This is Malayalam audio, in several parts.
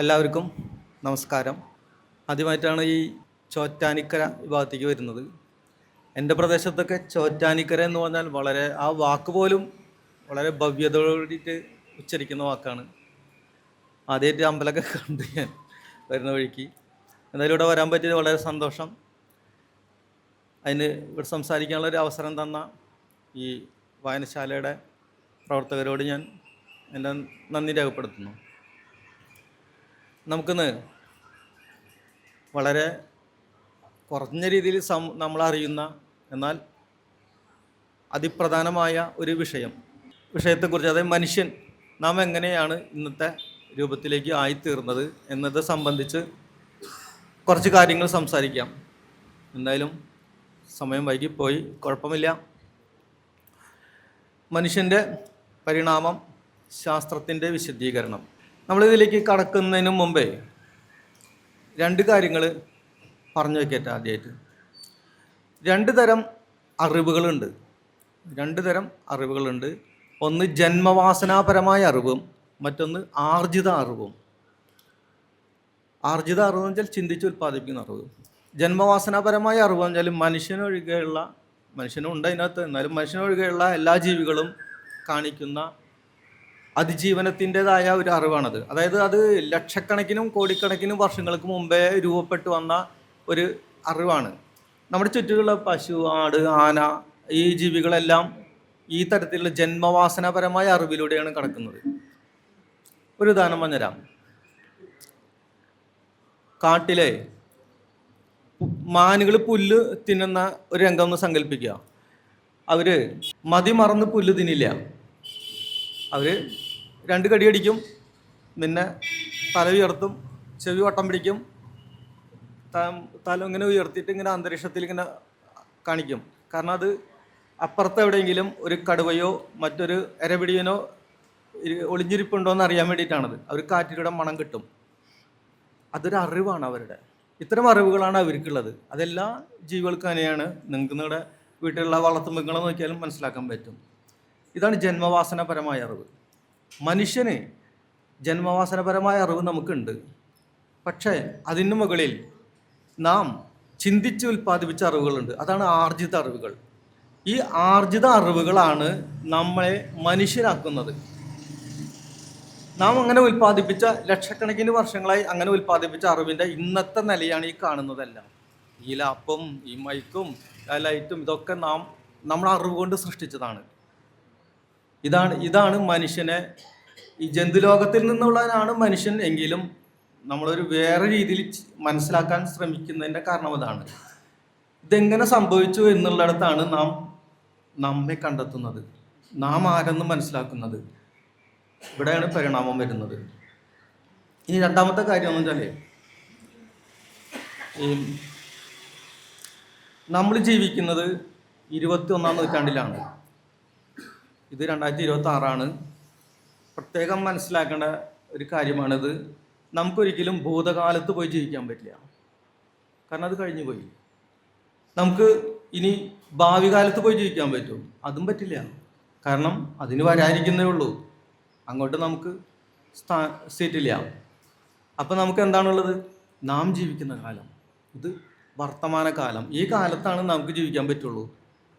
എല്ലാവർക്കും നമസ്കാരം. ആദ്യമായിട്ടാണ് ഈ ചോറ്റാനിക്കര വിഭാഗത്തേക്ക് വരുന്നത്. എൻ്റെ പ്രദേശത്തൊക്കെ ചോറ്റാനിക്കര എന്ന് പറഞ്ഞാൽ വളരെ ആ വാക്ക് പോലും വളരെ ഭവ്യതയോടിട്ട് ഉച്ചരിക്കുന്ന വാക്കാണ്. ആദ്യമായിട്ട് അമ്പലമൊക്കെ കണ്ട് ഞാൻ വരുന്ന വഴിക്ക്. എന്തായാലും ഇവിടെ വരാൻ പറ്റിയത് വളരെ സന്തോഷം. അതിന് ഇവിടെ സംസാരിക്കാനുള്ളൊരു അവസരം തന്ന ഈ വായനശാലയുടെ പ്രവർത്തകരോട് ഞാൻ എൻ്റെ നന്ദി രേഖപ്പെടുത്തുന്നു. നമുക്കിന്ന് വളരെ കുറഞ്ഞ രീതിയിൽ നമ്മളറിയുന്ന എന്നാൽ അതിപ്രധാനമായ ഒരു വിഷയത്തെക്കുറിച്ച്, അതായത് മനുഷ്യൻ നാം എങ്ങനെയാണ് ഇന്നത്തെ രൂപത്തിലേക്ക് ആയിത്തീർന്നത് എന്നത് സംബന്ധിച്ച് കുറച്ച് കാര്യങ്ങൾ സംസാരിക്കാം. എന്തായാലും സമയം വൈകിപ്പോയി, കുഴപ്പമില്ല. മനുഷ്യൻ്റെ പരിണാമം, ശാസ്ത്രത്തിൻ്റെ വിശദീകരണം. നമ്മളിതിലേക്ക് കടക്കുന്നതിന് മുമ്പേ രണ്ട് കാര്യങ്ങൾ പറഞ്ഞു വയ്ക്കട്ടെ. ആദ്യമായിട്ട് രണ്ട് തരം അറിവുകളുണ്ട്. ഒന്ന് ജന്മവാസനാപരമായ അറിവും മറ്റൊന്ന് ആർജിത അറിവും. ആർജിത അറിവ് എന്ന് വെച്ചാൽ ചിന്തിച്ച് ഉൽപ്പാദിപ്പിക്കുന്ന അറിവ്. ജന്മവാസനാപരമായ അറിവ് എന്ന് വെച്ചാൽ മനുഷ്യനുണ്ട് അതിനകത്ത്, എന്നാലും മനുഷ്യനൊഴികെയുള്ള എല്ലാ ജീവികളും കാണിക്കുന്ന അതിജീവനത്തിൻ്റെതായ ഒരു അറിവാണത്. അതായത് അത് ലക്ഷക്കണക്കിനും കോടിക്കണക്കിനും വർഷങ്ങൾക്ക് മുമ്പേ രൂപപ്പെട്ടു വന്ന ഒരു അറിവാണ്. നമ്മുടെ ചുറ്റുമുള്ള പശു, ആട്, ആന, ഈ ജീവികളെല്ലാം ഈ തരത്തിലുള്ള ജന്മവാസനാപരമായ അറിവിലൂടെയാണ് കടക്കുന്നത്. ഒരു ഉദാഹരണം പറഞ്ഞുതരാം. കാട്ടിലെ മാനുകൾ പുല്ല് തിന്നുന്ന ഒരു രംഗം ഒന്ന് സങ്കല്പിക്കുക. അവർ മതിമറന്ന് പുല്ല് തിന്നില്ല. അവർ രണ്ട് കടി അടിക്കും, പിന്നെ തല ഉയർത്തും, ചെവി വട്ടം പിടിക്കും, തല ഇങ്ങനെ ഉയർത്തിയിട്ട് ഇങ്ങനെ അന്തരീക്ഷത്തിൽ ഇങ്ങനെ കാണിക്കും. കാരണം അത് അപ്പുറത്ത് എവിടെയെങ്കിലും ഒരു കടുവയോ മറ്റൊരു എരപിടിയനോ ഒളിഞ്ഞിരിപ്പുണ്ടോ എന്ന് അറിയാൻ വേണ്ടിയിട്ടാണത്. അവർ കാറ്റിലൂടെ മണം കിട്ടും. അതൊരു അറിവാണ് അവരുടെ. ഇത്തരം അറിവുകളാണ് അവർക്കുള്ളത്. അതെല്ലാ ജീവികൾക്കും തന്നെയാണ്. നിങ്ങൾക്ക് നിങ്ങളുടെ വീട്ടിലുള്ള വളർത്തുമൃഗങ്ങളെ നോക്കിയാലും മനസ്സിലാക്കാൻ പറ്റും. ഇതാണ് ജന്മവാസനപരമായ അറിവ്. മനുഷ്യന് ജന്മവാസനപരമായ അറിവ് നമുക്കുണ്ട്. പക്ഷേ അതിന് മുകളിൽ നാം ചിന്തിച്ച് ഉൽപ്പാദിപ്പിച്ച അറിവുകളുണ്ട്. അതാണ് ആർജിത അറിവുകൾ. ഈ ആർജിത അറിവുകളാണ് നമ്മളെ മനുഷ്യരാക്കുന്നത്. നാം അങ്ങനെ ഉൽപ്പാദിപ്പിച്ച ലക്ഷക്കണക്കിന് വർഷങ്ങളായി അങ്ങനെ ഉൽപ്പാദിപ്പിച്ച അറിവിൻ്റെ ഇന്നത്തെ നിലയാണ് ഈ കാണുന്നതെല്ലാം. ഈ ലാപ്പും ഈ മൈക്കും ലൈറ്റും ഇതൊക്കെ നമ്മുടെ അറിവ് കൊണ്ട് സൃഷ്ടിച്ചതാണ്. ഇതാണ് മനുഷ്യനെ, ഈ ജന്തുലോകത്തിൽ നിന്നുള്ളവനാണ് മനുഷ്യൻ എങ്കിലും നമ്മളൊരു വേറെ രീതിയിൽ മനസ്സിലാക്കാൻ ശ്രമിക്കുന്നതിൻ്റെ കാരണം അതാണ്. ഇതെങ്ങനെ സംഭവിച്ചു എന്നുള്ളിടത്താണ് നാം നമ്മെ കണ്ടെത്തുന്നത്, നാം ആരെന്ന് മനസ്സിലാക്കുന്നത്. ഇവിടെയാണ് പരിണാമം വരുന്നത്. ഇനി രണ്ടാമത്തെ കാര്യം എന്ന് വെച്ചാൽ, നമ്മൾ ജീവിക്കുന്നത് 21-ാം നൂറ്റാണ്ടിലാണ്. ഇത് 2026 പ്രത്യേകം മനസ്സിലാക്കേണ്ട ഒരു കാര്യമാണിത്. നമുക്കൊരിക്കലും ഭൂതകാലത്ത് പോയി ജീവിക്കാൻ പറ്റില്ല. കാരണം അത് കഴിഞ്ഞു പോയി. നമുക്ക് ഇനി ഭാവി കാലത്ത് പോയി ജീവിക്കാൻ പറ്റും? അതും പറ്റില്ല. കാരണം അതിന് വരാതിരിക്കുന്നേ ഉള്ളൂ. അങ്ങോട്ട് നമുക്ക് സീറ്റില്ല. അപ്പം നമുക്ക് എന്താണുള്ളത്? നാം ജീവിക്കുന്ന കാലം, ഇത് വർത്തമാനകാലം. ഈ കാലത്താണ് നമുക്ക് ജീവിക്കാൻ പറ്റുള്ളൂ.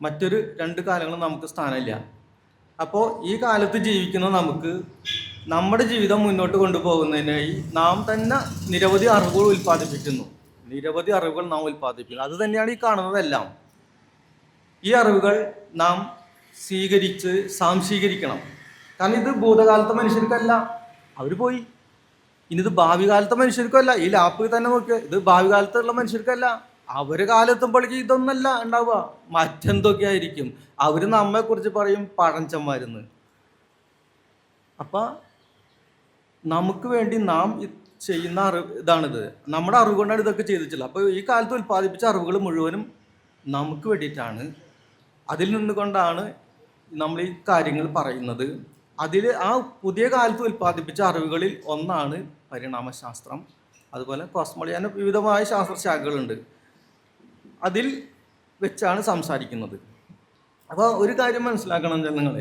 മറ്റൊരു 2 കാലങ്ങളും നമുക്ക് സ്ഥാനമില്ല. അപ്പോൾ ഈ കാലത്ത് ജീവിക്കുന്ന നമുക്ക് നമ്മുടെ ജീവിതം മുന്നോട്ട് കൊണ്ടുപോകുന്നതിനായി നാം തന്നെ നിരവധി അറിവുകൾ ഉൽപ്പാദിപ്പിക്കുന്നു. അത് തന്നെയാണ് ഈ കാണുന്നതെല്ലാം. ഈ അറിവുകൾ നാം സ്വീകരിച്ച് സാംശീകരിക്കണം. കാരണം ഇത് ഭൂതകാലത്തെ മനുഷ്യർക്കല്ല, അവർ പോയി. ഇനിയിത് ഭാവി കാലത്തെ മനുഷ്യർക്കല്ല. ഈ ലാപ്പ് തന്നെ നോക്കിയാൽ ഇത് ഭാവി കാലത്തുള്ള മനുഷ്യർക്കല്ല. അവർ കാലെത്തുമ്പോഴേക്ക് ഇതൊന്നല്ല ഉണ്ടാവുക, മറ്റെന്തൊക്കെ ആയിരിക്കും. അവർ നമ്മെക്കുറിച്ച് പറയും പഴഞ്ചന്മാരെന്ന്. അപ്പം നമുക്ക് വേണ്ടി നാം ചെയ്യുന്ന ഇതാണിത്. നമ്മുടെ അറിവ് കൊണ്ടാണ് ഇതൊക്കെ ചെയ്തിട്ടുള്ളത്. അപ്പോൾ ഈ കാലത്ത് ഉൽപ്പാദിപ്പിച്ച അറിവുകൾ മുഴുവനും നമുക്ക് വേണ്ടിയിട്ടാണ്. അതിൽ നിന്നുകൊണ്ടാണ് നമ്മൾ ഈ കാര്യങ്ങൾ പറയുന്നത്. ആ പുതിയ കാലത്ത് ഉൽപ്പാദിപ്പിച്ച അറിവുകളിൽ ഒന്നാണ് പരിണാമശാസ്ത്രം. അതുപോലെ കോസ്മോളജി, അങ്ങനെ വിവിധമായ ശാസ്ത്രശാഖകളുണ്ട്. അതിൽ വെച്ചാണ് സംസാരിക്കുന്നത്. അപ്പോൾ ഒരു കാര്യം മനസ്സിലാക്കണം നിങ്ങൾ,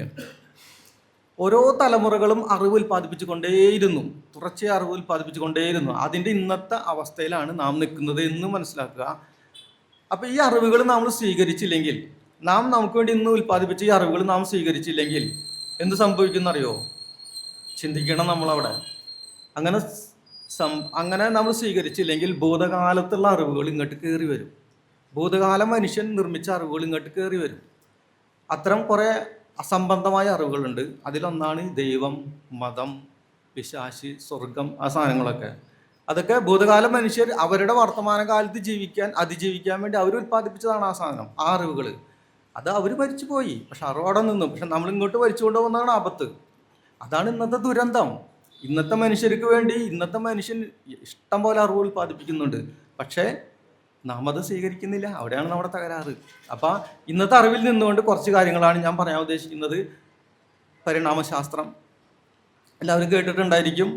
ഓരോ തലമുറകളും അറിവ് ഉൽപ്പാദിപ്പിച്ചുകൊണ്ടേയിരുന്നു, തുടർച്ചയായി അറിവ് ഉൽപ്പാദിപ്പിച്ചുകൊണ്ടേയിരുന്നു. അതിൻ്റെ ഇന്നത്തെ അവസ്ഥയിലാണ് നാം നിൽക്കുന്നത് എന്ന് മനസ്സിലാക്കുക. അപ്പോൾ ഈ അറിവുകൾ നമ്മൾ സ്വീകരിച്ചില്ലെങ്കിൽ, നാം നമുക്ക് വേണ്ടി ഇന്ന് ഉൽപ്പാദിപ്പിച്ച ഈ അറിവുകൾ നാം സ്വീകരിച്ചില്ലെങ്കിൽ എന്ത് സംഭവിക്കുന്നറിയോ? ചിന്തിക്കണം നമ്മളവിടെ. അങ്ങനെ അങ്ങനെ നമ്മൾ സ്വീകരിച്ചില്ലെങ്കിൽ ഭൂതകാലത്തുള്ള അറിവുകൾ ഇങ്ങോട്ട് കയറി വരും. ഭൂതകാല മനുഷ്യൻ നിർമ്മിച്ച അറിവുകൾ ഇങ്ങോട്ട് കയറി വരും. അത്തരം കുറേ അസംബന്ധമായ അറിവുകളുണ്ട്. അതിലൊന്നാണ് ദൈവം, മതം, പിശാച്, സ്വർഗം, ആ സാധനങ്ങളൊക്കെ. അതൊക്കെ ഭൂതകാല മനുഷ്യർ അവരുടെ വർത്തമാനകാലത്ത് അതിജീവിക്കാൻ വേണ്ടി അവർ ഉൽപ്പാദിപ്പിച്ചതാണ് ആ സാധനം, ആ അറിവുകൾ. അത് അവർ ഭരിച്ചു പോയി, പക്ഷെ അറിവോടെ നിന്നു. പക്ഷെ നമ്മൾ ഇങ്ങോട്ട് ഭരിച്ചു കൊണ്ടുപോകുന്നതാണ് ആപത്ത്. അതാണ് ഇന്നത്തെ ദുരന്തം. ഇന്നത്തെ മനുഷ്യർക്ക് വേണ്ടി ഇന്നത്തെ മനുഷ്യൻ ഇഷ്ടം പോലെ അറിവ് ഉൽപ്പാദിപ്പിക്കുന്നുണ്ട്, പക്ഷേ നാം അത് സ്വീകരിക്കുന്നില്ല. അവിടെയാണ് നമ്മുടെ തകരാറ്. അപ്പം ഇന്നത്തെ അറിവിൽ നിന്നുകൊണ്ട് കുറച്ച് കാര്യങ്ങളാണ് ഞാൻ പറയാൻ ഉദ്ദേശിക്കുന്നത്. പരിണാമശാസ്ത്രം എല്ലാവരും കേട്ടിട്ടുണ്ടായിരിക്കും.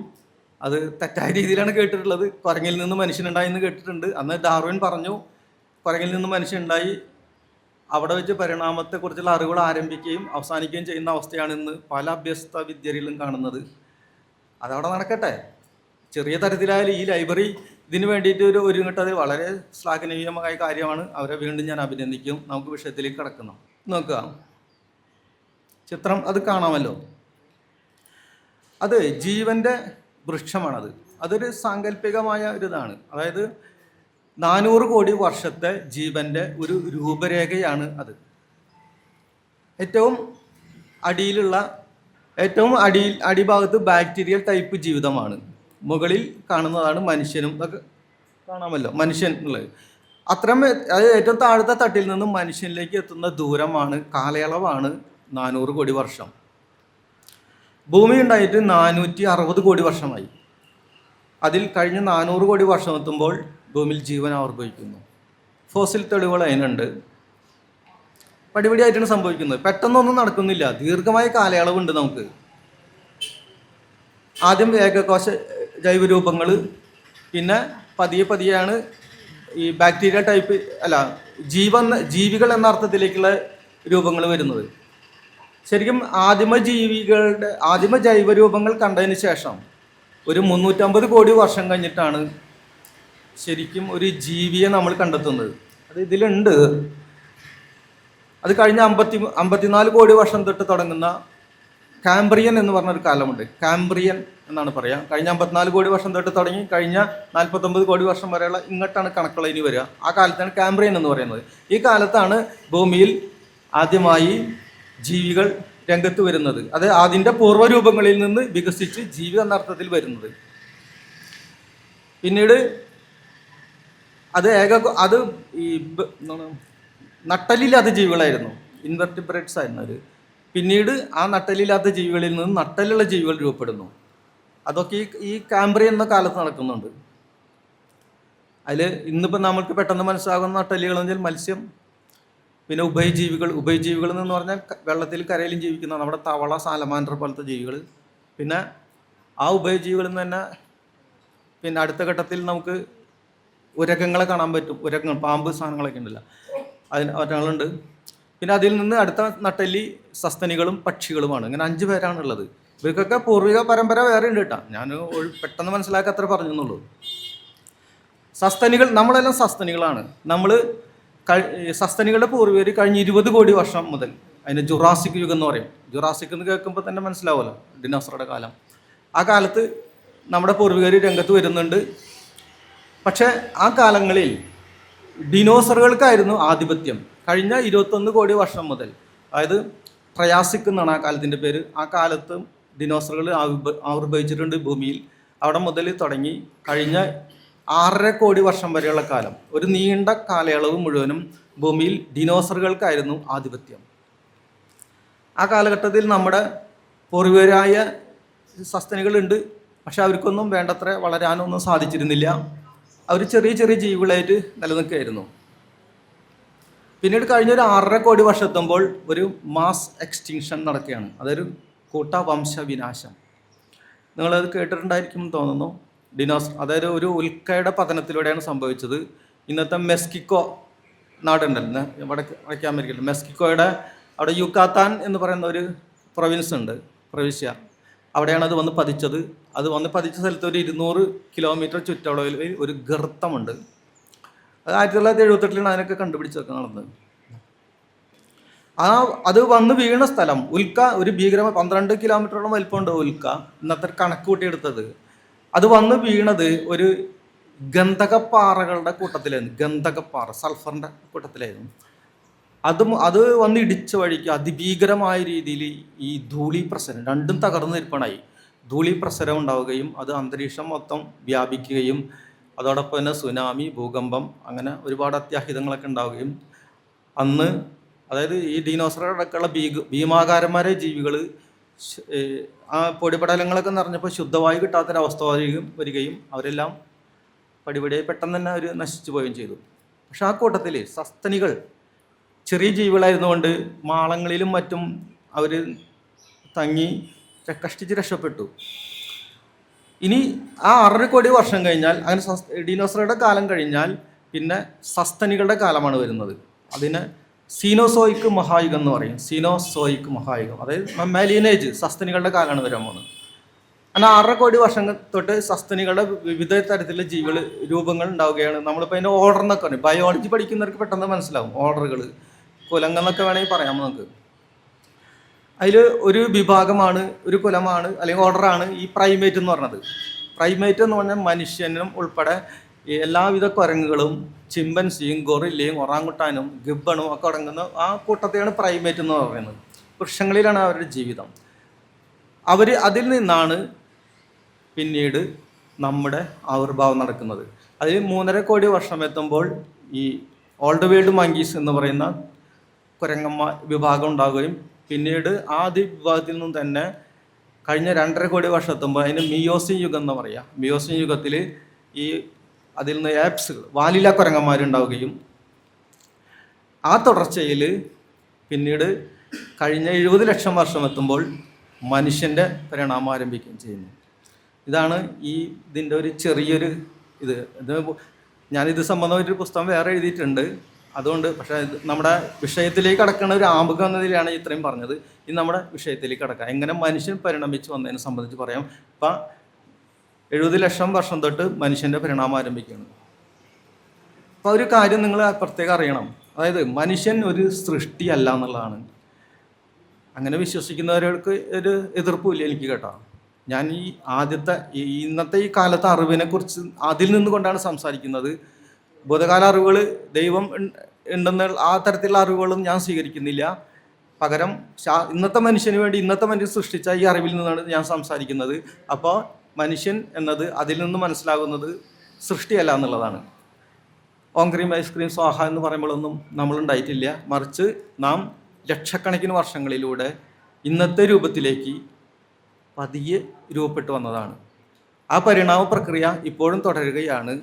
അത് തെറ്റായ രീതിയിലാണ് കേട്ടിട്ടുള്ളത്. കുരങ്ങിൽ നിന്ന് മനുഷ്യനുണ്ടായി എന്ന് കേട്ടിട്ടുണ്ട്. അന്ന് ഡാർവിൻ പറഞ്ഞു കുരങ്ങിൽ നിന്ന് മനുഷ്യനുണ്ടായി. അവിടെ വെച്ച് പരിണാമത്തെക്കുറിച്ചുള്ള അറിവുകൾ ആരംഭിക്കുകയും അവസാനിക്കുകയും ചെയ്യുന്ന അവസ്ഥയാണ് ഇന്ന് പല അഭ്യസ്ത വിദ്യരിലും കാണുന്നത്. അതവിടെ നടക്കട്ടെ. ചെറിയ തരത്തിലായാലും ഈ ലൈബ്രറി ഇതിന് വേണ്ടിയിട്ട് ഒരുങ്ങിട്ടത് വളരെ ശ്ലാഘനീയമായ കാര്യമാണ്. അവരെ വീണ്ടും ഞാൻ അഭിനന്ദിക്കും. നമുക്ക് വിഷയത്തിലേക്ക് കടക്കണം. നോക്കുക, ചിത്രം അത് കാണാമല്ലോ. അത് ജീവൻ്റെ വൃക്ഷമാണത്. അതൊരു സാങ്കല്പികമായ ഒരിതാണ്. അതായത് 400 കോടി വർഷത്തെ ജീവൻ്റെ ഒരു രൂപരേഖയാണ് അത്. ഏറ്റവും അടിഭാഗത്ത് ബാക്ടീരിയൽ ടൈപ്പ് ജീവിതമാണ്. മുകളിൽ കാണുന്നതാണ് മനുഷ്യനും. അതൊക്കെ കാണാമല്ലോ, മനുഷ്യൻ ഉള്ളത്. അത് ഏറ്റവും താഴത്തെ തട്ടിൽ നിന്നും മനുഷ്യനിലേക്ക് എത്തുന്ന ദൂരമാണ്, കാലയളവാണ് 400 കോടി വർഷം. ഭൂമി ഉണ്ടായിട്ട് 460 കോടി വർഷമായി. അതിൽ കഴിഞ്ഞ 400 കോടി വർഷം എത്തുമ്പോൾ ഭൂമിയിൽ ജീവൻ ആവിർഭവിക്കുന്നു. ഫോസിൽ തെളിവുകൾ അതിനുണ്ട്. പടിപടിയായിട്ടാണ് സംഭവിക്കുന്നത്. പെട്ടെന്നൊന്നും നടക്കുന്നില്ല, ദീർഘമായ കാലയളവുണ്ട് നമുക്ക്. ആദ്യം ഏകകോശ ജൈവരൂപങ്ങൾ, പിന്നെ പതിയെയാണ് ഈ ബാക്ടീരിയ ടൈപ്പ് ജീവികൾ എന്ന അർത്ഥത്തിലേക്കുള്ള രൂപങ്ങൾ വരുന്നത്. ശരിക്കും ആദിമ ജൈവരൂപങ്ങൾ കണ്ടതിന് ശേഷം ഒരു 350 കോടി വർഷം കഴിഞ്ഞിട്ടാണ് ശരിക്കും ഒരു ജീവിയെ നമ്മൾ കണ്ടെത്തുന്നത്. അത് ഇതിലുണ്ട്. അത് കഴിഞ്ഞ 54 കോടി വർഷം തൊട്ട് തുടങ്ങുന്ന കാംബ്രിയൻ എന്ന് പറഞ്ഞൊരു കാലമുണ്ട്. കാംബ്രിയൻ എന്നാണ് പറയാം. കഴിഞ്ഞ 54 കോടി വർഷം തൊട്ട് തുടങ്ങി കഴിഞ്ഞ 49 കോടി വർഷം വരെയുള്ള ഇങ്ങോട്ടാണ് കണക്കുകൾ ഇനി വരിക. ആ കാലത്താണ് കാംബ്രിയൻ എന്ന് പറയുന്നത്. ഈ കാലത്താണ് ഭൂമിയിൽ ആദ്യമായി ജീവികൾ രംഗത്ത് വരുന്നത്. അത് അതിൻ്റെ പൂർവ്വരൂപങ്ങളിൽ നിന്ന് വികസിച്ച് ജീവി എന്ന അർത്ഥത്തിൽ വരുന്നത്. പിന്നീട് അത് ഈ നട്ടലില്ലാത്ത ജീവികളായിരുന്നു, ഇൻവെർട്ടിബ്രേറ്റ്സ് ആയിരുന്നു അവർ. പിന്നീട് ആ നട്ടലില്ലാത്ത ജീവികളിൽ നിന്ന് നട്ടലുള്ള ജീവികൾ രൂപപ്പെടുന്നു. അതൊക്കെ ഈ കാംബ്രിയൻ എന്ന കാലത്ത് നടക്കുന്നുണ്ട്. അതിൽ ഇന്നിപ്പോൾ നമുക്ക് പെട്ടെന്ന് മനസ്സിലാകുന്ന നട്ടലികളെന്ന് വെച്ചാൽ മത്സ്യം, പിന്നെ ഉഭയജീവികൾ എന്ന് പറഞ്ഞാൽ വെള്ളത്തിൽ കരയിലും ജീവിക്കുന്ന നമ്മുടെ തവള, സാലമാൻഡർ പോലത്തെ ജീവികൾ. പിന്നെ ആ ഉഭയജീവികളിൽ നിന്ന് തന്നെ പിന്നെ അടുത്ത ഘട്ടത്തിൽ നമുക്ക് ഉരകങ്ങളെ കാണാൻ പറ്റും. ഉരകങ്ങൾ, പാമ്പ്, സാധനങ്ങളൊക്കെ ഉണ്ടല്ലോ, അതിന് ഒരാളുണ്ട്. പിന്നെ അതിൽ നിന്ന് അടുത്ത നട്ടല്ലി സസ്തനികളും പക്ഷികളുമാണ്. ഇങ്ങനെ 5 പേരാണുള്ളത്. ഇവർക്കൊക്കെ പൂർവിക പരമ്പര വേറെ ഉണ്ട് കേട്ടോ. ഞാൻ പെട്ടെന്ന് മനസ്സിലാക്കി അത്ര പറഞ്ഞെന്നുള്ളൂ. സസ്തനികൾ, നമ്മളെല്ലാം സസ്തനികളാണ്. സസ്തനികളുടെ പൂർവികർ കഴിഞ്ഞ 20 കോടി വർഷം മുതൽ, അതിന് ജുറാസിക് യുഗം എന്ന് പറയും. ജുറാസിക് എന്ന് കേൾക്കുമ്പോൾ തന്നെ മനസ്സിലാവുമല്ലോ, ഡിനോസറുടെ കാലം. ആ കാലത്ത് നമ്മുടെ പൂർവികർ രംഗത്ത് വരുന്നുണ്ട്. പക്ഷേ ആ കാലങ്ങളിൽ ഡിനോസറുകൾക്കായിരുന്നു ആധിപത്യം. കഴിഞ്ഞ 21 കോടി വർഷം മുതൽ, അതായത് ട്രയാസിക് എന്നാണ് ആ കാലത്തിൻ്റെ പേര്. ആ കാലത്ത് ഡിനോസറുകൾ ആവിർഭവിച്ചിട്ടുണ്ട് ഭൂമിയിൽ. അവിടെ മുതൽ തുടങ്ങി കഴിഞ്ഞ 6.5 കോടി വർഷം വരെയുള്ള കാലം, ഒരു നീണ്ട കാലയളവ് മുഴുവനും ഭൂമിയിൽ ഡിനോസറുകൾക്കായിരുന്നു ആധിപത്യം. ആ കാലഘട്ടത്തിൽ നമ്മുടെ പൂർവികരായ സസ്തനികളുണ്ട്. പക്ഷെ അവർക്കൊന്നും വേണ്ടത്ര വളരാനൊന്നും സാധിച്ചിരുന്നില്ല. അവർ ചെറിയ ചെറിയ ജീവികളായിട്ട് നിലനിൽക്കുകയായിരുന്നു. പിന്നീട് കഴിഞ്ഞൊരു 6.5 കോടി വർഷം എത്തുമ്പോൾ ഒരു മാസ് എക്സ്റ്റിങ്ഷൻ നടക്കുകയാണ്. അതൊരു കൂട്ടവംശവിനാശം. നിങ്ങളത് കേട്ടിട്ടുണ്ടായിരിക്കും തോന്നുന്നു. അതായത് ഒരു ഉൽക്കയുടെ പതനത്തിലൂടെയാണ് സംഭവിച്ചത്. ഇന്നത്തെ മെക്സിക്കോ നാടുണ്ടല്ലോ, വടക്കേ അമേരിക്കയിൽ, മെക്സിക്കോയുടെ അവിടെ യുക്കാത്താൻ എന്ന് പറയുന്ന ഒരു പ്രൊവിൻസ് ഉണ്ട്. പ്രവിശ്യ. അവിടെയാണ് അത് വന്ന് പതിച്ചത്. അത് വന്ന് പതിച്ച സ്ഥലത്ത് ഒരു 200 കിലോമീറ്റർ ചുറ്റളവിൽ ഒരു ഗർത്തമുണ്ട്. അത് 1978 അതിനൊക്കെ കണ്ടുപിടിച്ചൊക്കെ നടന്നത്. അത് വന്ന് വീണ സ്ഥലം ഉൽക്ക ഒരു ഭീകരമായ 12 കിലോമീറ്ററോളം വലിപ്പമുണ്ട് ഉൽക്ക. ഇന്നത്തെ കണക്ക് കൂട്ടിയെടുത്തത് അത് വന്ന് വീണത് ഒരു ഗന്ധകപ്പാറകളുടെ കൂട്ടത്തിലായിരുന്നു. ഗന്ധകപ്പാറ സൾഫറിൻ്റെ കൂട്ടത്തിലായിരുന്നു. അത് വന്ന് ഇടിച്ച വഴിക്ക് അതിഭീകരമായ രീതിയിൽ ഈ ധൂളിപ്രസരം രണ്ടും തകർന്ന് നിൽപ്പണായി. ധൂളിപ്രസരം ഉണ്ടാവുകയും അത് അന്തരീക്ഷം മൊത്തം വ്യാപിക്കുകയും അതോടൊപ്പം തന്നെ സുനാമി, ഭൂകമ്പം, അങ്ങനെ ഒരുപാട് അത്യാഹിതങ്ങളൊക്കെ ഉണ്ടാവുകയും അന്ന് അതായത് ഈ ഡീനോസറടക്കമുള്ള ഭീമാകാരന്മാരായ ജീവികൾ ആ പൊടിപടലങ്ങളൊക്കെ നിറഞ്ഞപ്പോൾ ശുദ്ധവായു കിട്ടാത്തൊരവസ്ഥ വരികയും അവരെല്ലാം പടിപടിയായി പെട്ടെന്ന് തന്നെ അവർ നശിച്ചു പോവുകയും ചെയ്തു. പക്ഷെ ആ കൂട്ടത്തിൽ സസ്തനികൾ ചെറിയ ജീവികളായിരുന്നുകൊണ്ട് മാളങ്ങളിലും മറ്റും അവർ തങ്ങി കഷ്ടിച്ച് രക്ഷപ്പെട്ടു. ഇനി ആ 6.5 കോടി വർഷം കഴിഞ്ഞാൽ അങ്ങനെ ഡിനോസറുടെ കാലം കഴിഞ്ഞാൽ പിന്നെ സസ്തനികളുടെ കാലമാണ് വരുന്നത്. അതിനെ സീനോസോയിക് മഹായുഗം എന്ന് പറയും. സീനോസോയിക് മഹായുഗം, അതായത് മെലീനേജ്, സസ്തനികളുടെ കാലമാണ് വരാൻ പോകുന്നത്. അങ്ങനെ 6.5 കോടി വർഷം തൊട്ട് സസ്തനികളുടെ വിവിധ തരത്തിലുള്ള ജീവികൾ രൂപങ്ങൾ ഉണ്ടാവുകയാണ്. നമ്മളിപ്പോൾ അതിൻ്റെ ഓർഡർ എന്നൊക്കെ പറയും. ബയോളജി പഠിക്കുന്നവർക്ക് പെട്ടെന്ന് മനസ്സിലാവും ഓർഡറുകൾ, കുലങ്ങളെന്നൊക്കെ വേണമെങ്കിൽ പറയാം നമുക്ക്. അതിൽ ഒരു വിഭാഗമാണ്, ഒരു കുലമാണ് അല്ലെങ്കിൽ ഓർഡറാണ് ഈ പ്രൈമേറ്റ് എന്ന് പറഞ്ഞത്. പ്രൈമേറ്റ് എന്ന് പറഞ്ഞാൽ മനുഷ്യനും ഉൾപ്പെടെ എല്ലാവിധ കുരങ്ങുകളും ചിമ്പൻസിയും ഗൊറില്ലയും ഒറാങ്കുട്ടാനും ഗിബ്ബണും ഒക്കെ അടങ്ങുന്ന ആ കൂട്ടത്തെയാണ് പ്രൈമേറ്റ് എന്ന് പറയുന്നത്. വൃക്ഷങ്ങളിലാണ് അവരുടെ ജീവിതം. അതിൽ നിന്നാണ് പിന്നീട് നമ്മുടെ ആവിർഭാവം നടക്കുന്നത്. അതിൽ 3.5 കോടി വർഷം എത്തുമ്പോൾ ഈ ഓൾഡ് വേൾഡ് മങ്കീസ് എന്ന് പറയുന്ന കുരങ്ങന്മാർ വിഭാഗം ഉണ്ടാവുകയും പിന്നീട് ആദ്യ വിഭാഗത്തിൽ നിന്നും തന്നെ കഴിഞ്ഞ 2.5 കോടി വർഷം എത്തുമ്പോൾ അതിന് മിയോസിൻ യുഗം എന്ന് പറയാം. മിയോസിൻ യുഗത്തിൽ അതിൽ നിന്ന് ആപ്സുകൾ, വാലില കുരങ്ങന്മാരുണ്ടാവുകയും ആ തുടർച്ചയിൽ പിന്നീട് കഴിഞ്ഞ 70 ലക്ഷം വർഷം എത്തുമ്പോൾ മനുഷ്യൻ്റെ പരിണാമം ആരംഭിക്കുകയും ചെയ്യുന്നു. ഇതാണ് ഇതിൻ്റെ ഒരു ചെറിയൊരു ഇത്. ഞാനിത് സംബന്ധമായിട്ടൊരു പുസ്തകം വേറെ എഴുതിയിട്ടുണ്ട്. അതുകൊണ്ട് പക്ഷേ നമ്മുടെ വിഷയത്തിലേക്ക് കടക്കുന്ന ഒരു ആമുഖം എന്നതിലാണ് ഇത്രയും പറഞ്ഞത്. ഇനി നമ്മുടെ വിഷയത്തിലേക്ക് കടക്കാം. എങ്ങനെ മനുഷ്യൻ പരിണമിച്ച് വന്നതിനെ സംബന്ധിച്ച് പറയാം. ഇപ്പം 70 ലക്ഷം വർഷം തൊട്ട് മനുഷ്യൻ്റെ പരിണാമം ആരംഭിക്കുകയാണ്. അപ്പോൾ ഒരു കാര്യം നിങ്ങൾ പ്രത്യേകം അറിയണം. അതായത് മനുഷ്യൻ ഒരു സൃഷ്ടിയല്ല എന്നുള്ളതാണ്. അങ്ങനെ വിശ്വസിക്കുന്നവർക്ക് ഒരു എതിർപ്പില്ല എനിക്ക് കേട്ടോ. ഞാൻ ഇന്നത്തെ ഈ കാലത്തെ അറിവിനെക്കുറിച്ച് അതിൽ നിന്നുകൊണ്ടാണ് സംസാരിക്കുന്നത്. ഭൂതകാല അറിവുകൾ ദൈവം ഉണ്ടെന്ന ആ തരത്തിലുള്ള അറിവുകളും ഞാൻ സ്വീകരിക്കുന്നില്ല. പകരം ഇന്നത്തെ മനുഷ്യന് വേണ്ടി ഇന്നത്തെ മനുഷ്യൻ സൃഷ്ടിച്ച ഈ അറിവിൽ നിന്നാണ് ഞാൻ സംസാരിക്കുന്നത്. അപ്പോൾ മനുഷ്യൻ എന്നത് അതിൽ നിന്ന് മനസ്സിലാകുന്നത് സൃഷ്ടിയല്ല എന്നുള്ളതാണ്. ഓങ്ക്രീം ഐസ്ക്രീം സ്വാഹ എന്ന് പറയുമ്പോഴൊന്നും നമ്മളുണ്ടായിട്ടില്ല. മറിച്ച് നാം ലക്ഷക്കണക്കിന് വർഷങ്ങളിലൂടെ ഇന്നത്തെ രൂപത്തിലേക്ക് പതിയെ രൂപപ്പെട്ടു വന്നതാണ്. ആ പരിണാമ പ്രക്രിയ ഇപ്പോഴും തുടരുകയാണ്.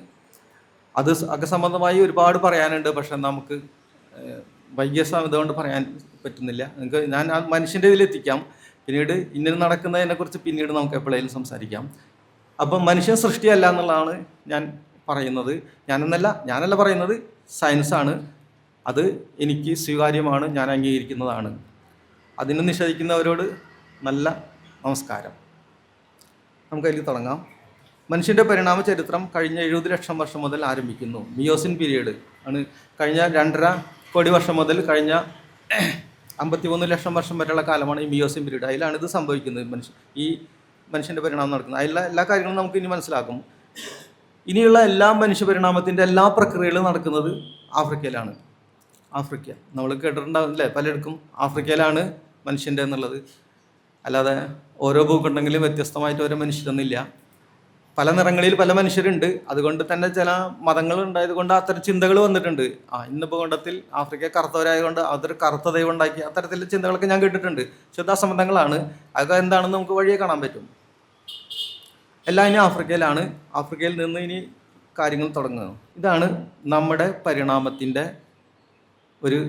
അത് സംബന്ധമായി ഒരുപാട് പറയാനുണ്ട്. പക്ഷെ നമുക്ക് വൈകിയ സമയത്തുകൊണ്ട് പറയാൻ പറ്റുന്നില്ല. ഞാൻ ആ മനുഷ്യൻ്റെ ഇതിലെത്തിക്കാം. പിന്നീട് ഇങ്ങനെ നടക്കുന്നതിനെക്കുറിച്ച് പിന്നീട് നമുക്ക് എപ്പോഴേലും സംസാരിക്കാം. അപ്പം മനുഷ്യൻ സൃഷ്ടിയല്ല എന്നുള്ളതാണ് ഞാൻ പറയുന്നത്. ഞാനല്ല പറയുന്നത്, സയൻസാണ്. അത് എനിക്ക് സ്വീകാര്യമാണ്, ഞാൻ അംഗീകരിക്കുന്നതാണ്. അതിന് നിഷേധിക്കുന്നവരോട് നല്ല നമസ്കാരം. നമുക്കതിൽ തുടങ്ങാം. മനുഷ്യൻ്റെ പരിണാമ ചരിത്രം കഴിഞ്ഞ 70 ലക്ഷം വർഷം മുതൽ ആരംഭിക്കുന്നു. മിയോസിൻ പീരീഡ് ആണ്. കഴിഞ്ഞ 2.5 കോടി വർഷം മുതൽ കഴിഞ്ഞ 53 ലക്ഷം വർഷം വരെയുള്ള കാലമാണ് ഈ മിയോസിൻ പീരീഡ്. അതിലാണ് ഇത് സംഭവിക്കുന്നത്. മനുഷ്യൻ്റെ പരിണാമം നടക്കുന്നത്. അതിലുള്ള എല്ലാ കാര്യങ്ങളും നമുക്ക് ഇനി മനസ്സിലാക്കും. ഇനിയുള്ള എല്ലാ മനുഷ്യ പരിണാമത്തിൻ്റെ എല്ലാ പ്രക്രിയകളും നടക്കുന്നത് ആഫ്രിക്കയിലാണ്. ആഫ്രിക്ക നമ്മൾ കേട്ടിട്ടുണ്ടാകും അല്ലേ, പലർക്കും. ആഫ്രിക്കയിലാണ് മനുഷ്യൻ്റെ എന്നുള്ളത്. അല്ലാതെ ഓരോ ഭൂഖണ്ഡങ്ങളിലും വ്യത്യസ്തമായിട്ട് ഓരോ മനുഷ്യരൊന്നുമില്ല. പല നിറങ്ങളിൽ പല മനുഷ്യരുണ്ട്. അതുകൊണ്ട് തന്നെ ചില മതങ്ങൾ ഉണ്ടായത് കൊണ്ട് അത്തരം ചിന്തകൾ വന്നിട്ടുണ്ട്. ഇന്ന് ഭൂഖണ്ഡത്തിൽ ആഫ്രിക്ക കറുത്തവരായതുകൊണ്ട് അതൊരു കറുത്ത ദൈവം ഉണ്ടാക്കി, അത്തരത്തിലുള്ള ചിന്തകളൊക്കെ ഞാൻ കേട്ടിട്ടുണ്ട്. ശുദ്ധാസംബന്ധങ്ങളാണ്. അതൊക്കെ എന്താണെന്ന് നമുക്ക് വഴിയെ കാണാൻ പറ്റും. എല്ലാം ഇനി ആഫ്രിക്കയിലാണ്. ആഫ്രിക്കയിൽ നിന്ന് ഇനി കാര്യങ്ങൾ തുടങ്ങുന്നു. ഇതാണ് നമ്മുടെ പരിണാമത്തിൻ്റെ ഒരു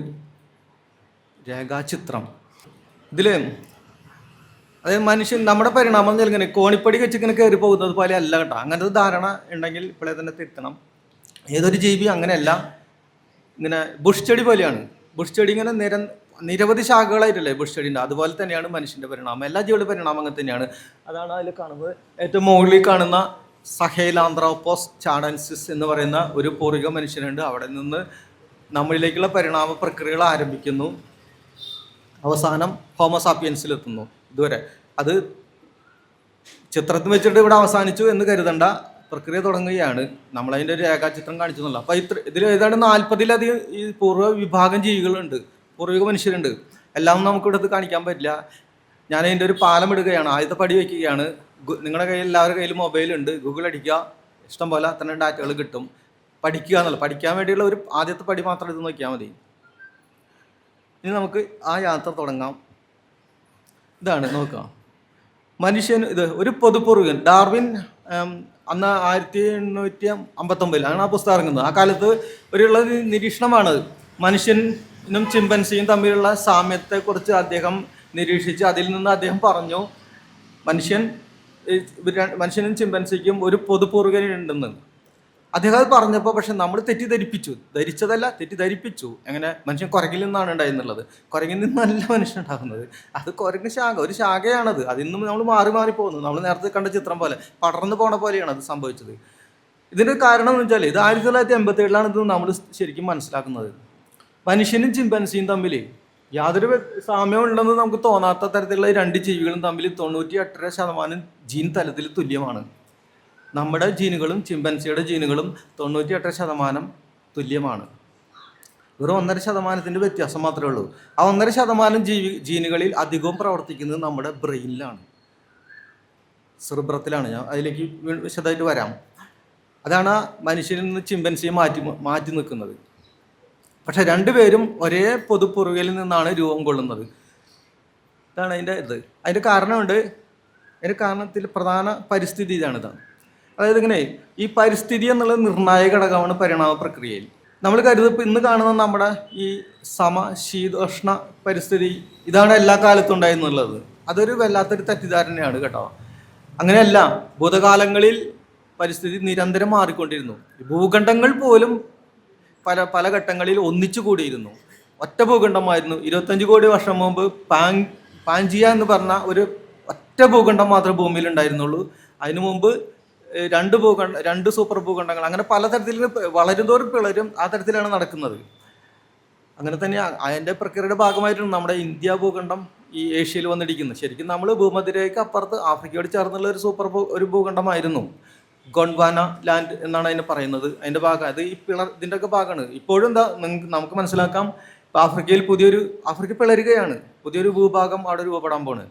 രേഖാചിത്രം. ഇതിൽ അതായത് മനുഷ്യൻ നമ്മുടെ പരിണാമം ഇങ്ങനെ കോണിപ്പടി വെച്ചിങ്ങനെ കയറി പോകുന്നത് പോലെ അല്ല കേട്ടോ. അങ്ങനത്തെ ധാരണ ഉണ്ടെങ്കിൽ ഇപ്പോഴേ തന്നെ തിരുത്തണം. ഏതൊരു ജീവി അങ്ങനെയല്ല. ഇങ്ങനെ ബുഷ് ചെടി പോലെയാണ്. ബുഷ് ചെടി ഇങ്ങനെ നിരവധി ശാഖകളായിട്ടല്ലേ ബുഷ് സ്റ്റഡിൻ്റെ, അതുപോലെ തന്നെയാണ് മനുഷ്യൻ്റെ പരിണാമം. എല്ലാ ജീവികളുടെ പരിണാമം അങ്ങനെ തന്നെയാണ്. അതാണ് അതിൽ കാണുന്നത്. ഏറ്റവും മുകളിൽ കാണുന്ന സഹേലാന്ത്രോപോസ് ചാഡൻസിസ് എന്ന് പറയുന്ന ഒരു പൂർവിക മനുഷ്യനുണ്ട്. അവിടെ നിന്ന് നമ്മളിലേക്കുള്ള പരിണാമ പ്രക്രിയകൾ ആരംഭിക്കുന്നു, അവസാനം ഹോമോസാപ്പിയൻസിലെത്തുന്നു. ഇതുവരെ അത് ചിത്രത്തിൽ വെച്ചിട്ട് ഇവിടെ അവസാനിച്ചു എന്ന് കരുതണ്ട, പ്രക്രിയ തുടങ്ങുകയാണ്. നമ്മളതിൻ്റെ ഒരു രേഖാചിത്രം കാണിച്ചു എന്നുള്ള. അപ്പോൾ ഇതിൽ ഏതാണ്ട് 40-ലധികം ഈ പൂർവ്വ വിഭാഗം ജീവികളുണ്ട്, പൂർവിക മനുഷ്യരുണ്ട്. എല്ലാം നമുക്കിവിടുത്തെ കാണിക്കാൻ പറ്റില്ല. ഞാൻ അതിൻ്റെ ഒരു പാലം ഇടുകയാണ്, ആദ്യത്തെ പടി വയ്ക്കുകയാണ്. നിങ്ങളുടെ കയ്യിൽ എല്ലാവരുടെ കയ്യിൽ മൊബൈലുണ്ട്, ഗൂഗിൾ അടിക്കുക, ഇഷ്ടം പോലെ അത്തരം ഡാറ്റകൾ കിട്ടും. പഠിക്കുക എന്നുള്ള, പഠിക്കാൻ വേണ്ടിയുള്ള ഒരു ആദ്യത്തെ പടി മാത്രം ഇത് നോക്കിയാൽ മതി. ഇനി നമുക്ക് ആ യാത്ര തുടങ്ങാം. ഇതാണ് നോക്കുക, മനുഷ്യൻ. ഇത് ഒരു പൊതുപൂർവികൻ ഡാർവിൻ അന്ന് 1859 ആണ് ആ പുസ്തകം ഇറങ്ങുന്നത്. ആ കാലത്ത് ഒരുള്ള നിരീക്ഷണമാണ്. മനുഷ്യനും ചിമ്പൻസിയും തമ്മിലുള്ള സാമ്യത്തെക്കുറിച്ച് അദ്ദേഹം നിരീക്ഷിച്ച് അതിൽ നിന്ന് അദ്ദേഹം പറഞ്ഞു, മനുഷ്യനും ചിമ്പൻസിക്കും ഒരു പൊതുപൂർവികനുണ്ടെന്ന്. അദ്ദേഹം അത് പറഞ്ഞപ്പോൾ പക്ഷെ നമ്മൾ തെറ്റിദ്ധരിപ്പിച്ചു. എങ്ങനെ? മനുഷ്യൻ കുരങ്ങിൽ നിന്നാണ് ഉണ്ടായിരുന്നുള്ളത്. കുരങ്ങിൽ നിന്നല്ല മനുഷ്യൻ ഉണ്ടാകുന്നത്. അത് കുരങ്ങ് ശാഖ, ഒരു ശാഖയാണത്. അതിൽ നിന്ന് നമ്മൾ മാറി പോകുന്നു. നമ്മൾ നേരത്തെ കണ്ട ചിത്രം പോലെ പടർന്നു പോണ പോലെയാണ് അത് സംഭവിച്ചത്. ഇതിൻ്റെ കാരണം എന്ന് വെച്ചാൽ ഇത് 1987 ഇത് നമ്മൾ ശരിക്കും മനസ്സിലാക്കുന്നത്. മനുഷ്യനും ചിമ്പൻസിയും തമ്മിൽ യാതൊരു സാമ്യം ഉണ്ടെന്ന് നമുക്ക് തോന്നാത്ത തരത്തിലുള്ള ഈ രണ്ട് ജീവികളും തമ്മിൽ 98% ജീൻ തലത്തിൽ തുല്യമാണ്. നമ്മുടെ ജീനുകളും ചിമ്പൻസിയുടെ ജീനുകളും 98% തുല്യമാണ്. വെറും 1.5% വ്യത്യാസം മാത്രമേ ഉള്ളൂ. ആ 1.5% ജീനുകളിൽ അധികവും പ്രവർത്തിക്കുന്നത് നമ്മുടെ ബ്രെയിനിലാണ്, സെറിബ്രത്തിലാണ്. ഞാൻ അതിലേക്ക് വിശദമായിട്ട് വരാം. അതാണ് മനുഷ്യനിൽ നിന്ന് ചിമ്പൻസിയെ മാറ്റി നിൽക്കുന്നത്. പക്ഷെ രണ്ടുപേരും ഒരേ പൊതുപൂർവികയിൽ നിന്നാണ് രൂപം കൊള്ളുന്നത്. ഇതാണ് അതിൻ്റെ കാരണമുണ്ട്. അതിൻ്റെ കാരണത്തിൽ പ്രധാന പരിസ്ഥിതി ഇതാണ്. അതായത് ഇങ്ങനെ ഈ പരിസ്ഥിതി എന്നുള്ള നിർണായക ഘടകമാണ് പരിണാമ പ്രക്രിയയിൽ. നമ്മൾ കരുതിപ്പോൾ ഇന്ന് കാണുന്ന നമ്മുടെ ഈ ശീതോഷ്ണ പരിസ്ഥിതി ഇതാണ് എല്ലാ കാലത്തും ഉണ്ടായിരുന്നുള്ളത്. അതൊരു വല്ലാത്തൊരു തെറ്റിദ്ധാരണയാണ് കേട്ടോ. അങ്ങനെയല്ല. ഭൂതകാലങ്ങളിൽ പരിസ്ഥിതി നിരന്തരം മാറിക്കൊണ്ടിരുന്നു. ഭൂഖണ്ഡങ്ങൾ പോലും പല ഘട്ടങ്ങളിൽ ഒന്നിച്ചു കൂടിയിരുന്നു. ഒറ്റ ഭൂഖണ്ഡമായിരുന്നു. 25 കോടി വർഷം മുമ്പ് പാഞ്ചിയ എന്ന് പറഞ്ഞ ഒരു ഒറ്റ ഭൂഖണ്ഡം മാത്രമേ ഭൂമിയിൽ ഉണ്ടായിരുന്നുള്ളൂ. അതിനു മുമ്പ് 2 സൂപ്പർ ഭൂഖണ്ഡങ്ങൾ, അങ്ങനെ പലതരത്തിൽ വളരുന്തോറും പിളരും. ആ തരത്തിലാണ് നടക്കുന്നത്. അങ്ങനെ തന്നെ അതിൻ്റെ പ്രക്രിയയുടെ ഭാഗമായിട്ടാണ് നമ്മുടെ ഇന്ത്യ ഭൂഖണ്ഡം ഈ ഏഷ്യയിൽ വന്നിരിക്കുന്നത്. ശരിക്കും നമ്മൾ ഭൂമധ്യരേഖയ്ക്ക് അപ്പുറത്ത് ആഫ്രിക്കയോട് ചേർന്നുള്ള ഒരു ഭൂഖണ്ഡമായിരുന്നു. ഗോണ്ട്വാന ലാൻഡ് എന്നാണ് അതിനെ പറയുന്നത്. അതിൻ്റെ ഭാഗം അത് ഈ ഇതിൻ്റെയൊക്കെ ഭാഗമാണ്. ഇപ്പോഴും നമുക്ക് മനസ്സിലാക്കാം, ആഫ്രിക്ക പിളരുകയാണ്. പുതിയൊരു ഭൂഭാഗം അവിടെ രൂപപ്പെടാൻ പോണ്.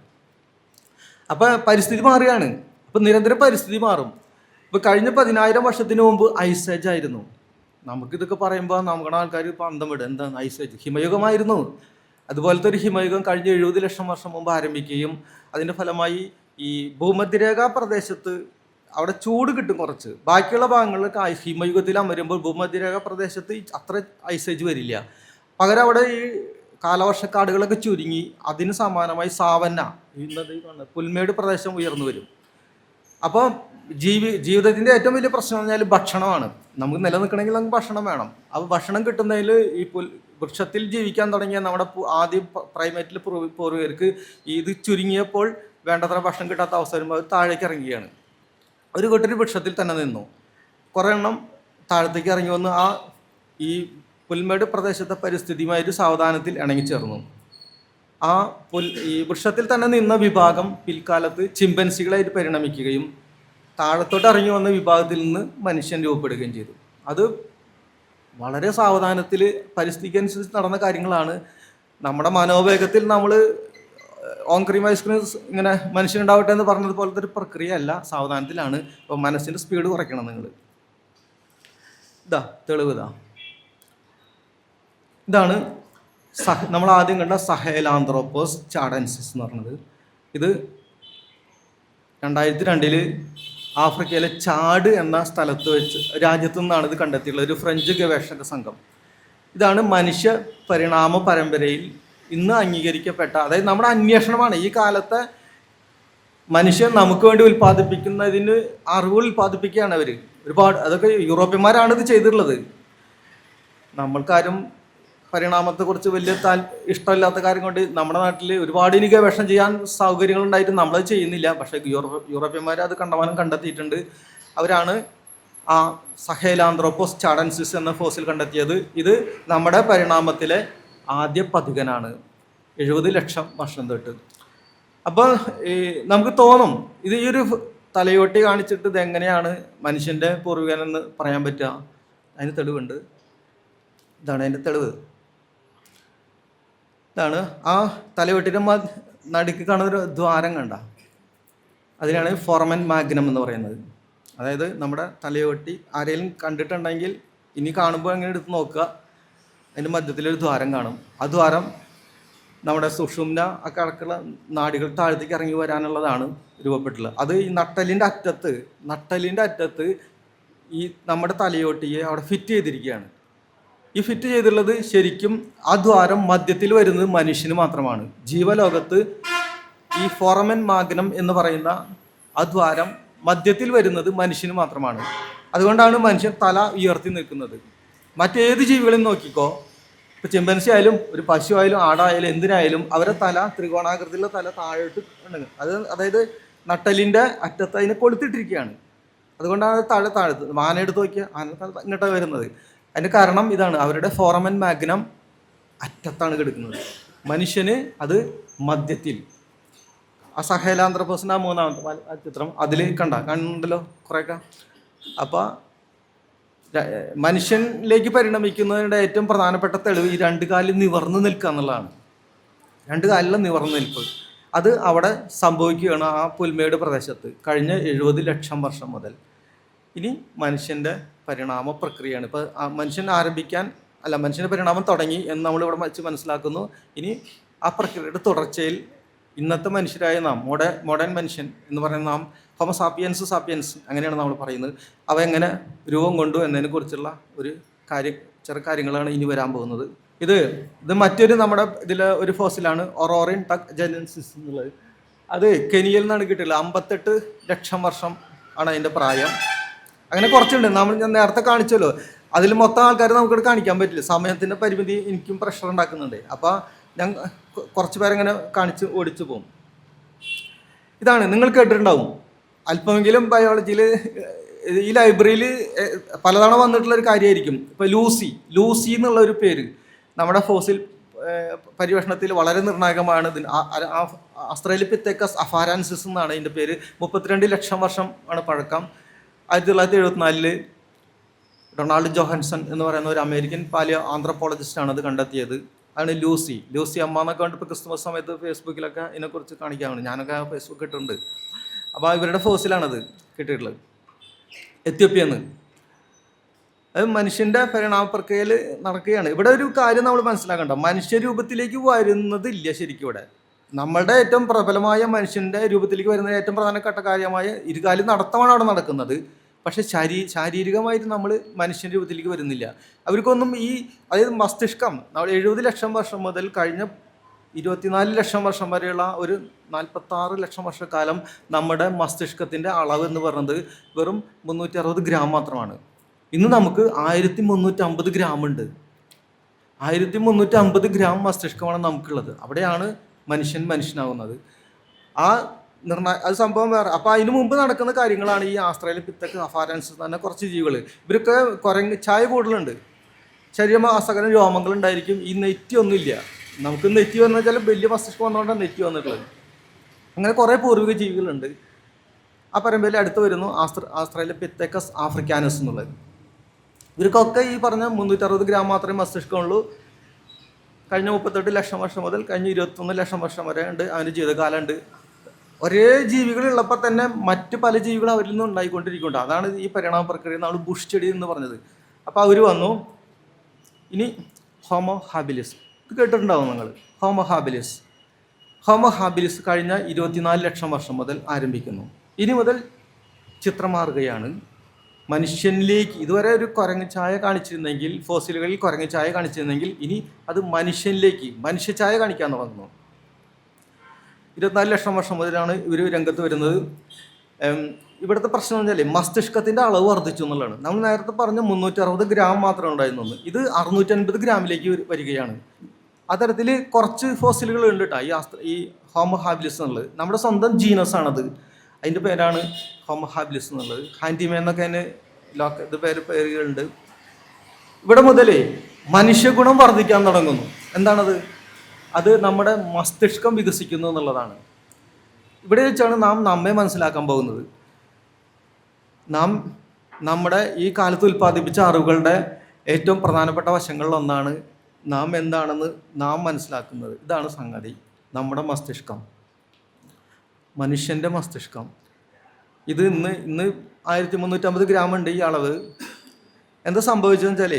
അപ്പം പരിസ്ഥിതി മാറുകയാണ്. അപ്പം നിരന്തരം പരിസ്ഥിതി മാറും. ഇപ്പോൾ കഴിഞ്ഞ 10,000 വർഷത്തിന് മുമ്പ് ഐസ് ഏജ് ആയിരുന്നു. നമുക്കിതൊക്കെ പറയുമ്പോൾ നമ്മുടെ ആൾക്കാർ ഇപ്പോൾ അന്തം വിടും. എന്താണ് ഐസ് ഏജ്? ഹിമയുഗമായിരുന്നു. അതുപോലത്തെ ഒരു ഹിമയുഗം കഴിഞ്ഞ 70 ലക്ഷം വർഷം മുമ്പ് ആരംഭിക്കുകയും അതിൻ്റെ ഫലമായി ഈ ഭൂമധ്യരേഖാ പ്രദേശത്ത് അവിടെ ചൂട് കിട്ടും കുറച്ച്. ബാക്കിയുള്ള ഭാഗങ്ങളിലൊക്കെ ഹിമയുഗത്തിൽ അമരുമ്പോൾ ഭൂമധ്യരേഖാ പ്രദേശത്ത് അത്ര ഐസ് ഏജ് വരില്ല. പകരം അവിടെ ഈ കാലവർഷക്കാടുകളൊക്കെ ചുരുങ്ങി അതിന് സമാനമായി സാവന്ന, പുൽമേട് പ്രദേശം ഉയർന്നു വരും. അപ്പോൾ ജീവിതത്തിൻ്റെ ഏറ്റവും വലിയ പ്രശ്നം എന്ന് പറഞ്ഞാൽ ഭക്ഷണമാണ്. നമുക്ക് നിലനിൽക്കണമെങ്കിൽ നമുക്ക് ഭക്ഷണം വേണം. അപ്പോൾ ഭക്ഷണം കിട്ടുന്നതിൽ ഈ വൃക്ഷത്തിൽ ജീവിക്കാൻ തുടങ്ങിയ നമ്മുടെ ആദ്യം പ്രൈമേറ്റിൽ പൂർവികർക്ക് ഇത് ചുരുങ്ങിയപ്പോൾ വേണ്ടത്ര ഭക്ഷണം കിട്ടാത്ത അവസ്ഥ വരുമ്പോൾ അത് താഴേക്ക് ഇറങ്ങുകയാണ്. ഒരു കൂട്ടർ വൃക്ഷത്തിൽ തന്നെ നിന്നു. കുറേ എണ്ണം താഴത്തേക്ക് ഇറങ്ങി വന്ന് ഈ പുൽമേട് പ്രദേശത്തെ പരിസ്ഥിതിയുമായിട്ട് സാവധാനത്തിൽ ഇണങ്ങിച്ചേർന്നു. ഈ വൃക്ഷത്തിൽ തന്നെ നിന്ന വിഭാഗം പിൽക്കാലത്ത് ചിമ്പൻസികളായിട്ട് പരിണമിക്കുകയും താഴത്തോട്ട് ഇറങ്ങി വന്ന വിഭാഗത്തിൽ നിന്ന് മനുഷ്യൻ രൂപപ്പെടുകയും ചെയ്തു. അത് വളരെ സാവധാനത്തിൽ പരിസ്ഥിതിക്കനുസരിച്ച് നടന്ന കാര്യങ്ങളാണ്. നമ്മുടെ മനോവേഗത്തിൽ നമ്മൾ ഓങ്ക്രീം ഐസ്ക്രീം ഇങ്ങനെ മനുഷ്യനുണ്ടാവട്ടെ എന്ന് പറഞ്ഞത് പോലത്തെ ഒരു പ്രക്രിയ അല്ല, സാവധാനത്തിലാണ്. അപ്പോൾ മനസ്സിൻ്റെ സ്പീഡ് കുറയ്ക്കണം നിങ്ങൾ. തെളിവ് ഇതാണ് നമ്മൾ ആദ്യം കണ്ട സഹേലാന്ത്രോപോസ് ചാഡൻസിസ് എന്ന് പറഞ്ഞത്. ഇത് 2002 ആഫ്രിക്കയിലെ ചാഡ് എന്ന രാജ്യത്തു നിന്നാണ് ഇത് കണ്ടെത്തിയിട്ടുള്ളത്. ഒരു ഫ്രഞ്ച് ഗവേഷക സംഘം. ഇതാണ് മനുഷ്യ പരിണാമ പരമ്പരയിൽ ഇന്ന് അംഗീകരിക്കപ്പെട്ട, അതായത് നമ്മുടെ അന്വേഷണമാണ്. ഈ കാലത്തെ മനുഷ്യൻ നമുക്ക് വേണ്ടി ഉൽപ്പാദിപ്പിക്കുന്നതിന് അറിവുകൾ ഉൽപ്പാദിപ്പിക്കുകയാണ് ഒരുപാട്. അതൊക്കെ യൂറോപ്യന്മാരാണ് ഇത് ചെയ്തിട്ടുള്ളത്. നമ്മൾക്കാരും പരിണാമത്തെക്കുറിച്ച് വലിയ ഇഷ്ടമില്ലാത്ത കാര്യം കൊണ്ട് നമ്മുടെ നാട്ടിൽ ഒരുപാട് ഇനി ഗവേഷണം ചെയ്യാൻ സൗകര്യങ്ങളുണ്ടായിട്ട് നമ്മളത് ചെയ്യുന്നില്ല. പക്ഷേ യൂറോപ്യന്മാർ അത് കണ്ടമാനം കണ്ടെത്തിയിട്ടുണ്ട്. അവരാണ് ആ സഹേലാന്ത്രോപോസ് ചാഡൻസിസ് എന്ന ഫോസിൽ കണ്ടെത്തിയത്. ഇത് നമ്മുടെ പരിണാമത്തിലെ ആദ്യ പതികനാണ്, 70 ലക്ഷം വർഷം തൊട്ട്. അപ്പോൾ നമുക്ക് തോന്നും ഇത് ഈ ഒരു തലയോട്ടി കാണിച്ചിട്ട് ഇതെങ്ങനെയാണ് മനുഷ്യൻ്റെ പൂർവികനെന്ന് പറയാൻ പറ്റുക. അതിന് തെളിവുണ്ട്. ഇതാണ് അതിൻ്റെ തെളിവ്. ഇതാണ് ആ തലയോട്ടിൻ്റെ നടുക്ക് കാണുന്ന ഒരു ദ്വാരം കണ്ട, അതിനാണ് ഫോറമൻ മാഗ്നം എന്ന് പറയുന്നത്. അതായത് നമ്മുടെ തലയോട്ടി ആരെങ്കിലും കണ്ടിട്ടുണ്ടെങ്കിൽ ഇനി കാണുമ്പോൾ അങ്ങനെ എടുത്ത് നോക്കുക, അതിൻ്റെ മധ്യത്തിലൊരു ദ്വാരം കാണും. ആ ദ്വാരം നമ്മുടെ സുഷുമ്ന ഒക്കെ അടക്കമുള്ള നാഡികൾ താഴത്തേക്ക് ഇറങ്ങി വരാനുള്ളതാണ് രൂപപ്പെട്ടുള്ളത്. അത് ഈ നട്ടലിൻ്റെ അറ്റത്ത് ഈ നമ്മുടെ തലയോട്ടിയെ അവിടെ ഫിറ്റ് ചെയ്തിരിക്കുകയാണ്. ഈ ഫിറ്റ് ചെയ്തിട്ടുള്ളത് ശരിക്കും ആ ദ്വാരം മധ്യത്തിൽ വരുന്നത് മനുഷ്യന് മാത്രമാണ്. ജീവലോകത്ത് ഈ ഫോറമൻ മാഗ്നം എന്ന് പറയുന്ന ആ ദ്വാരം മധ്യത്തിൽ വരുന്നത് മനുഷ്യന് മാത്രമാണ്. അതുകൊണ്ടാണ് മനുഷ്യൻ തല ഉയർത്തി നിൽക്കുന്നത്. മറ്റേത് ജീവികളെയും നോക്കിക്കോ, ഇപ്പോൾ ചിമ്പൻസി ആയാലും ഒരു പശു ആയാലും ആടായാലും എന്തിനായാലും അവരെ തല ത്രികോണാകൃതിയിലുള്ള തല താഴോട്ട് ഉണ്ട്. അതായത് നട്ടലിൻ്റെ അറ്റത്ത് അതിനെ കൊളുത്തിട്ടിരിക്കുകയാണ്. അതുകൊണ്ടാണ് താഴത്ത് ആന എടുത്ത് നോക്കിയാൽ ആന ഇങ്ങോട്ടാണ് വരുന്നത്. അതിൻ്റെ കാരണം ഇതാണ്, അവരുടെ ഫോറമൻ മാഗ്നം അറ്റത്താണ് കിടക്കുന്നത്, മനുഷ്യന് അത് മധ്യത്തിൽ. ആ സഹേലാന്ത്രോപോസിൻ്റെ 3ാമത്തെ ചിത്രം അതിൽ കണ്ടുണ്ടല്ലോ കുറേയൊക്കെ. അപ്പോൾ മനുഷ്യനിലേക്ക് പരിണമിക്കുന്നതിൻ്റെ ഏറ്റവും പ്രധാനപ്പെട്ട തെളിവ് ഈ 2 കാലിൽ നിവർന്ന് നിൽക്കുക എന്നുള്ളതാണ്. 2 കാലിൽ നിവർന്ന് നിൽപ്പ് അത് അവിടെ സംഭവിക്കുകയാണ് ആ പുൽമേട് പ്രദേശത്ത് കഴിഞ്ഞ 70 ലക്ഷം വർഷം മുതൽ. ഇനി മനുഷ്യൻ്റെ പരിണാമ പ്രക്രിയയാണ്. ഇപ്പോൾ മനുഷ്യൻ്റെ പരിണാമം തുടങ്ങി എന്ന് നമ്മളിവിടെ വെച്ച് മനസ്സിലാക്കുന്നു. ഇനി ആ പ്രക്രിയയുടെ തുടർച്ചയിൽ ഇന്നത്തെ മനുഷ്യരായ നാം, മോഡേൺ മനുഷ്യൻ എന്ന് പറയുന്ന നാം, ഹോമോസാപ്പിയൻസ് അങ്ങനെയാണ് നമ്മൾ പറയുന്നത്, അവ എങ്ങനെ രൂപം കൊണ്ടു എന്നതിനെക്കുറിച്ചുള്ള ഒരു ചെറു കാര്യങ്ങളാണ് ഇനി വരാൻ പോകുന്നത്. ഇത് മറ്റൊരു നമ്മുടെ ഇതിലെ ഒരു ഫോസിലാണ്, ഒറോറിൻ ടക് ജെനൻസിസ് എന്നുള്ളത്. അത് കെനിയയിൽ നിന്നാണ് കിട്ടില്ല. 58 ലക്ഷം വർഷം ആണ് അതിൻ്റെ പ്രായം. അങ്ങനെ കുറച്ചുണ്ട്. ഞാൻ നേരത്തെ കാണിച്ചല്ലോ, അതിൽ മൊത്തം ആൾക്കാർ നമുക്കിവിടെ കാണിക്കാൻ പറ്റില്ല, സമയത്തിൻ്റെ പരിമിതി എനിക്കും പ്രഷർ ഉണ്ടാക്കുന്നുണ്ട്. അപ്പോൾ ഞാൻ കുറച്ച് പേരെങ്ങനെ കാണിച്ച് ഓടിച്ചു പോകും. ഇതാണ് നിങ്ങൾ കേട്ടിട്ടുണ്ടാവും അല്പമെങ്കിലും ബയോളജിയിൽ, ഈ ലൈബ്രറിയിൽ പലതവണ വന്നിട്ടുള്ളൊരു കാര്യമായിരിക്കും. ഇപ്പോൾ ലൂസി എന്നുള്ള ഒരു പേര് നമ്മുടെ ഫോസിൽ പര്യവേഷണത്തിൽ വളരെ നിർണായകമാണ്. ആസ്ട്രേലിയപിത്തേക്കസ് അഫാരാൻസിസ് എന്നാണ് ഇതിൻ്റെ പേര്. 32 ലക്ഷം വർഷം ആണ് പഴക്കം. 1974 ഡൊണാൾഡ് ജോഹൻസൺ എന്ന് പറയുന്ന ഒരു അമേരിക്കൻ പാലിയോ ആന്ത്രോപോളജിസ്റ്റാണ് അത് കണ്ടെത്തിയത്. ആണ് ലൂസി അമ്മ എന്നൊക്കെ കണ്ട് ഇപ്പോൾ ക്രിസ്മസ് സമയത്ത് ഫേസ്ബുക്കിലൊക്കെ ഇതിനെക്കുറിച്ച് കാണിക്കാറുണ്ട്. ഞാനൊക്കെ ഫേസ്ബുക്ക് ഇട്ടിട്ടുണ്ട്. അപ്പോൾ ഇവരുടെ ഫോസിലാണത് കിട്ടിയിട്ടുള്ളത്, എത്യോപ്യയിൽ നിന്ന്. അത് മനുഷ്യൻ്റെ പരിണാമ പ്രക്രിയയിൽ നടക്കുകയാണ്. ഇവിടെ ഒരു കാര്യം നമ്മൾ മനസ്സിലാക്കണ്ട, മനുഷ്യരൂപത്തിലേക്ക് വരുന്നതില്ല ശരിക്കും. ഇവിടെ നമ്മളുടെ ഏറ്റവും പ്രബലമായ മനുഷ്യൻ്റെ രൂപത്തിലേക്ക് വരുന്ന ഏറ്റവും പ്രധാനപ്പെട്ട കാര്യമായ ഇരുകാലി നടത്തമാണ് അവിടെ നടക്കുന്നത്. പക്ഷെ ശാരീരികമായിട്ട് നമ്മൾ മനുഷ്യൻ രൂപത്തിലേക്ക് വരുന്നില്ല. അവർക്കൊന്നും അതായത് മസ്തിഷ്കം നമ്മൾ 70 ലക്ഷം വർഷം മുതൽ കഴിഞ്ഞ 24 ലക്ഷം വർഷം വരെയുള്ള ഒരു 46 ലക്ഷം വർഷക്കാലം നമ്മുടെ മസ്തിഷ്കത്തിൻ്റെ അളവ് എന്ന് പറയുന്നത് വെറും 360 ഗ്രാം മാത്രമാണ്. ഇന്ന് നമുക്ക് 1350 ഗ്രാം ഉണ്ട്. 1350 ഗ്രാം മസ്തിഷ്കമാണ് നമുക്കുള്ളത്. അവിടെയാണ് മനുഷ്യനാകുന്നത്. അത് സംഭവം വേറെ. അപ്പോൾ അതിന് മുമ്പ് നടക്കുന്ന കാര്യങ്ങളാണ് ഈ ആസ്ട്രേലിയപിത്തേക്കസ് അഫാരാൻസിസ് തന്നെ കുറച്ച് ജീവികൾ. ഇവരൊക്കെ ചായ കൂടുതലുണ്ട്, ശരീരമാസകലം രോമങ്ങളുണ്ടായിരിക്കും. ഈ നെറ്റി ഒന്നുമില്ല. നമുക്ക് നെറ്റി വന്നു വെച്ചാൽ വലിയ മസ്തിഷ്കം വന്നുകൊണ്ടാണ് നെറ്റി വന്നിട്ടുള്ളത്. അങ്ങനെ കുറേ പൂർവിക ജീവികളുണ്ട്. ആ പരമ്പരയിൽ അടുത്ത് വരുന്നു ആസ്ട്രേലിയപിത്തേക്കസ് ആഫ്രിക്കാനസ് എന്നുള്ളത്. ഇവർക്കൊക്കെ ഈ പറഞ്ഞ 360 ഗ്രാം മാത്രമേ മസ്തിഷ്കമുള്ളൂ. കഴിഞ്ഞ 38 ലക്ഷം വർഷം മുതൽ കഴിഞ്ഞ 21 ലക്ഷം വർഷം വരെ ഉണ്ട് അതിൻ്റെ ജീവിതകാലമുണ്ട്. ഒരേ ജീവികളുള്ളപ്പോൾ തന്നെ മറ്റ് പല ജീവികളും അവരിൽ നിന്ന് ഉണ്ടായിക്കൊണ്ടിരിക്കുന്നുണ്ട്. അതാണ് ഈ പരിണാമ പ്രക്രിയ നമ്മൾ ബുഷ് ചെടി എന്ന് പറഞ്ഞത്. അപ്പോൾ അവർ വന്നു. ഇനി ഹോമോ ഹാബിലിസ്, ഇത് കേട്ടിട്ടുണ്ടാവും നിങ്ങൾ. ഹോമോ ഹാബിലിസ് കഴിഞ്ഞ 24 ലക്ഷം വർഷം മുതൽ ആരംഭിക്കുന്നു. ഇനി മുതൽ ചിത്രം മാറുകയാണ് മനുഷ്യനിലേക്ക്. ഇതുവരെ ഒരു കുരങ്ങ് ചായ കാണിച്ചിരുന്നെങ്കിൽ, ഫോസിലുകളിൽ കുരങ്ങ് ചായ കാണിച്ചിരുന്നെങ്കിൽ, ഇനി അത് മനുഷ്യ ചായ കാണിക്കാൻ തുടങ്ങുന്നു. 24 ലക്ഷം വർഷം മുതലാണ് ഇവർ രംഗത്ത് വരുന്നത്. ഇവിടുത്തെ പ്രശ്നം എന്ന് വെച്ചാൽ മസ്തിഷ്കത്തിന്റെ അളവ് വർദ്ധിച്ചു എന്നുള്ളതാണ്. നമ്മൾ നേരത്തെ പറഞ്ഞ 360 ഗ്രാം മാത്രം ഉണ്ടായിരുന്നു, ഇത് 650 ഗ്രാമിലേക്ക് വരികയാണ്. അത്തരത്തിൽ കുറച്ച് ഫോസിലുകൾ ഉണ്ട് കേട്ടോ ഈ ഹോമോ ഹാബിലിസ് എന്നുള്ളത്. നമ്മുടെ സ്വന്തം ജീനസ് ആണത്, അതിൻ്റെ പേരാണ് ഹോമോ ഹാബിലിസ് എന്നുള്ളത്. ഹാൻഡിമേ എന്നൊക്കെ അതിന് പേരുകളുണ്ട്. ഇവിടെ മുതൽ മനുഷ്യഗുണം വർദ്ധിക്കാൻ തുടങ്ങുന്നു. എന്താണത്? അത് നമ്മുടെ മസ്തിഷ്കം വികസിക്കുന്നു എന്നുള്ളതാണ്. ഇവിടെ വെച്ചാണ് നാം നമ്മെ മനസ്സിലാക്കാൻ പോകുന്നത്. നാം നമ്മുടെ ഈ കാലത്ത് ഉൽപ്പാദിപ്പിച്ച അറിവുകളുടെ ഏറ്റവും പ്രധാനപ്പെട്ട വശങ്ങളിലൊന്നാണ് നാം എന്താണെന്ന് നാം മനസ്സിലാക്കുന്നത്. ഇതാണ് സംഗതി. നമ്മുടെ മസ്തിഷ്കം, മനുഷ്യൻ്റെ മസ്തിഷ്കം, ഇത് ഇന്ന് 1350 ഗ്രാം ഉണ്ട് ഈ അളവ്. എന്താ സംഭവിച്ചതെന്ന് വെച്ചാൽ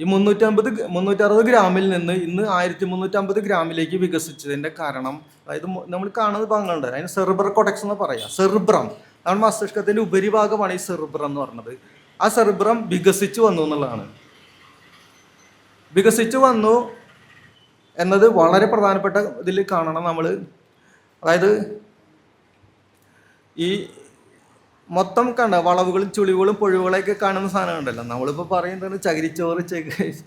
ഈ 360 ഗ്രാമിൽ നിന്ന് ഇന്ന് 1350 ഗ്രാമിലേക്ക് വികസിച്ചതിൻ്റെ കാരണം, അതായത് നമ്മൾ കാണുന്ന ഭാഗങ്ങളുണ്ട്, അതിന് സെറിബ്രൽ കോർട്ടെക്സ് എന്ന് പറയാം. സെറിബ്രം, നമ്മുടെ മസ്തിഷ്കത്തിൻ്റെ ഉപരിഭാഗമാണ് ഈ സെറിബ്രം എന്ന് പറയുന്നത്. ആ സെറിബ്രം വികസിച്ചു വന്നു എന്നുള്ളതാണ്. വികസിച്ചു വന്നു എന്നത് വളരെ പ്രധാനപ്പെട്ട ഇതിൽ കാണണം നമ്മൾ. അതായത് ഈ മൊത്തം കണ്ട വളവുകളും ചുളിവുകളും പൊഴിവുകളൊക്കെ കാണുന്ന സാധനം ഉണ്ടല്ലോ, നമ്മളിപ്പോൾ പറയുന്നത് ചകിരിച്ചോറ്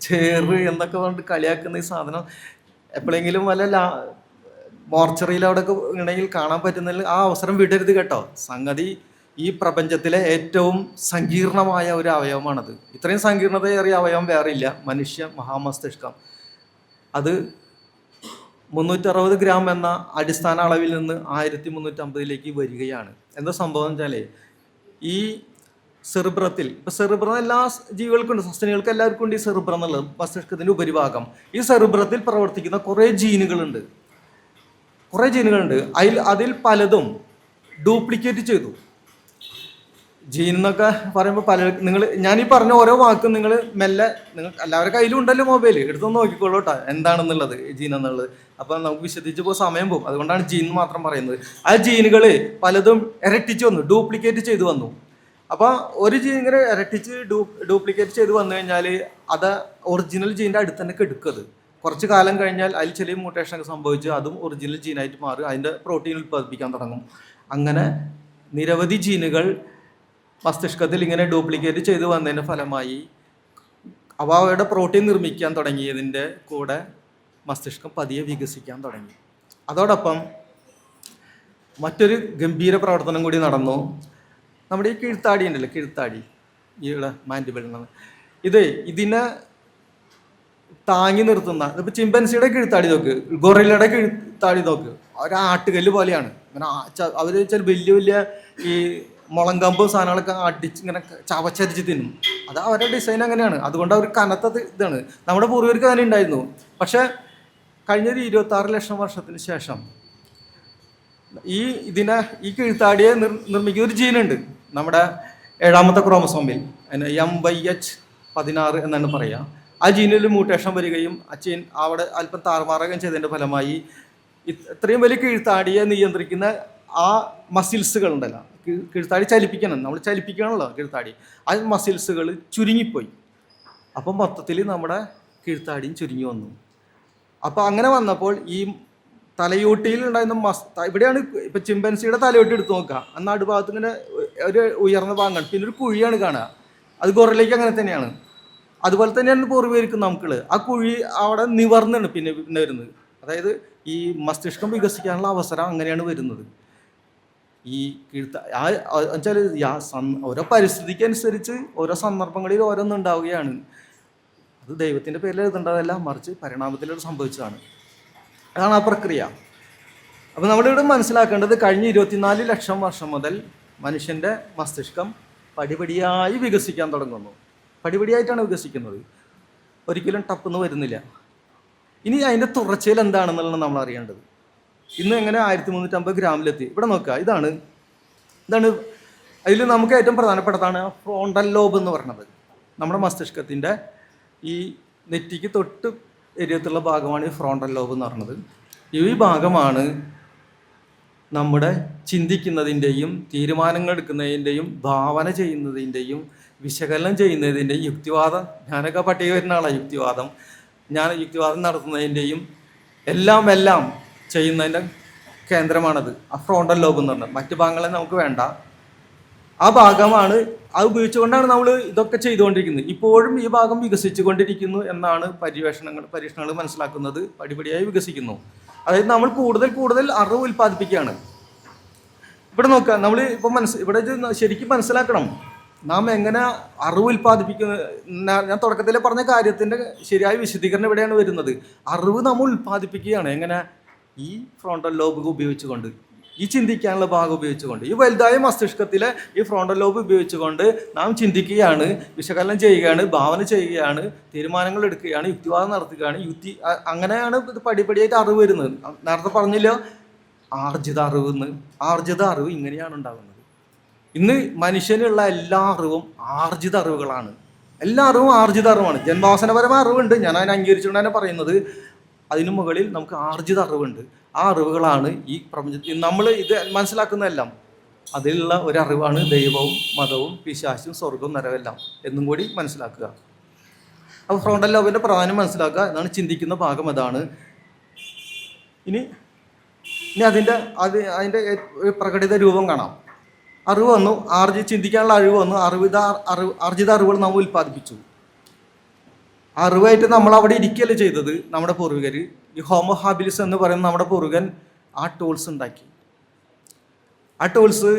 ചേറ് എന്നൊക്കെ പറഞ്ഞിട്ട് കളിയാക്കുന്ന ഈ സാധനം എപ്പോഴെങ്കിലും വല്ല മോർച്ചറിയിൽ അവിടെ ഒക്കെ ഉണ്ടെങ്കിൽ കാണാൻ പറ്റുന്നതിൽ ആ അവസരം വിടരുത് കേട്ടോ. സംഗതി ഈ പ്രപഞ്ചത്തിലെ ഏറ്റവും സങ്കീർണമായ ഒരു അവയവമാണത്. ഇത്രയും സങ്കീർണതയേറിയ അവയവം വേറെ ഇല്ല, മനുഷ്യ മഹാമസ്തിഷ്കം. അത് 360 ഗ്രാം എന്ന അടിസ്ഥാന അളവിൽ നിന്ന് 1350 വരികയാണ്. എന്താ സംഭവം എന്ന് വെച്ചാൽ ഈ സെറിബ്രത്തിൽ, ഇപ്പം സെറിബ്രം എല്ലാ ജീവികൾക്കും ഉണ്ട്, സസ്തനികൾക്ക് എല്ലാവർക്കും ഉണ്ട് ഈ സെറിബ്രം എന്നുള്ളത്, മസ്തിഷ്കത്തിൻ്റെ ഉപരിഭാഗം. ഈ സെറിബ്രത്തിൽ പ്രവർത്തിക്കുന്ന കുറേ ജീനുകളുണ്ട്. അതിൽ പലതും ഡ്യൂപ്ലിക്കേറ്റ് ചെയ്തു. ജീൻ എന്നൊക്കെ പറയുമ്പോൾ ഞാനീ പറഞ്ഞ ഓരോ വാക്കും നിങ്ങൾ മെല്ലെ, നിങ്ങൾക്ക് എല്ലാവരുടെ കയ്യിലും ഉണ്ടല്ലോ മൊബൈൽ, എടുത്തൊന്ന് നോക്കിക്കോളൂ കേട്ടോ എന്താണെന്നുള്ളത്, ജീൻ എന്നുള്ളത്. അപ്പം നമുക്ക് വിശദിച്ച് പോകുമ്പോൾ സമയം പോകും, അതുകൊണ്ടാണ് ജീൻ മാത്രം പറയുന്നത്. ആ ജീനുകൾ പലതും ഇരട്ടിച്ച് വന്നു, ഡ്യൂപ്ലിക്കേറ്റ് ചെയ്തു വന്നു. അപ്പോൾ ഒരു ജീൻ ഇങ്ങനെ ഇരട്ടിച്ച് ഡ്യൂപ്ലിക്കേറ്റ് ചെയ്ത് വന്നു കഴിഞ്ഞാൽ അത് ഒറിജിനൽ ജീൻ്റെ അടുത്ത് തന്നെ കെടുക്കത്. കുറച്ച് കാലം കഴിഞ്ഞാൽ അതിൽ ചെറിയ മ്യൂട്ടേഷനൊക്കെ സംഭവിച്ച് അതും ഒറിജിനൽ ജീനായിട്ട് മാറി അതിൻ്റെ പ്രോട്ടീൻ ഉൽപ്പാദിപ്പിക്കാൻ തുടങ്ങും. അങ്ങനെ നിരവധി ജീനുകൾ മസ്തിഷ്കത്തിൽ ഇങ്ങനെ ഡ്യൂപ്ലിക്കേറ്റ് ചെയ്ത് വന്നതിൻ്റെ ഫലമായി അവയുടെ പ്രോട്ടീൻ നിർമ്മിക്കാൻ തുടങ്ങിയതിൻ്റെ കൂടെ മസ്തിഷ്കം പതിയെ വികസിക്കാൻ തുടങ്ങി. അതോടൊപ്പം മറ്റൊരു ഗംഭീര പ്രവർത്തനം കൂടി നടന്നു. നമ്മുടെ ഈ കീഴ്ത്താടി ഉണ്ടല്ലോ, കീഴ്ത്താടി, ഈയുടെ മാൻഡിബിൾ എന്നാണ് ഇതിനെ താങ്ങി നിർത്തുന്ന, ഇപ്പോൾ ചിമ്പൻസിയുടെ കീഴ്ത്താടി നോക്ക്, ഗൊറില്ലയുടെ കീഴ്ത്താടി നോക്ക്, ഒരാട്ടുകല്ല് പോലെയാണ്. ഇങ്ങനെ അവർ വെച്ചാൽ വലിയ വലിയ ഈ മുളങ്കമ്പ് സാധനങ്ങളൊക്കെ അടിച്ച് ഇങ്ങനെ ചവച്ചരിച്ച് തിന്നും. അത് അവരുടെ ഡിസൈൻ അങ്ങനെയാണ്, അതുകൊണ്ട് അവർ കനത്ത ഇതാണ്. നമ്മുടെ പൂർവ്വികർക്ക് തന്നെ ഉണ്ടായിരുന്നു. പക്ഷേ കഴിഞ്ഞൊരു 26 ലക്ഷം വർഷത്തിന് ശേഷം ഈ കീഴ്ത്താടിയെ നിർമ്മിക്കുന്ന ഒരു ജീനുണ്ട് നമ്മുടെ 7ാമത്തെ ക്രോമസോമിൽ, MYH16 എന്നാണ് പറയുക. ആ ജീനിൽ മ്യൂട്ടേഷൻ വരികയും ആ ജീൻ അവിടെ അല്പം താറുമാറുകയും ചെയ്തതിൻ്റെ ഫലമായി ഇത്രയും വലിയ കീഴ്ത്താടിയെ നിയന്ത്രിക്കുന്ന ആ മസിൽസുകൾ ഉണ്ടല്ലോ, കീഴ്ത്താടി ചലിപ്പിക്കണം, നമ്മൾ ചലിപ്പിക്കണമല്ലോ കീഴ്ത്താടി, ആ മസിൽസുകൾ ചുരുങ്ങിപ്പോയി. അപ്പം മൊത്തത്തിൽ നമ്മുടെ കീഴ്ത്താടിയും ചുരുങ്ങി വന്നു. അപ്പോൾ അങ്ങനെ വന്നപ്പോൾ ഈ തലയോട്ടിയിൽ ഉണ്ടായിരുന്ന ഇവിടെയാണ് ഇപ്പം ചിമ്പൻസിയുടെ തലയോട്ടി എടുത്ത് നോക്കുക, എന്നാൽ അടുഭാഗത്ത് ഇങ്ങനെ ഒരു ഉയർന്ന ഭാഗമാണ്, പിന്നെ ഒരു കുഴിയാണ് കാണുക. അത് ഗൊറില്ലയ്ക്ക് അങ്ങനെ തന്നെയാണ്. അതുപോലെ തന്നെയാണ് പൂർവ്വീകരിക്കും നമുക്കുള്ളത്. ആ കുഴി അവിടെ നിവർന്നാണ് പിന്നെ വരുന്നത്. അതായത് ഈ മസ്തിഷ്കം വികസിക്കാനുള്ള അവസരം അങ്ങനെയാണ് വരുന്നത്. ഈ വെച്ചാൽ ഓരോ പരിസ്ഥിതിക്ക് അനുസരിച്ച് ഓരോ സന്ദർഭങ്ങളിൽ ഓരോന്നുണ്ടാവുകയാണ്. അത് ദൈവത്തിൻ്റെ പേരിൽ എഴുതേണ്ടതല്ല, മറിച്ച് പരിണാമത്തിലൂടെ സംഭവിച്ചതാണ്. അതാണ് ആ പ്രക്രിയ. അപ്പോൾ നമ്മളിവിടെ മനസ്സിലാക്കേണ്ടത് കഴിഞ്ഞ 24 ലക്ഷം വർഷം മുതൽ മനുഷ്യൻ്റെ മസ്തിഷ്കം പടിപടിയായി വികസിക്കാൻ തുടങ്ങുന്നു. പടിപടിയായിട്ടാണ് വികസിക്കുന്നത്, ഒരിക്കലും ടപ്പെന്ന് വരുന്നില്ല. ഇനി അതിൻ്റെ തുടർച്ചയിൽ എന്താണെന്നുള്ളത് നമ്മൾ അറിയേണ്ടത്. ഇന്ന് എങ്ങനെ 1350 ഗ്രാമിലെത്തി? ഇവിടെ നോക്കുക, ഇതാണ് അതിൽ നമുക്ക് ഏറ്റവും പ്രധാനപ്പെട്ടതാണ് ഫ്രോണ്ടൽ ലോബ് എന്ന് പറയുന്നത്. നമ്മുടെ മസ്തിഷ്കത്തിൻ്റെ ഈ നെറ്റിക്ക് തൊട്ട് എരിയത്തുള്ള ഭാഗമാണ് ഈ ഫ്രോണ്ടൽ ലോബ് എന്ന് പറയുന്നത്. ഈ ഭാഗമാണ് നമ്മുടെ ചിന്തിക്കുന്നതിൻ്റെയും തീരുമാനങ്ങൾ എടുക്കുന്നതിൻ്റെയും ഭാവന ചെയ്യുന്നതിൻ്റെയും വിശകലനം ചെയ്യുന്നതിൻ്റെയും യുക്തിവാദം, ഞാനൊക്കെ പട്ടിക വരുന്ന ആളാണ്, യുക്തിവാദം നടത്തുന്നതിൻ്റെയും എല്ലാം ചെയ്യുന്നതിൻ്റെ കേന്ദ്രമാണത്, ആ ഫ്രോണ്ടൽ ലോബ് എന്ന് പറഞ്ഞത്. മറ്റു ഭാഗങ്ങളെ നമുക്ക് വേണ്ട. ആ ഭാഗമാണ്, അത് ഉപയോഗിച്ചുകൊണ്ടാണ് നമ്മൾ ഇതൊക്കെ ചെയ്തുകൊണ്ടിരിക്കുന്നത്. ഇപ്പോഴും ഈ ഭാഗം വികസിച്ചു കൊണ്ടിരിക്കുന്നു എന്നാണ് പരീക്ഷണങ്ങൾ മനസ്സിലാക്കുന്നത്. പടിപടിയായി വികസിക്കുന്നു. അതായത് നമ്മൾ കൂടുതൽ കൂടുതൽ അറിവ് ഉൽപ്പാദിപ്പിക്കുകയാണ്. ഇവിടെ നോക്കുക, നമ്മൾ ഇപ്പോൾ ഇവിടെ ശരിക്കും മനസ്സിലാക്കണം, നാം എങ്ങനെ അറിവ് ഉൽപ്പാദിപ്പിക്കുന്ന. ഞാൻ തുടക്കത്തിൽ പറഞ്ഞ കാര്യത്തിൻ്റെ ശരിയായ വിശദീകരണം ഇവിടെയാണ് വരുന്നത്. അറിവ് നമ്മൾ ഉൽപ്പാദിപ്പിക്കുകയാണ് എങ്ങനെ? ഈ ഫ്രോണ്ടൽ ലോബ് ഉപയോഗിച്ചുകൊണ്ട്, ഈ ചിന്തിക്കാനുള്ള ഭാഗം ഉപയോഗിച്ചുകൊണ്ട്, ഈ വലുതായ മസ്തിഷ്കത്തിലെ ഈ ഫ്രോണ്ടൽ ലോബ് ഉപയോഗിച്ചുകൊണ്ട് നാം ചിന്തിക്കുകയാണ്, വിശകലനം ചെയ്യുകയാണ്, ഭാവന ചെയ്യുകയാണ്, തീരുമാനങ്ങൾ എടുക്കുകയാണ്, യുക്തിവാദം നടത്തുകയാണ്. അങ്ങനെയാണ് ഇത് പടിപടിയായിട്ട് അറിവ് വരുന്നത്. നേരത്തെ പറഞ്ഞില്ല ആർജിത അറിവ് എന്ന്. ആർജിത അറിവ് ഇങ്ങനെയാണ് ഉണ്ടാകുന്നത്. ഇന്ന് മനുഷ്യനുള്ള എല്ലാ അറിവും ആർജിത അറിവുകളാണ്. എല്ലാ അറിവും ആർജിത അറിവാണ്. ജന്മവാസനപരമായ അറിവുണ്ട്, ഞാൻ അതിനെ അംഗീകരിച്ചുകൊണ്ട് തന്നെ പറയുന്നത്. അതിനു മുകളിൽ നമുക്ക് ആർജിത അറിവുണ്ട്. ആ അറിവുകളാണ് ഈ പ്രപഞ്ചത്തിൽ നമ്മൾ ഇത് മനസ്സിലാക്കുന്നതെല്ലാം. അതിലുള്ള ഒരറിവാണ് ദൈവവും മതവും പിശാചും സ്വർഗവും നരകമെല്ലാം എന്നും കൂടി മനസ്സിലാക്കുക. അപ്പോൾ ഫ്രോണ്ടൽ ലോബിൻ്റെ പ്രാധാന്യം മനസ്സിലാക്കുക എന്നാണ്. ചിന്തിക്കുന്ന ഭാഗം അതാണ്. ഇനി അതിൻ്റെ പ്രകടിത രൂപം കാണാം. അറിവ് വന്നു, ചിന്തിക്കാനുള്ള അറിവ് വന്നു, ആർജിത അറിവുകൾ നാം ഉൽപ്പാദിപ്പിച്ചു. അറിവായിട്ട് നമ്മൾ അവിടെ ഇരിക്കുകയല്ലേ ചെയ്തത്. നമ്മുടെ പൂർവികർ, ഈ ഹോമോ ഹാബിലിസ് എന്ന് പറയുന്ന നമ്മുടെ പൂർവികൻ ആ ടൂൾസ് ഉണ്ടാക്കി. ആ ടൂൾസ്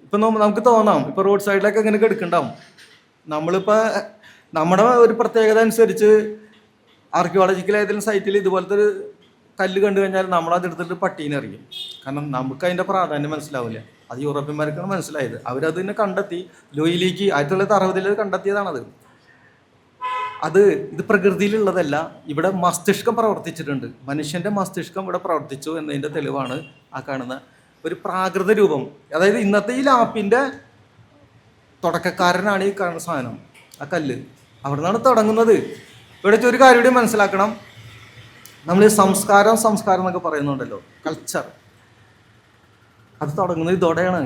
ഇപ്പം നമുക്ക് തോന്നാം, ഇപ്പോൾ റോഡ് സൈഡിലൊക്കെ ഇങ്ങനെ എടുക്കണ്ടാവും. നമ്മളിപ്പോൾ നമ്മുടെ ഒരു പ്രത്യേകത അനുസരിച്ച് ആർക്കിയോളജിക്കൽ ഏതെങ്കിലും സൈറ്റിൽ ഇതുപോലത്തെ ഒരു കല്ല് കണ്ടു കഴിഞ്ഞാൽ നമ്മളതെടുത്തിട്ട് പട്ടീനെ അറിയും. കാരണം നമുക്ക് അതിൻ്റെ പ്രാധാന്യം മനസ്സിലാവില്ല. അത് യൂറോപ്യന്മാർക്കാണ് മനസ്സിലായത്. അവരതിനെ കണ്ടെത്തി. ലൂയിലേക്ക് 1960 കണ്ടെത്തിയതാണത്. ഇത് പ്രകൃതിയിലുള്ളതല്ല, ഇവിടെ മസ്തിഷ്കം പ്രവർത്തിച്ചിട്ടുണ്ട്. മനുഷ്യൻ്റെ മസ്തിഷ്കം ഇവിടെ പ്രവർത്തിച്ചു എന്നതിൻ്റെ തെളിവാണ് ആ കാണുന്ന ഒരു പ്രാകൃത രൂപം. അതായത് ഇന്നത്തെ ഈ ലാപ്പിൻ്റെ തുടക്കക്കാരനാണ് ഈ കാണുന്ന സാധനം, ആ കല്ല്. അവിടെ നിന്നാണ് തുടങ്ങുന്നത്. ഇവിടെ ഒരു കാര്യം കൂടി മനസ്സിലാക്കണം. നമ്മൾ സംസ്കാരം എന്നൊക്കെ പറയുന്നുണ്ടല്ലോ, കൾച്ചർ, അത് തുടങ്ങുന്നത് ഇതോടെയാണ്.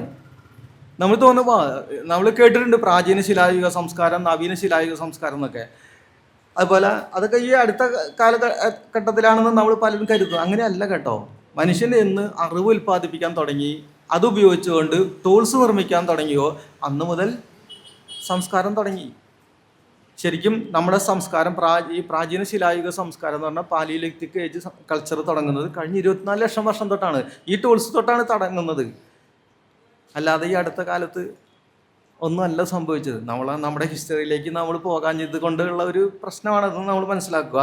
നമ്മൾ നമ്മൾ കേട്ടിട്ടുണ്ട് പ്രാചീന ശിലായുഗ സംസ്കാരം, നവീന ശിലായുഗ സംസ്കാരം എന്നൊക്കെ. അതുപോലെ അതൊക്കെ ഈ അടുത്ത കാലഘട്ടത്തിലാണെന്ന് നമ്മൾ പലരും കരുതുന്നു. അങ്ങനെയല്ല കേട്ടോ. മനുഷ്യൻ എന്ന് അറിവ് ഉൽപ്പാദിപ്പിക്കാൻ തുടങ്ങി, അതുപയോഗിച്ചുകൊണ്ട് ടൂൾസ് നിർമ്മിക്കാൻ തുടങ്ങിയോ അന്ന് മുതൽ സംസ്കാരം തുടങ്ങി. ശരിക്കും നമ്മുടെ സംസ്കാരം, ഈ പ്രാചീന ശിലായുഗ സംസ്കാരം എന്ന് പറഞ്ഞാൽ പാലിയോലിത്തിക് ഏജ് കൾച്ചർ തുടങ്ങുന്നത് കഴിഞ്ഞ 24 ലക്ഷം വർഷം തൊട്ടാണ്. ഈ ടൂൾസ് തൊട്ടാണ് തുടങ്ങുന്നത്. അല്ലാതെ ഈ അടുത്ത കാലത്ത് ഒന്നുമല്ല സംഭവിച്ചത്. നമ്മുടെ ഹിസ്റ്ററിയിലേക്ക് നമ്മൾ പോകാഞ്ഞത് കൊണ്ടുള്ള ഒരു പ്രശ്നമാണെന്ന് നമ്മൾ മനസ്സിലാക്കുക.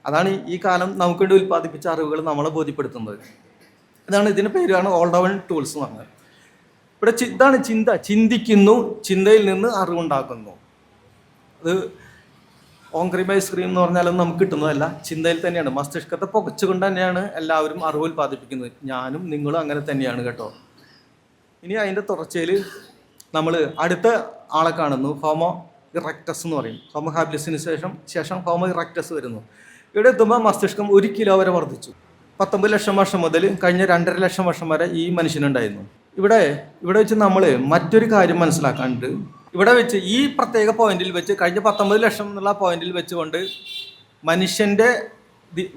അതാണ് ഈ കാലം നമുക്ക് വേണ്ടി ഉൽപ്പാദിപ്പിച്ച അറിവുകൾ നമ്മളെ ബോധ്യപ്പെടുത്തുന്നത്. ഇതിൻ്റെ പേരാണ് ഓൾഡ് ടൂൾസ് എന്ന് പറഞ്ഞത്. ഇവിടെ ഇതാണ് ചിന്തിക്കുന്നു, ചിന്തയിൽ നിന്ന് അറിവുണ്ടാക്കുന്നു. അത് ഓങ്ക്രീം ഐസ്ക്രീം എന്ന് പറഞ്ഞാലും നമുക്ക് കിട്ടുന്നതല്ല, ചിന്തയിൽ തന്നെയാണ്. മസ്തിഷ്കത്തെ പുകച്ചുകൊണ്ട് തന്നെയാണ് എല്ലാവരും അറിവ് ഉൽപ്പാദിപ്പിക്കുന്നത്. ഞാനും നിങ്ങളും അങ്ങനെ തന്നെയാണ് കേട്ടോ. ഇനി അതിൻ്റെ തുടർച്ചയിൽ നമ്മൾ അടുത്ത ആളെ കാണുന്നു, ഹോമോ ഇറക്ടസ് എന്ന് പറയും. ഹോമോ ഹാബിലിസിന് ശേഷം ഹോമോ ഇറക്ടസ് വരുന്നു. ഇവിടെ എത്തുമ്പോൾ മസ്തിഷ്കം 1 കിലോ വരെ വർദ്ധിച്ചു. 19 ലക്ഷം വർഷം മുതൽ കഴിഞ്ഞ 2.5 ലക്ഷം വർഷം വരെ ഈ മനുഷ്യനുണ്ടായിരുന്നു. ഇവിടെ വെച്ച് നമ്മൾ മറ്റൊരു കാര്യം മനസ്സിലാക്കാണ്ട്, ഇവിടെ വെച്ച് ഈ പ്രത്യേക പോയിന്റിൽ വെച്ച് കഴിഞ്ഞ 19 ലക്ഷം എന്നുള്ള പോയിന്റിൽ വെച്ചുകൊണ്ട്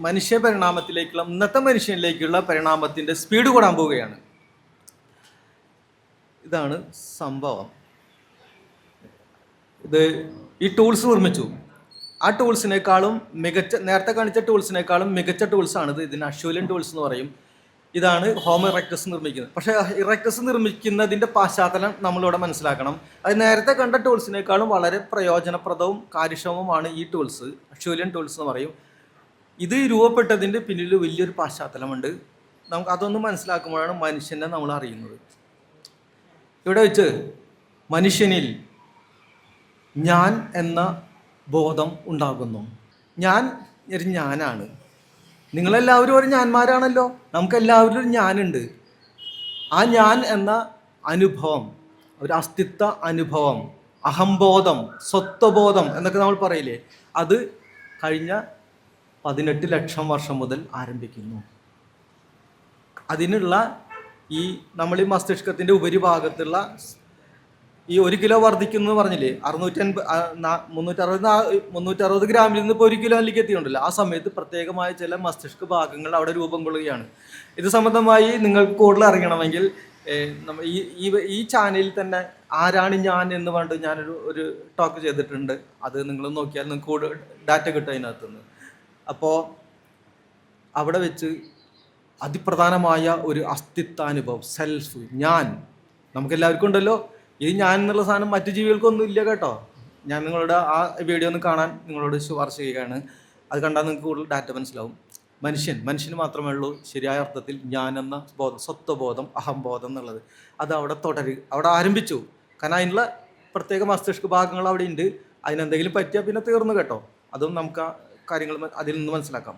മനുഷ്യ പരിണാമത്തിലേക്കുള്ള, ഇന്നത്തെ മനുഷ്യനിലേക്കുള്ള പരിണാമത്തിൻ്റെ സ്പീഡ് കൂടാൻ പോവുകയാണ്. ഇതാണ് സംഭവം. ഈ ടൂൾസ് നിർമ്മിച്ചു. ആ ടൂൾസിനേക്കാളും നേരത്തെ കാണിച്ച ടൂൾസിനേക്കാളും മികച്ച ടൂൾസാണിത്. ഇതിന് അഷ്യൂലിയൻ ടൂൾസ് എന്ന് പറയും. ഇതാണ് ഹോമോ ഇറക്ടസ് നിർമ്മിക്കുന്നത്. പക്ഷേ ഇറക്ടസ് നിർമ്മിക്കുന്നതിൻ്റെ പശ്ചാത്തലം നമ്മളിവിടെ മനസ്സിലാക്കണം. അത് നേരത്തെ കണ്ട ടൂൾസിനേക്കാളും വളരെ പ്രയോജനപ്രദവും കാര്യക്ഷമവുമാണ് ഈ ടൂൾസ്. അഷ്യൂലിയൻ ടൂൾസ് എന്ന് പറയും. ഇത് രൂപപ്പെട്ടതിൻ്റെ പിന്നിൽ വലിയൊരു പശ്ചാത്തലമുണ്ട്. നമുക്ക് അതൊന്ന് മനസ്സിലാക്കുമ്പോഴാണ് മനുഷ്യനെ നമ്മൾ അറിയുന്നത്. ഇവിടെ വെച്ച് മനുഷ്യനിൽ ഞാൻ എന്ന ബോധം ഉണ്ടാകുന്നു. ഞാൻ ഒരു ഞാനാണ്. നിങ്ങളെല്ലാവരും ഒരു ഞാന്മാരാണല്ലോ. നമുക്കെല്ലാവരും ഒരു ഞാനുണ്ട്. ആ ഞാൻ എന്ന അനുഭവം, ഒരു അസ്തിത്വ അനുഭവം, അഹംബോധം, സ്വത്വബോധം എന്നൊക്കെ നമ്മൾ പറയില്ലേ, അത് കഴിഞ്ഞ 18 ലക്ഷം വർഷം മുതൽ ആരംഭിക്കുന്നു. അതിനുള്ള നമ്മൾ ഈ മസ്തിഷ്കത്തിൻ്റെ ഉപരിഭാഗത്തുള്ള ഈ 1 കിലോ വർദ്ധിക്കുന്നു പറഞ്ഞില്ലേ, 360 ഗ്രാമിൽ നിന്ന് ഇപ്പോൾ 1 കിലോയിലേക്ക് എത്തിയിട്ടുണ്ടല്ലോ. ആ സമയത്ത് പ്രത്യേകമായ ചില മസ്തിഷ്ക ഭാഗങ്ങൾ അവിടെ രൂപം കൊള്ളുകയാണ്. ഇത് സംബന്ധമായി നിങ്ങൾക്ക് കൂടുതൽ അറിയണമെങ്കിൽ ഈ ഈ ഈ ചാനലിൽ തന്നെ ആരാണ് ഞാൻ എന്ന് പറഞ്ഞിട്ട് ഒരു ടോക്ക് ചെയ്തിട്ടുണ്ട്. അത് നിങ്ങൾ നോക്കിയാൽ നിങ്ങൾക്ക് കൂടുതൽ ഡാറ്റ കിട്ടും അതിനകത്തുനിന്ന്. അപ്പോൾ അവിടെ വെച്ച് അതിപ്രധാനമായ ഒരു അസ്തിത്വാനുഭവം, സെൽഫ്, ഞാൻ, നമുക്കെല്ലാവർക്കും ഉണ്ടല്ലോ. ഈ ഞാൻ എന്നുള്ള സാധനം മറ്റു ജീവികൾക്കൊന്നും ഇല്ല കേട്ടോ. ഞാൻ നിങ്ങളുടെ ആ വീഡിയോ ഒന്ന് കാണാൻ നിങ്ങളോട് ശുപാർശ ചെയ്യുകയാണ്. അത് കണ്ടാൽ നിങ്ങൾക്ക് കൂടുതൽ ഡാറ്റ മനസ്സിലാവും. മനുഷ്യന് മാത്രമേ ഉള്ളൂ ശരിയായ അർത്ഥത്തിൽ ഞാനെന്ന ബോധം, സ്വത്വബോധം, അഹംബോധം എന്നുള്ളത്. അത് അവിടെ ആരംഭിച്ചു. കാരണം അതിനുള്ള പ്രത്യേക മസ്തിഷ്ക ഭാഗങ്ങൾ അവിടെ ഉണ്ട്. അതിനെന്തെങ്കിലും പറ്റിയാൽ പിന്നെ തീർന്നു കേട്ടോ. അതും നമുക്ക് ആ കാര്യങ്ങൾ അതിൽ നിന്ന് മനസ്സിലാക്കാം.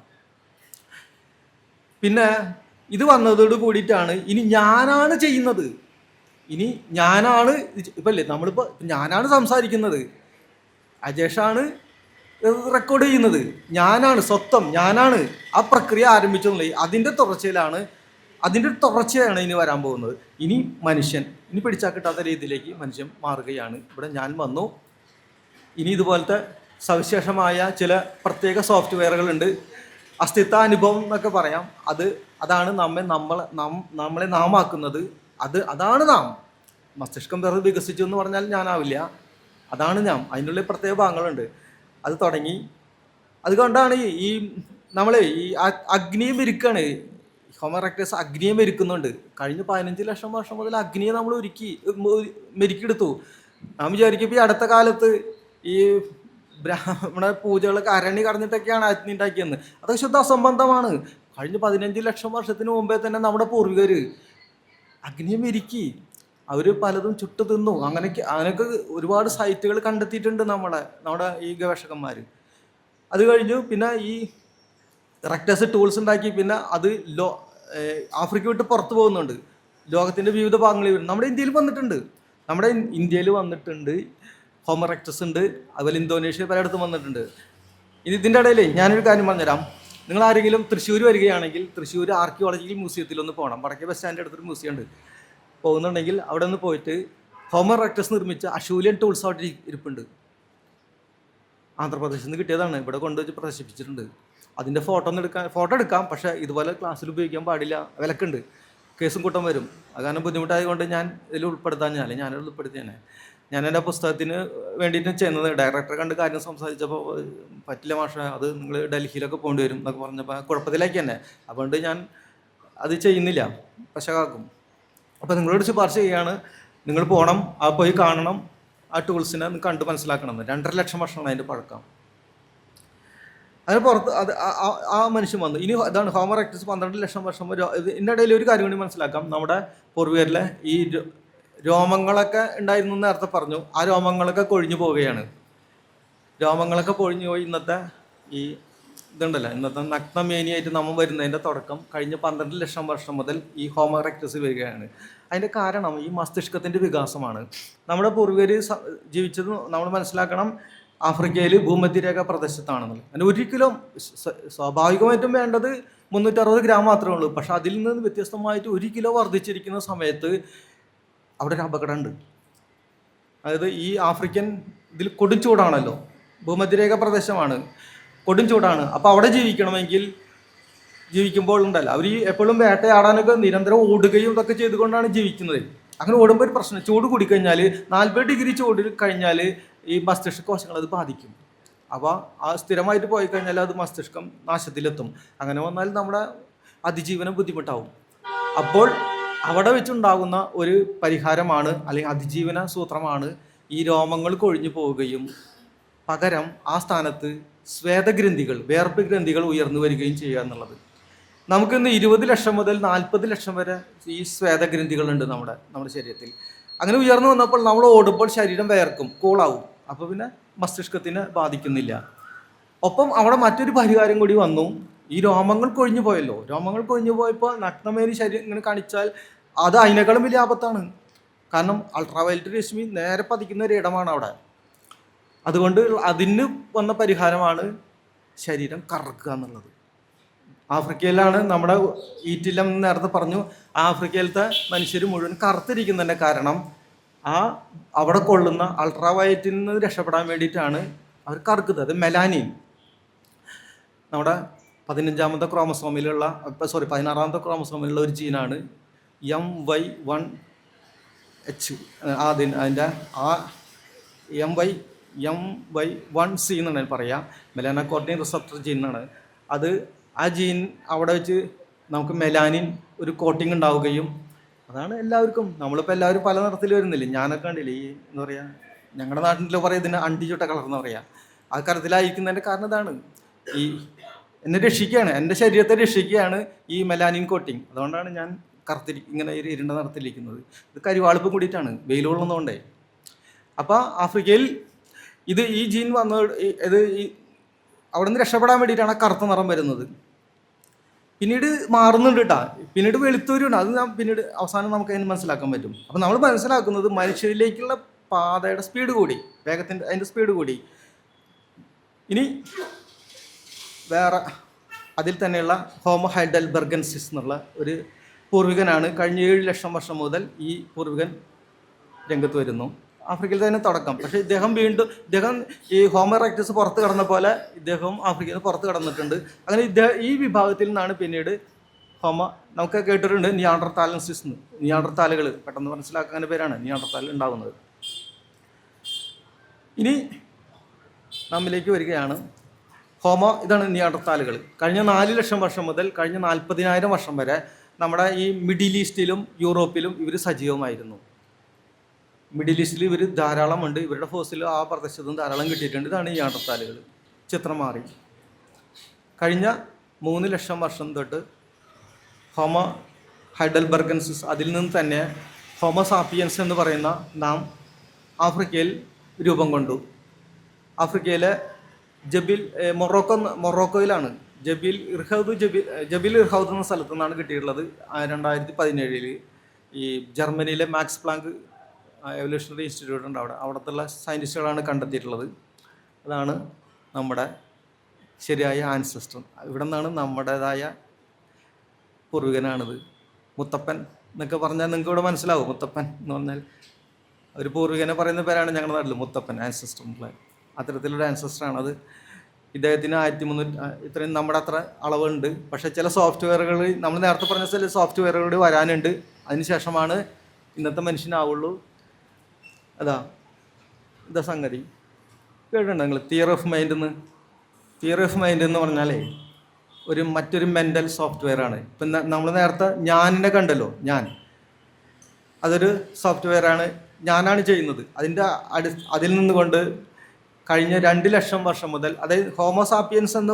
പിന്നെ ഇത് വന്നതോട് കൂടിയിട്ടാണ് ഇനി ഞാനാണ് ചെയ്യുന്നത്. ഇനി ഞാനാണ് ഇപ്പം അല്ലേ നമ്മളിപ്പോൾ ഞാനാണ് സംസാരിക്കുന്നത്, അജേഷാണ് റെക്കോർഡ് ചെയ്യുന്നത്, ഞാനാണ് സ്വത്വം, ഞാനാണ് ആ പ്രക്രിയ ആരംഭിച്ചെന്നുള്ളത്. അതിൻ്റെ തുടർച്ചയാണ് ഇനി വരാൻ പോകുന്നത്. ഇനി ഇനി പിടിച്ചാൽ കിട്ടാത്ത രീതിയിലേക്ക് മനുഷ്യൻ മാറുകയാണ്. ഇവിടെ ഞാൻ വന്നു. ഇനി ഇതുപോലത്തെ സവിശേഷമായ ചില പ്രത്യേക സോഫ്റ്റ്വെയറുകളുണ്ട്. അസ്തിത്വാനുഭവം എന്നൊക്കെ പറയാം. അതാണ് നമ്മളെ നാമാക്കുന്നത്. അതാണ് നാം. മസ്തിഷ്കം വെറുതെ വികസിച്ചു എന്ന് പറഞ്ഞാൽ ഞാനാവില്ല. അതാണ് ഞാൻ. അതിനുള്ള പ്രത്യേക ഭാഗങ്ങളുണ്ട്. അത് തുടങ്ങി. അതുകൊണ്ടാണ് ഈ നമ്മളെ ഈ അഗ്നിയും ഇരിക്കുകയാണ്. ഹോമോ ഇറക്ടസ് അഗ്നിയെ മെരുക്കുന്നുണ്ട്. കഴിഞ്ഞ 15 ലക്ഷം വർഷം മുതൽ അഗ്നിയെ നമ്മൾ മെരുക്കിയെടുത്തു. നാം വിചാരിക്കും ഈ അടുത്ത കാലത്ത് ഈ ബ്രാഹ്മണ പൂജകളൊക്കെ അരണി കടഞ്ഞിട്ടൊക്കെയാണ് അഗ്നി ഉണ്ടാക്കിയെന്ന്. അതൊക്കെ ശുദ്ധ അസംബന്ധമാണ്. കഴിഞ്ഞ 15 ലക്ഷം വർഷത്തിന് മുമ്പേ തന്നെ നമ്മുടെ പൂർവികർ അഗ്നിയെ മെരുക്കി. അവർ പലതും ചുട്ടു തിന്നു. അങ്ങനെയൊക്കെ ഒരുപാട് സൈറ്റുകൾ കണ്ടെത്തിയിട്ടുണ്ട് നമ്മുടെ ഈ ഗവേഷകന്മാർ. അത് കഴിഞ്ഞു പിന്നെ ഈ റെക്ടസ് ടൂൾസ് ഉണ്ടാക്കി. പിന്നെ അത് ആഫ്രിക്ക വിട്ട് പുറത്ത് പോകുന്നുണ്ട്. ലോകത്തിൻ്റെ വിവിധ ഭാഗങ്ങളിൽ നമ്മുടെ ഇന്ത്യയിൽ വന്നിട്ടുണ്ട്. ഹോമോ ഇറക്ടസ് ഉണ്ട്. അതുപോലെ ഇന്തോനേഷ്യ പലയിടത്തും വന്നിട്ടുണ്ട്. ഇതിൻ്റെ ഇടയിൽ ഞാനൊരു കാര്യം പറഞ്ഞുതരാം. നിങ്ങൾ ആരെങ്കിലും തൃശ്ശൂർ വരികയാണെങ്കിൽ തൃശ്ശൂർ ആർക്കിയോളജിക്കൽ മ്യൂസിയത്തിലൊന്ന് പോകണം. വടക്കേ ബസ് സ്റ്റാൻഡ് അടുത്തൊരു മ്യൂസിയം ഉണ്ട്. പോകുന്നുണ്ടെങ്കിൽ അവിടെ നിന്ന് പോയിട്ട് ഹോമോ ഇറക്ടസ് നിർമ്മിച്ച അഷൂലിയൻ ടൂൾസ് അവിടെ ഇരിപ്പുണ്ട്. ആന്ധ്രാപ്രദേശിൽ നിന്ന് കിട്ടിയതാണ്. ഇവിടെ കൊണ്ടുവച്ച് പ്രദർശിപ്പിച്ചിട്ടുണ്ട്. അതിൻ്റെ ഫോട്ടോ എടുക്കാം. പക്ഷേ ഇതുപോലെ ക്ലാസ്സിൽ ഉപയോഗിക്കാൻ പാടില്ല, വിലക്കുണ്ട്, കേസും കൂട്ടം വരും. അത് കാരണം ബുദ്ധിമുട്ടായതുകൊണ്ട് ഞാനത് ഉൾപ്പെടുത്തിയാണ്. ഞാൻ എൻ്റെ പുസ്തകത്തിന് വേണ്ടിയിട്ട് ചെയ്യുന്നത്. ഡയറക്ടറെ കണ്ട് കാര്യം സംസാരിച്ചപ്പോൾ പറ്റില്ല മാഷേ, അത് നിങ്ങൾ ഡൽഹിയിലൊക്കെ പോകേണ്ടി വരും എന്നൊക്കെ പറഞ്ഞപ്പോൾ കുഴപ്പത്തിലേക്ക് തന്നെ. അതുകൊണ്ട് ഞാൻ അത് ചെയ്യുന്നില്ല, പശകാക്കും. അപ്പോൾ നിങ്ങളോട് ശുപാർശ ചെയ്യുകയാണ്, നിങ്ങൾ പോകണം, പോയി കാണണം, ആ ടൂൾസിനെ കണ്ട് മനസ്സിലാക്കണം. 2.5 ലക്ഷം വർഷമാണ് അതിൻ്റെ പഴക്കം. അതിന് പുറത്ത് ആ മനുഷ്യൻ വന്നു. ഇനി അതാണ് ഹോമോ ഇറക്ടസ് 12 ലക്ഷം വർഷം. ഇതിൻ്റെ ഇടയിൽ ഒരു കാര്യം കൂടി മനസ്സിലാക്കാം. നമ്മുടെ പൂർവികരിലെ ഈ രോമങ്ങളൊക്കെ ഉണ്ടായിരുന്നു നേരത്തെ പറഞ്ഞു. ആ രോമങ്ങളൊക്കെ കൊഴിഞ്ഞു പോവുകയാണ്. രോമങ്ങളൊക്കെ കൊഴിഞ്ഞു പോയി. ഇന്നത്തെ നഗ്നമേനിയായിട്ട് നമ്മൾ വരുന്നതിൻ്റെ തുടക്കം കഴിഞ്ഞ 12 ലക്ഷം വർഷം മുതൽ ഈ ഹോമോ ഇറക്ടസ് വരികയാണ്. അതിൻ്റെ കാരണം ഈ മസ്തിഷ്കത്തിൻ്റെ വികാസമാണ്. നമ്മുടെ പൂർവികർ ജീവിച്ചത് നമ്മൾ മനസ്സിലാക്കണം ആഫ്രിക്കയിൽ ഭൂമധ്യരേഖ പ്രദേശത്താണെന്നുള്ളത്. അതിന് 1 കിലോ സ്വാഭാവികമായിട്ടും വേണ്ടത് 360 ഗ്രാം മാത്രമേ ഉള്ളൂ. പക്ഷെ അതിൽ നിന്ന് വ്യത്യസ്തമായിട്ട് 1 കിലോ വർദ്ധിച്ചിരിക്കുന്ന സമയത്ത് അവിടെ ഒരു അപകടമുണ്ട്. അതായത് ഈ ആഫ്രിക്കൻ ഇതിൽ കൊടും ചൂടാണല്ലോ, ഭൂമധ്യരേഖ പ്രദേശമാണ്, കൊടും ചൂടാണ്. അപ്പോൾ അവിടെ ജീവിക്കുമ്പോൾ ഉണ്ടല്ലോ, അവർ എപ്പോഴും വേട്ടയാടാനൊക്കെ നിരന്തരം ഓടുകയും ഇതൊക്കെ ചെയ്തുകൊണ്ടാണ് ജീവിക്കുന്നത്. അങ്ങനെ ഓടുമ്പോൾ ഒരു പ്രശ്നം, ചൂട് കൂടിക്കഴിഞ്ഞാൽ 40 ഡിഗ്രി ചൂട് കഴിഞ്ഞാൽ ഈ മസ്തിഷ്ക കോശങ്ങൾ അത് ബാധിക്കും. അപ്പോൾ ആ സ്ഥിരമായിട്ട് പോയി കഴിഞ്ഞാൽ അത് മസ്തിഷ്കം നാശത്തിലെത്തും. അങ്ങനെ വന്നാൽ നമ്മുടെ അതിജീവനം ബുദ്ധിമുട്ടാവും. അപ്പോൾ അവിടെ വെച്ചുണ്ടാകുന്ന ഒരു പരിഹാരമാണ് അല്ലെങ്കിൽ അതിജീവന സൂത്രമാണ് ഈ രോമങ്ങൾ കൊഴിഞ്ഞു പോവുകയും പകരം ആ സ്ഥാനത്ത് സ്വേദഗ്രന്ഥികൾ, വേർപ്പ് ഗ്രന്ഥികൾ ഉയർന്നു വരികയും ചെയ്യുക എന്നുള്ളത്. നമുക്കിന്ന് 20 ലക്ഷം മുതൽ 40 ലക്ഷം വരെ ഈ സ്വേദഗ്രന്ഥികളുണ്ട് നമ്മുടെ ശരീരത്തിൽ. അങ്ങനെ ഉയർന്നു വന്നപ്പോൾ നമ്മൾ ഓടുമ്പോൾ ശരീരം വേർക്കും, കൂളാവും. അപ്പോൾ പിന്നെ മസ്തിഷ്കത്തിനെ ബാധിക്കുന്നില്ല. ഒപ്പം അവിടെ മറ്റൊരു പരിഹാരം കൂടി വന്നു. ഈ രോമങ്ങൾ കൊഴിഞ്ഞു പോയല്ലോ. രോമങ്ങൾ കൊഴിഞ്ഞു പോയപ്പോൾ നഗ്നമേനി ശരീരം ഇങ്ങനെ കാണിച്ചാൽ അത് അതിനേക്കാളും വലിയ ആപത്താണ്. കാരണം അൾട്രാവയലറ്റ് രശ്മി നേരെ പതിക്കുന്ന ഒരു ഇടമാണ് അവിടെ. അതുകൊണ്ട് അതിന് വന്ന പരിഹാരമാണ് ശരീരം കറക്കുക എന്നുള്ളത്. ആഫ്രിക്കയിലാണ് നമ്മുടെ ഈറ്റില്ലം നേരത്തെ പറഞ്ഞു. ആഫ്രിക്കയിലത്തെ മനുഷ്യർ മുഴുവൻ കറുത്തിരിക്കുന്നതിൻ്റെ കാരണം അവിടെ കൊള്ളുന്ന അൾട്രാവയലറ്റിൽ നിന്ന് രക്ഷപ്പെടാൻ വേണ്ടിയിട്ടാണ് അവർ കറുക്കുന്നത്. അത് മെലാനിൻ, നമ്മുടെ 16ാമത്തെ ക്രോമസോമിലുള്ള ഒരു ജീനാണ് MY1H അതിൻ്റെ ആ MY1C എന്നാണ് പറയുക. മെലാനോകോർട്ടിൻ റിസപ്റ്റർ ജീൻ എന്നാണ് അത്. ആ ജീൻ അവിടെ വെച്ച് നമുക്ക് മെലാനിൻ ഒരു കോട്ടിങ് ഉണ്ടാവുകയും അതാണ് എല്ലാവർക്കും. നമ്മളിപ്പോൾ എല്ലാവരും പല നിറത്തിൽ വരുന്നില്ലേ. ഞാനൊക്കെ കണ്ടില്ലേ ഈ എന്താ പറയുക, ഞങ്ങളുടെ നാട്ടിൽ പറയുക ഇതിന് അണ്ടിച്ചുട്ട കളർ എന്ന് പറയുക. ആ കറുത്തിലായിരിക്കുന്നതിൻ്റെ കാരണം ഇതാണ്. ഈ എന്നെ രക്ഷിക്കുകയാണ്, എൻ്റെ ശരീരത്തെ രക്ഷിക്കുകയാണ് ഈ മെലാനിൻ കോട്ടിങ്. അതുകൊണ്ടാണ് ഞാൻ ഇങ്ങനെ ഒരു ഇരുണ്ട നിറത്തിലിരിക്കുന്നത്. ഇത് കരിവാളിപ്പ് കൂടിയിട്ടാണ്, വെയിൽ കൊള്ളുന്നതുകൊണ്ടേ. അപ്പോൾ ആഫ്രിക്കയിൽ ഈ ജീൻ ഇത് അവിടെ നിന്ന് രക്ഷപ്പെടാൻ വേണ്ടിയിട്ടാണ് ആ കറുത്ത നിറം വരുന്നത്. പിന്നീട് മാറുന്നുണ്ട് കേട്ടോ, പിന്നീട് വെളുത്തൂരുണ്ട്. അത് പിന്നീട് അവസാനം നമുക്ക് അതിന് മനസ്സിലാക്കാൻ പറ്റും. അപ്പം നമ്മൾ മനസ്സിലാക്കുന്നത് മനുഷ്യരിലേക്കുള്ള പാതയുടെ സ്പീഡ് കൂടി, അതിൻ്റെ സ്പീഡ് കൂടി. ഇനി വേറെ അതിൽ തന്നെയുള്ള ഹോമോ ഹൈഡൽബർഗൻസിസ് എന്നുള്ള ഒരു പൂർവികനാണ്. കഴിഞ്ഞ 7 ലക്ഷം വർഷം മുതൽ ഈ പൂർവികൻ രംഗത്ത് വരുന്നു. ആഫ്രിക്കയിൽ തന്നെ തുടക്കം. പക്ഷേ ഇദ്ദേഹം ഈ ഹോമോ ഇറക്ടസ് പുറത്ത് കടന്ന പോലെ ഇദ്ദേഹം ആഫ്രിക്കയിൽ നിന്ന് പുറത്ത് കടന്നിട്ടുണ്ട്. അങ്ങനെ ഈ വിഭാഗത്തിൽ നിന്നാണ് പിന്നീട് നമുക്ക് കേട്ടിട്ടുണ്ട് നിയാണ്ടർതാലൻസിസ് എന്ന്. നിയാണ്ടർതാലുകൾ പെട്ടെന്ന് മനസ്സിലാക്കാൻ പേരാണ് നിയാണ്ടർതാൽ ഉണ്ടാകുന്നത്. ഇനി നമ്മിലേക്ക് വരികയാണ് ഇതാണ് നിയാണ്ടർതാലുകൾ. കഴിഞ്ഞ 4 ലക്ഷം വർഷം മുതൽ കഴിഞ്ഞ 40,000 വർഷം വരെ നമ്മുടെ ഈ മിഡിൽ ഈസ്റ്റിലും യൂറോപ്പിലും ഇവർ സജീവമായിരുന്നു. മിഡിൽ ഈസ്റ്റിൽ ഇവർ ധാരാളമുണ്ട്. ഇവരുടെ ഫോസിൽ ആ പ്രദേശത്തും ധാരാളം കിട്ടിയിട്ടുണ്ട്. ഇതാണ് നിയാണ്ടർതാലുകൾ. ചിത്രം മാറി. കഴിഞ്ഞ 3 ലക്ഷം വർഷം തൊട്ട് ഹോമോ ഹൈഡൽബർഗൻസിസ്, അതിൽ നിന്ന് തന്നെ ഹോമോ സാപ്പിയൻസ് എന്ന് പറയുന്ന നാം ആഫ്രിക്കയിൽ രൂപം കൊണ്ടു. ആഫ്രിക്കയിലെ മൊറോക്കോയിലാണ് ജബിൽ ഇർഹൗദ് എന്ന സ്ഥലത്തു നിന്നാണ് കിട്ടിയിട്ടുള്ളത്. 2017 ഈ ജർമ്മനിയിലെ മാക്സ് പ്ലാങ്ക് എവല്യൂഷണറി ഇൻസ്റ്റിറ്റ്യൂട്ട് ഉണ്ട്, അവിടത്തുള്ള സയൻറ്റിസ്റ്റുകളാണ് കണ്ടെത്തിയിട്ടുള്ളത്. അതാണ് നമ്മുടെ ശരിയായ ആൻസെസ്റ്റർ. ഇവിടെ നിന്നാണ് നമ്മുടേതായ പൂർവികനാണിത്. മുത്തപ്പൻ എന്നൊക്കെ പറഞ്ഞാൽ നിങ്ങൾക്ക് ഇവിടെ മനസ്സിലാവും. മുത്തപ്പൻ എന്ന് പറഞ്ഞാൽ ഒരു പൂർവികനെ പറയുന്ന പേരാണ് ഞങ്ങളുടെ നാട്ടിൽ മുത്തപ്പൻ, ആൻസെസ്റ്റർ എന്നുള്ള അത്തരത്തിലൊരു ആൻസെസ്റ്ററാണത്. ഇദ്ദേഹത്തിന് 1300 ഇത്രയും നമ്മുടെ അത്ര അളവുണ്ട്. പക്ഷേ ചില സോഫ്റ്റ്വെയറുകൾ, നമ്മൾ നേരത്തെ പറഞ്ഞ ചില സോഫ്റ്റ്വെയറുകൾ വരാനുണ്ട്. അതിനുശേഷമാണ് ഇന്നത്തെ മനുഷ്യനാവുള്ളൂ. ഇതാ സംഗതി. കേട്ടിട്ടുണ്ടോ നിങ്ങൾ തിയറി ഓഫ് മൈൻഡ് എന്ന്? തിയറി ഓഫ് മൈൻഡ് എന്ന് പറഞ്ഞാലേ മറ്റൊരു മെൻ്റൽ സോഫ്റ്റ്വെയർ ആണ്. ഇപ്പം നമ്മൾ നേരത്തെ ഞാനിനെ കണ്ടല്ലോ, അതൊരു സോഫ്റ്റ്വെയറാണ്. ഞാനാണ് ചെയ്യുന്നത്. അതിൽ നിന്നുകൊണ്ട് കഴിഞ്ഞ 2 ലക്ഷം വർഷം മുതൽ, അതായത് ഹോമോസാപ്പിയൻസ് എന്ന്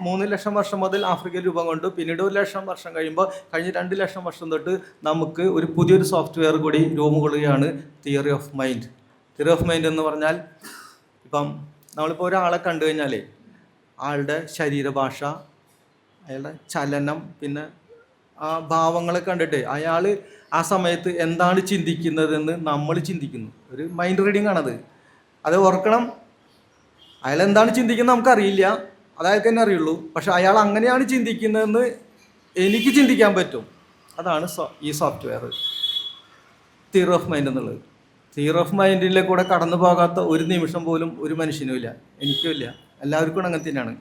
3 ലക്ഷം വർഷം മുതൽ ആഫ്രിക്കയിൽ രൂപം കൊണ്ടു. പിന്നീട് 1 ലക്ഷം വർഷം കഴിയുമ്പോൾ കഴിഞ്ഞ 2 ലക്ഷം വർഷം തൊട്ട് നമുക്ക് ഒരു പുതിയൊരു സോഫ്റ്റ്വെയർ കൂടി രൂപം കൊള്ളുകയാണ് theory of mind. Theory of mind എന്ന് പറഞ്ഞാൽ ഇപ്പം നമ്മളിപ്പോൾ ഒരാളെ കണ്ടു കഴിഞ്ഞാൽ ആളുടെ ശരീരഭാഷ, അയാളുടെ ചലനം, പിന്നെ ആ ഭാവങ്ങളെ കണ്ടിട്ട് അയാൾ ആ സമയത്ത് എന്താണ് ചിന്തിക്കുന്നതെന്ന് നമ്മൾ ചിന്തിക്കുന്നു. ഒരു മൈൻഡ് റീഡിംഗ് ആണത്. അത് ഓർക്കണം. അയാൾ എന്താണ് ചിന്തിക്കുന്നത് നമുക്കറിയില്ല, അയാൾക്ക് തന്നെ അറിയുള്ളൂ. പക്ഷെ അയാൾ അങ്ങനെയാണ് ചിന്തിക്കുന്നതെന്ന് എനിക്ക് ചിന്തിക്കാൻ പറ്റും. അതാണ് ഈ സോഫ്റ്റ്വെയർ തിയറി ഓഫ് മൈൻഡ് എന്നുള്ളത്. തിയറി ഓഫ് മൈൻഡിലെ കൂടെ കടന്നു പോകാത്ത ഒരു നിമിഷം പോലും ഒരു മനുഷ്യനും ഇല്ല, എനിക്കും ഇല്ല, എല്ലാവർക്കും അങ്ങനെ തന്നെയാണ്.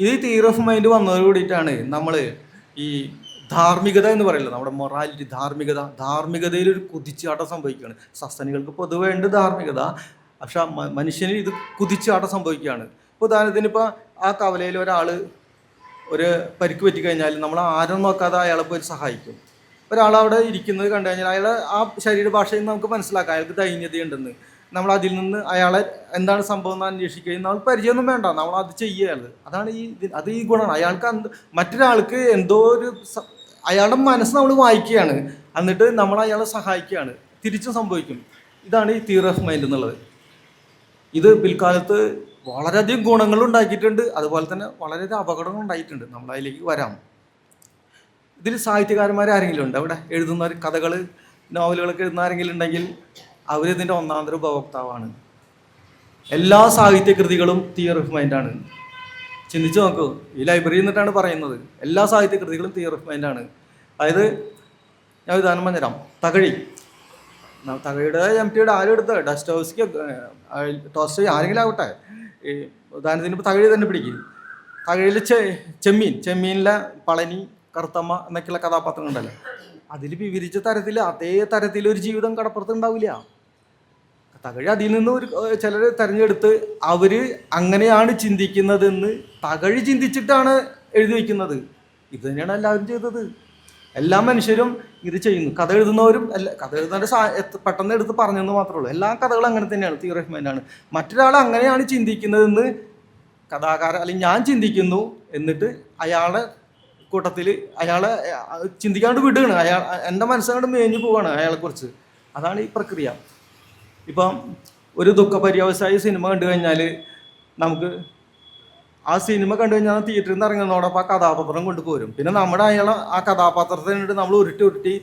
ഇത് തിയറി ഓഫ് മൈൻഡ് വന്നതോട് കൂടിയിട്ടാണ് നമ്മൾ ഈ ധാർമ്മികത എന്ന് പറയുന്നത്, നമ്മുടെ മൊറാലിറ്റി, ധാർമ്മികതയിൽ ഒരു കുതിച്ചാട്ടം സംഭവിക്കുകയാണ്. സസ്തനികൾക്ക് പൊതുവേ ഉണ്ട് ധാർമ്മികത, പക്ഷെ മനുഷ്യന് ഇത് കുതിച്ചാട്ടം സംഭവിക്കുകയാണ്. ഇപ്പോൾ ഉദാഹരണത്തിന് ഇപ്പോൾ ആ കവലയിൽ ഒരാൾ ഒരു പരിക്ക് പറ്റിക്കഴിഞ്ഞാൽ നമ്മൾ ആരും നോക്കാതെ അയാളെ പോയി സഹായിക്കും. ഒരാളവിടെ ഇരിക്കുന്നത് കണ്ടു കഴിഞ്ഞാൽ അയാളെ ആ ശരീരഭാഷയിൽ നമുക്ക് മനസ്സിലാക്കാം അയാൾക്ക് ദൈന്യതയുണ്ടെന്ന്. നമ്മൾ അതിൽ നിന്ന് അയാളെ എന്താണ് സംഭവം എന്ന് അന്വേഷിക്കുകയും നമ്മൾ പരിചയമൊന്നും വേണ്ട, നമ്മൾ അത് ചെയ്യുകയാണ്. അതാണ് ഈ ഗുണമാണ്. അയാൾക്ക് മറ്റൊരാൾക്ക് എന്തോ അയാളുടെ മനസ്സ് നമ്മൾ വായിക്കുകയാണ്, എന്നിട്ട് നമ്മൾ അയാളെ സഹായിക്കുകയാണ്, തിരിച്ചും സംഭവിക്കും. ഇതാണ് ഈ തിയറി ഓഫ് മൈൻഡ് എന്നുള്ളത്. ഇത് പിൽക്കാലത്ത് വളരെയധികം ഗുണങ്ങൾ ഉണ്ടാക്കിയിട്ടുണ്ട്, അതുപോലെ തന്നെ വളരെയധികം അപകടങ്ങൾ ഉണ്ടായിട്ടുണ്ട്. നമ്മൾ അതിലേക്ക് വരാം. ഇതിൽ സാഹിത്യകാരന്മാരാരെങ്കിലും ഉണ്ട് അവിടെ എഴുതുന്നവർ, കഥകൾ, നോവലുകളൊക്കെ എഴുതുന്ന ആരെങ്കിലും ഉണ്ടെങ്കിൽ അവരിതിൻ്റെ ഒന്നാന്തര ഉപഭോക്താവാണ്. എല്ലാ സാഹിത്യകൃതികളും തിയറി ഓഫ് മൈൻഡാണ്. ചിന്തിച്ച് നോക്കൂ, ഈ ലൈബ്രറിയിൽ നിന്നിട്ടാണ് പറയുന്നത്. എല്ലാ സാഹിത്യകൃതികളും തിയറി ഓഫ് മൈൻഡാണ്. അതായത് ഞാൻ ഉദാഹരണം പറഞ്ഞുതരാം. തകഴിയുടെ എംടിയുടെ ആരും എടുത്ത ഡസ്റ്റോവ്സ്കി, ടോൾസ്റ്റോയ്, ആരെങ്കിലും ആവട്ടെ. ഈ ഉദാഹരണത്തിന് ഇപ്പോൾ തകഴി തന്നെ പിടിക്കും. തകഴിയിൽ ചെമ്മീനിലെ പളനി, കറുത്തമ്മ എന്നൊക്കെയുള്ള കഥാപാത്രങ്ങളുണ്ടല്ലോ. അതിൽ വിവരിച്ച തരത്തിൽ അതേ തരത്തിലൊരു ജീവിതം കടപ്പുറത്ത് ഉണ്ടാവില്ല. തകഴി അതിൽ നിന്ന് ചിലർ തിരഞ്ഞെടുത്ത് അവർ അങ്ങനെയാണ് ചിന്തിക്കുന്നതെന്ന് തകഴി ചിന്തിച്ചിട്ടാണ് എഴുതി വയ്ക്കുന്നത്. ഇത് തന്നെയാണ് എല്ലാവരും ചെയ്തത്. എല്ലാ മനുഷ്യരും ഇത് ചെയ്യുന്നു. കഥ എഴുതുന്നവരും കഥ എഴുതുന്നവരുടെ പെട്ടെന്ന് എടുത്ത് പറഞ്ഞെന്ന് മാത്രമേ ഉള്ളൂ. എല്ലാ കഥകളും അങ്ങനെ തന്നെയാണ്, തിയറി ഓഫ് മൈൻഡാണ്. മറ്റൊരാൾ അങ്ങനെയാണ് ചിന്തിക്കുന്നതെന്ന് കഥാകാരൻ അല്ലെങ്കിൽ ഞാൻ ചിന്തിക്കുന്നു, എന്നിട്ട് അയാളുടെ കൂട്ടത്തിൽ അയാളെ ചിന്തിക്കാണ്ട് വിടുകയാണ്. എൻ്റെ മനസ്സങ്ങോട്ട് മേഞ്ഞു പോവുകയാണ് അയാളെക്കുറിച്ച്. അതാണ് ഈ പ്രക്രിയ. ഇപ്പം ഒരു ദുഃഖപര്യവസായി സിനിമ കണ്ടു കഴിഞ്ഞാൽ നമുക്ക് ആ സിനിമ കണ്ടു കഴിഞ്ഞാൽ തിയേറ്ററിൽ നിന്ന് ഇറങ്ങുന്നതോടൊപ്പം ആ കഥാപാത്രം കൊണ്ടുപോരും. പിന്നെ നമ്മുടെ ആ കഥാപാത്രത്തിനായിട്ട് നമ്മൾ ഉരുട്ടി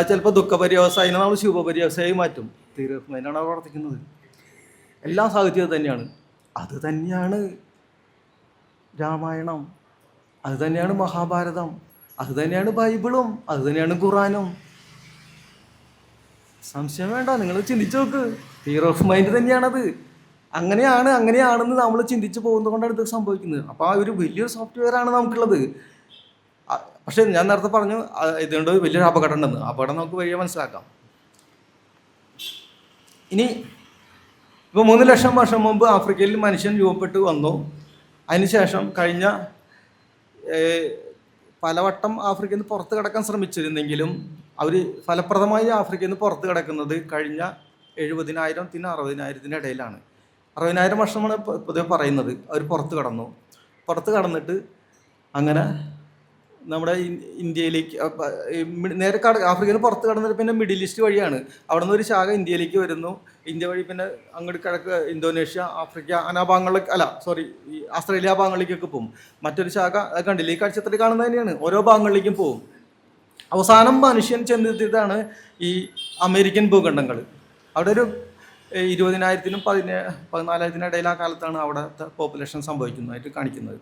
ചിലപ്പോൾ ദുഃഖപര്യവസായിനെ നമ്മൾ ശുഭപര്യവസായി മാറ്റും. തീർച്ചയായാണ് പ്രവർത്തിക്കുന്നത്. എല്ലാ സാഹിത്യവും തന്നെയാണ്. അത് തന്നെയാണ് രാമായണം, അത് തന്നെയാണ് മഹാഭാരതം, അത് തന്നെയാണ് ബൈബിളും, അത് തന്നെയാണ് ഖുറാനും. സംശയം വേണ്ട, നിങ്ങൾ ചിന്തിച്ചു നോക്ക്. തിയറി ഓഫ് മൈൻഡ് തന്നെയാണത്. അങ്ങനെയാണെന്ന് നമ്മൾ ചിന്തിച്ച് പോകുന്നത് കൊണ്ടാണ് ഇത് സംഭവിക്കുന്നത്. അപ്പോൾ ആ ഒരു വലിയൊരു സോഫ്റ്റ്വെയർ ആണ് നമുക്കുള്ളത്. പക്ഷെ ഞാൻ നേരത്തെ പറഞ്ഞു ഇതുകൊണ്ട് വലിയൊരു അപകടം ഉണ്ടെന്ന്. അപകടം നമുക്ക് വഴിയെ മനസ്സിലാക്കാം. ഇനി ഇപ്പോൾ 3 ലക്ഷം വർഷം മുമ്പ് ആഫ്രിക്കയിൽ മനുഷ്യൻ രൂപപ്പെട്ട് വന്നു. അതിനുശേഷം കഴിഞ്ഞ പലവട്ടം ആഫ്രിക്കയിൽ നിന്ന് പുറത്ത് കിടക്കാൻ ശ്രമിച്ചിരുന്നെങ്കിലും അവർ ഫലപ്രദമായി ആഫ്രിക്കയിൽ നിന്ന് പുറത്ത് കിടക്കുന്നത് കഴിഞ്ഞ 70,000-ത്തിന് 60,000-ത്തിന് ഇടയിലാണ്. 60,000 വർഷമാണ് പൊതുവെ പറയുന്നത്. അവർ പുറത്ത് കടന്നിട്ട് അങ്ങനെ നമ്മുടെ ഇന്ത്യയിലേക്ക് നേരെ ആഫ്രിക്കയിൽ നിന്ന് പുറത്ത് കടന്നിട്ട് പിന്നെ മിഡിൽ ഈസ്റ്റ് വഴിയാണ്. അവിടെ നിന്ന് ഒരു ശാഖ ഇന്ത്യയിലേക്ക് വരുന്നു. ഇന്ത്യ വഴി പിന്നെ അങ്ങോട്ട് കിഴക്ക് ഇന്തോനേഷ്യ, ആഫ്രിക്ക, ആ ഭാഗങ്ങളിലേക്ക് ഈ ഓസ്ട്രേലിയ ഭാഗങ്ങളിലേക്കൊക്കെ പോകും. മറ്റൊരു ശാഖ കണ്ടില്ലേ, ഈ കാഴ്ചത്തിൽ കാണുന്നത് തന്നെയാണ്. ഓരോ ഭാഗങ്ങളിലേക്കും പോകും. അവസാനം മനുഷ്യൻ ചെന്നെത്തിയതാണ് ഈ അമേരിക്കൻ ഭൂഖണ്ഡങ്ങൾ. അവിടെ ഒരു 20,000-നും 14,000-ത്തിനും ഇടയിൽ ആ കാലത്താണ് അവിടുത്തെ പോപ്പുലേഷൻ സംഭവിക്കുന്നതായിട്ട് കാണിക്കുന്നത്.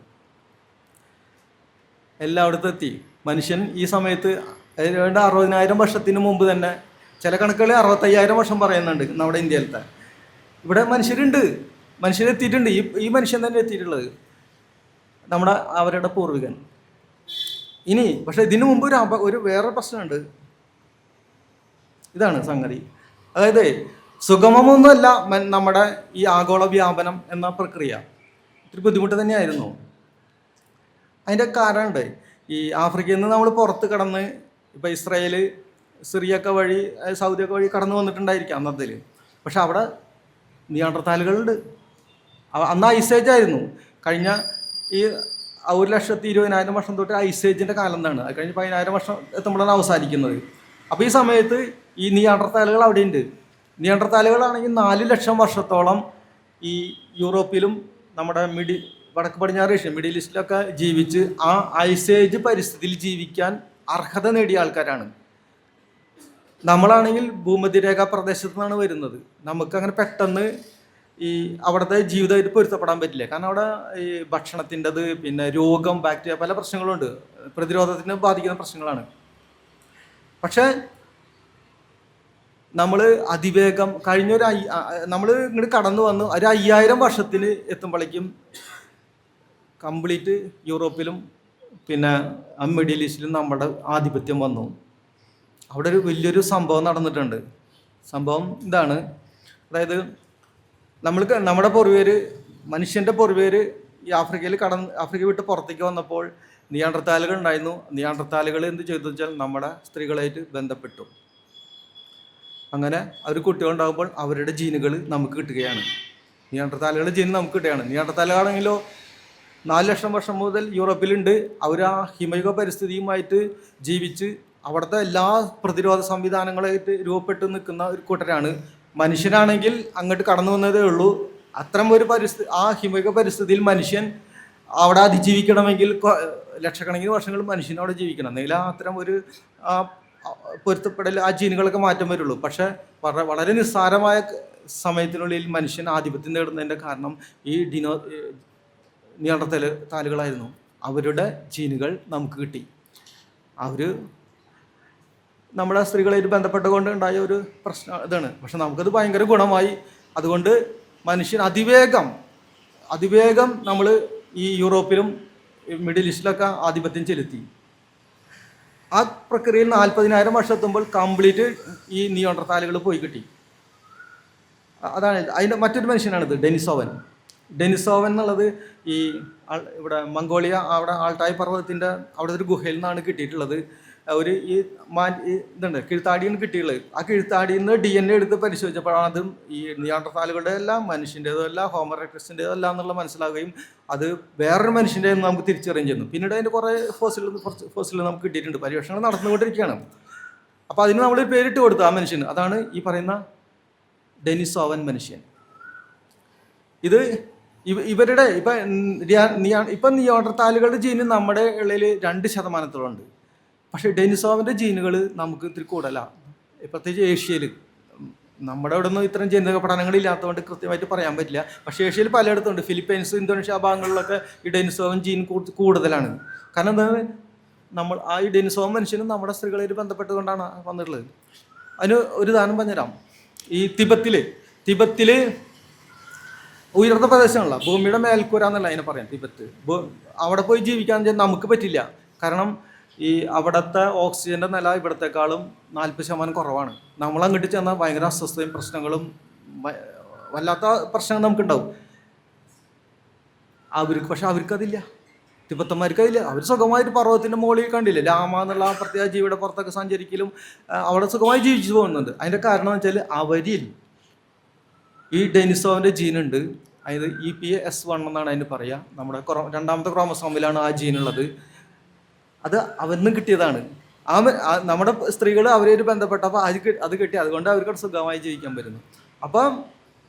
എല്ലായിടത്തും എത്തി മനുഷ്യൻ. ഈ സമയത്ത് 60,000 വർഷത്തിന് മുമ്പ് തന്നെ ചില കണക്കുകൾ 65,000 വർഷം പറയുന്നുണ്ട് നമ്മുടെ ഇന്ത്യയിലത്തെ. ഇവിടെ മനുഷ്യരെത്തിയിട്ടുണ്ട്. ഈ മനുഷ്യൻ തന്നെ എത്തിയിട്ടുള്ളത്, അവരുടെ പൂർവികൻ. ഇനി പക്ഷെ ഇതിനു മുമ്പ് ഒരു വേറെ പ്രശ്നമുണ്ട്. ഇതാണ് സംഗതി. അതായത് സുഗമമൊന്നുമല്ല നമ്മുടെ ഈ ആഗോള വ്യാപനം എന്ന പ്രക്രിയ. ഇത്തിരി ബുദ്ധിമുട്ട് തന്നെയായിരുന്നു. അതിൻ്റെ കാരണമുണ്ട്. ഈ ആഫ്രിക്കയിൽ നിന്ന് നമ്മൾ പുറത്ത് കടന്ന് ഇപ്പോൾ ഇസ്രായേൽ, സിറിയൊക്കെ വഴി, സൗദിയൊക്കെ വഴി കടന്നു വന്നിട്ടുണ്ടായിരിക്കാം അന്നതിൽ. പക്ഷെ അവിടെ നിയാണ്ടർതാലുകളുണ്ട്. അന്ന് ഐസേജ് ആയിരുന്നു. കഴിഞ്ഞ ഈ 1,20,000 വർഷം തൊട്ട് ഐസേജിൻ്റെ കാലം എന്നാണ്. അത് കഴിഞ്ഞ് 10,000 വർഷം എത്തുമ്പോഴാണ് അവസാനിക്കുന്നത്. അപ്പോൾ ഈ സമയത്ത് ഈ നിയാണ്ടർതാലുകൾ അവിടെയുണ്ട്. നിയാണ്ടർതാലുകളാണെങ്കിൽ 4 ലക്ഷം വർഷത്തോളം ഈ യൂറോപ്പിലും നമ്മുടെ വടക്ക് പടിഞ്ഞാറ് ഏഷ്യ, മിഡിൽ ഈസ്റ്റിലൊക്കെ ജീവിച്ച് ആ ഐസേജ് പരിസ്ഥിതിയിൽ ജീവിക്കാൻ അർഹത നേടിയ ആൾക്കാരാണ്. നമ്മളാണെങ്കിൽ ഭൂമധ്യരേഖാ പ്രദേശത്തു നിന്നാണ് വരുന്നത്. നമുക്കങ്ങനെ പെട്ടെന്ന് ഈ അവിടുത്തെ ജീവിതമായിട്ട് പൊരുത്തപ്പെടാൻ പറ്റില്ല. കാരണം അവിടെ ഈ ഭക്ഷണത്തിൻ്റെത്, പിന്നെ രോഗം, ബാക്ടീരിയ, പല പ്രശ്നങ്ങളുണ്ട്. പ്രതിരോധത്തിന് ബാധിക്കുന്ന പ്രശ്നങ്ങളാണ്. പക്ഷേ നമ്മൾ അതിവേഗം നമ്മൾ ഇങ്ങോട്ട് കടന്നു വന്ന് ഒരു 5,000 വർഷത്തിന് എത്തുമ്പോഴേക്കും കംപ്ലീറ്റ് യൂറോപ്പിലും പിന്നെ മിഡിൽ ഈസ്റ്റിലും നമ്മുടെ ആധിപത്യം വന്നു. അവിടെ ഒരു വലിയൊരു സംഭവം നടന്നിട്ടുണ്ട്. സംഭവം ഇതാണ്. അതായത് നമ്മുടെ മനുഷ്യൻ്റെ പൂർവ്വികർ ഈ ആഫ്രിക്ക വിട്ട് പുറത്തേക്ക് വന്നപ്പോൾ നിയാണ്ടർതാലുകൾ ഉണ്ടായിരുന്നു. നിയാണ്ടർതാലുകൾ എന്ത് ചെയ്തു വെച്ചാൽ നമ്മുടെ സ്ത്രീകളായിട്ട് ബന്ധപ്പെട്ടു. അങ്ങനെ അവർ കുട്ടികളുണ്ടാകുമ്പോൾ അവരുടെ ജീനുകൾ നമുക്ക് കിട്ടുകയാണ്. നിയാണ്ടർതാലുകളുടെ ജീൻ നമുക്ക് കിട്ടുകയാണ്. നിയാണ്ടർതാലുകളാണെങ്കിലോ 4 ലക്ഷം വർഷം മുതൽ യൂറോപ്പിലുണ്ട്. അവർ ആ ഹിമയുഗ പരിസ്ഥിതിയുമായിട്ട് ജീവിച്ച് അവിടുത്തെ എല്ലാ പ്രതിരോധ സംവിധാനങ്ങളായിട്ട് രൂപപ്പെട്ട് നിൽക്കുന്ന ഒരു കൂട്ടരാണ്. മനുഷ്യനാണെങ്കിൽ അങ്ങോട്ട് കടന്നു വന്നതേ ഉള്ളൂ. അത്തരം ഒരു ആ ഹിമയുഗ പരിസ്ഥിതിയിൽ മനുഷ്യൻ അവിടെ അതിജീവിക്കണമെങ്കിൽ ലക്ഷക്കണക്കിന് വർഷങ്ങൾ മനുഷ്യൻ അവിടെ ജീവിക്കണം. എന്നെങ്കിൽ അത്തരം ഒരു പൊരുത്തപ്പെടൽ, ആ ജീനുകളൊക്കെ മാറ്റം വരുള്ളൂ. പക്ഷേ വളരെ നിസ്സാരമായ സമയത്തിനുള്ളിൽ മനുഷ്യൻ ആധിപത്യം നേടുന്നതിൻ്റെ കാരണം ഈ നിയാണ്ടർതാലുകളായിരുന്നു. അവരുടെ ജീനുകൾ നമുക്ക് കിട്ടി. അവർ നമ്മുടെ സ്ത്രീകളായിട്ട് ബന്ധപ്പെട്ടുകൊണ്ട് ഉണ്ടായ ഒരു പ്രശ്നം ഇതാണ്. പക്ഷെ നമുക്കത് ഭയങ്കര ഗുണമായി. അതുകൊണ്ട് മനുഷ്യൻ അതിവേഗം നമ്മൾ ഈ യൂറോപ്പിലും മിഡിൽ ഈസ്റ്റിലൊക്കെ ആധിപത്യം ചെലുത്തി. ആ പ്രക്രിയയിൽ 40,000 വർഷം എത്തുമ്പോൾ കംപ്ലീറ്റ് ഈ നിയോണ്ടർതാലുകൾ പോയി കിട്ടി. അതാണ് അതിൻ്റെ മറ്റൊരു മനുഷ്യനാണിത്, ഡെനിസോവൻ. ഡെനിസോവൻ എന്നുള്ളത് ഈ ഇവിടെ മംഗോളിയ അവിടെ ആൾട്ടായ് പർവ്വതത്തിൻ്റെ അവിടെ ഒരു ഗുഹയിൽ നിന്നാണ് കിട്ടിയിട്ടുള്ളത്. ഒരു ഇതുണ്ട് കിഴുത്താടിയിൽ നിന്ന് കിട്ടിയുള്ളത്. ആ കിഴുത്താടിയിൽ നിന്ന് DNA എടുത്ത് പരിശോധിച്ചപ്പോഴാണ് അതും ഈ നിയാണ്ടർതാലുകളുടെ എല്ലാം മനുഷ്യൻ്റേതോ അല്ല ഹോമോ എറക്ടസിൻ്റേതോ അല്ല എന്നുള്ള മനസ്സിലാവുകയും അത് വേറൊരു മനുഷ്യൻ്റെ നമുക്ക് തിരിച്ചറിയുകയും ചെയ്യുന്നു. പിന്നീട് അതിൻ്റെ കുറച്ച് ഫോസിലുകൾ നമുക്ക് കിട്ടിയിട്ടുണ്ട്. പര്യവേഷണങ്ങൾ നടന്നുകൊണ്ടിരിക്കുകയാണ്. അപ്പോൾ അതിന് നമ്മൾ പേരിട്ട് കൊടുത്തു ആ മനുഷ്യന്. അതാണ് ഈ പറയുന്ന ഡെനിസോവൻ മനുഷ്യൻ. ഇത് ഇവരുടെ ഇപ്പം നിയോണ്ടർതാലുകളുടെ ജീന് നമ്മുടെ ഉള്ളിൽ 2% പക്ഷേ ഡെനിസോവൻ്റെ ജീനുകൾ നമുക്ക് ഇത്തിരി കൂടുതലാണ്. പ്രത്യേകിച്ച് ഏഷ്യയിൽ. നമ്മുടെ അവിടെ ഒന്നും ഇത്തരം ജനിതക പഠനങ്ങളില്ലാത്തതുകൊണ്ട് കൃത്യമായിട്ട് പറയാൻ പറ്റില്ല. പക്ഷേ ഏഷ്യയിൽ പലയിടത്തുണ്ട്. ഫിലിപ്പൈൻസ്, ഇന്തോനേഷ്യ ഭാഗങ്ങളിലൊക്കെ ഈ ഡെനിസോവൻ ജീൻ കൂടുതലാണ്. കാരണം എന്താണ്, ഈ ഡെനിസോവൻ മനുഷ്യനും നമ്മുടെ സ്ത്രീകളായിട്ട് ബന്ധപ്പെട്ടുകൊണ്ടാണ് വന്നിട്ടുള്ളത്. അതിന് ഒരു ഉദാഹരണം പറഞ്ഞുതരാം. ഈ തിബത്തിൽ ഉയർന്ന പ്രദേശമുള്ള ഭൂമിയുടെ മേൽക്കൂര എന്നല്ല അതിനെ പറയാം. തിബത്ത് അവിടെ പോയി ജീവിക്കാൻ നമുക്ക് പറ്റില്ല. കാരണം ഈ അവിടുത്തെ ഓക്സിജൻ്റെ നില ഇവിടത്തെക്കാളും 40% കുറവാണ്. നമ്മളങ്ങോട്ട് ചെന്നാൽ ഭയങ്കര അസ്വസ്ഥതയും പ്രശ്നങ്ങളും വല്ലാത്ത പ്രശ്നങ്ങൾ നമുക്കുണ്ടാവും. പക്ഷെ അവർക്കതില്ല. തിബത്തന്മാർക്ക് അതില്ല. അവർ സുഖമായിട്ട് പർവ്വതത്തിൻ്റെ മുകളിൽ കണ്ടില്ലേ, ലാമ എന്നുള്ള പ്രത്യേക ജീവിയുടെ പുറത്തൊക്കെ സഞ്ചരിക്കലും അവിടെ സുഖമായി ജീവിച്ചു പോകുന്നുണ്ട്. അതിൻ്റെ കാരണം എന്ന് വെച്ചാൽ അവരിൽ ഈ ഡെനിസോവൻ്റെ ജീനുണ്ട്. അതായത് EPS1 എന്നാണ് അതിന് പറയുക. നമ്മുടെ 2ാമത്തെ ക്രോമസോമിലാണ് ആ ജീനുള്ളത്. അത് അവരിൽ കിട്ടിയതാണ്. നമ്മുടെ സ്ത്രീകൾ അവരായിട്ട് ബന്ധപ്പെട്ടപ്പോൾ അത് കിട്ടി. അതുകൊണ്ട് അവർക്ക് സുഖമായി ജീവിക്കാൻ പറ്റുന്നു. അപ്പം